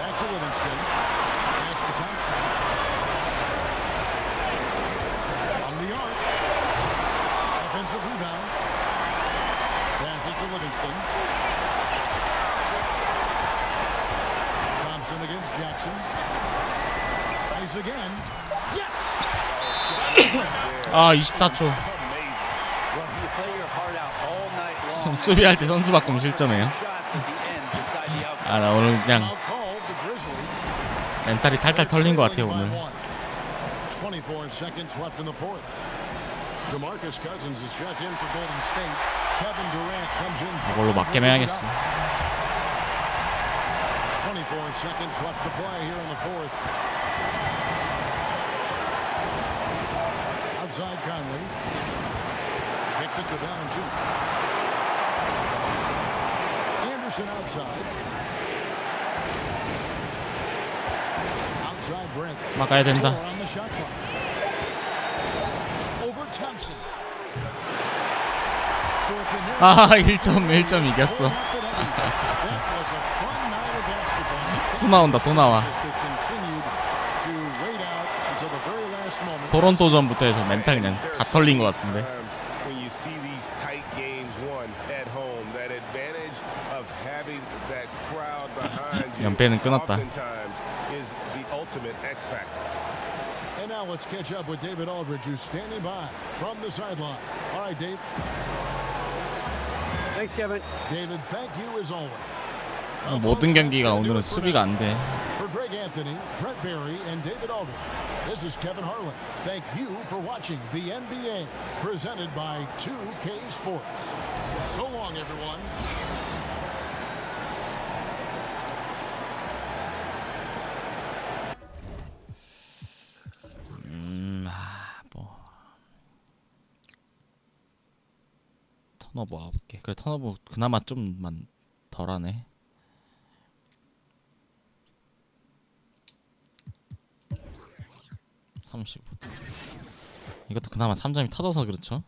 Back to Livingston. Pass to Thompson. From the arc. Offensive rebound. Passes to Livingston. Thompson against Jackson. Tries again. Yes! 아, 24초. 수비할 때 선수 바꾸면 실점해요. 아, 나 오늘 그냥 멘탈이 탈탈 털린 것 같아요 오늘. 24 seconds left in the fourth. DeMarcus Cousins is checked in for Golden State. Kevin Durant comes in. 이걸로 맞게 해야겠어. 24 seconds left to play here in the fourth. Outside Conley. Kicks it to Valanciunas. Anderson outside. Outside Brent. 막아야 된다. On the shot clock. Over Thompson. So it's in here. 아, 1점 이겼어. 또 나온다, 또 나와. 토론토전부터 해서 멘탈 그냥 다 털린 것 같은데. When you see these tight games won at home, that advantage of having that crowd behind you 연패는 끊었다. oftentimes is the ultimate X factor. And now let's catch up with David Aldridge, who's standing by from the sideline. All right, Dave. Thanks, Kevin. David, thank you as always. 모든 경기가 오늘은 수비가 안 돼. For Greg Anthony, Brett Barry, and David Aldridge, this is Kevin Harlan. Thank you for watching the NBA, presented by 2K Sports. So long, everyone. 턴오버 9개. 그래, 턴오버 그나마 좀만 덜하네. 이것도 그나마 3점이 터져서 그렇죠.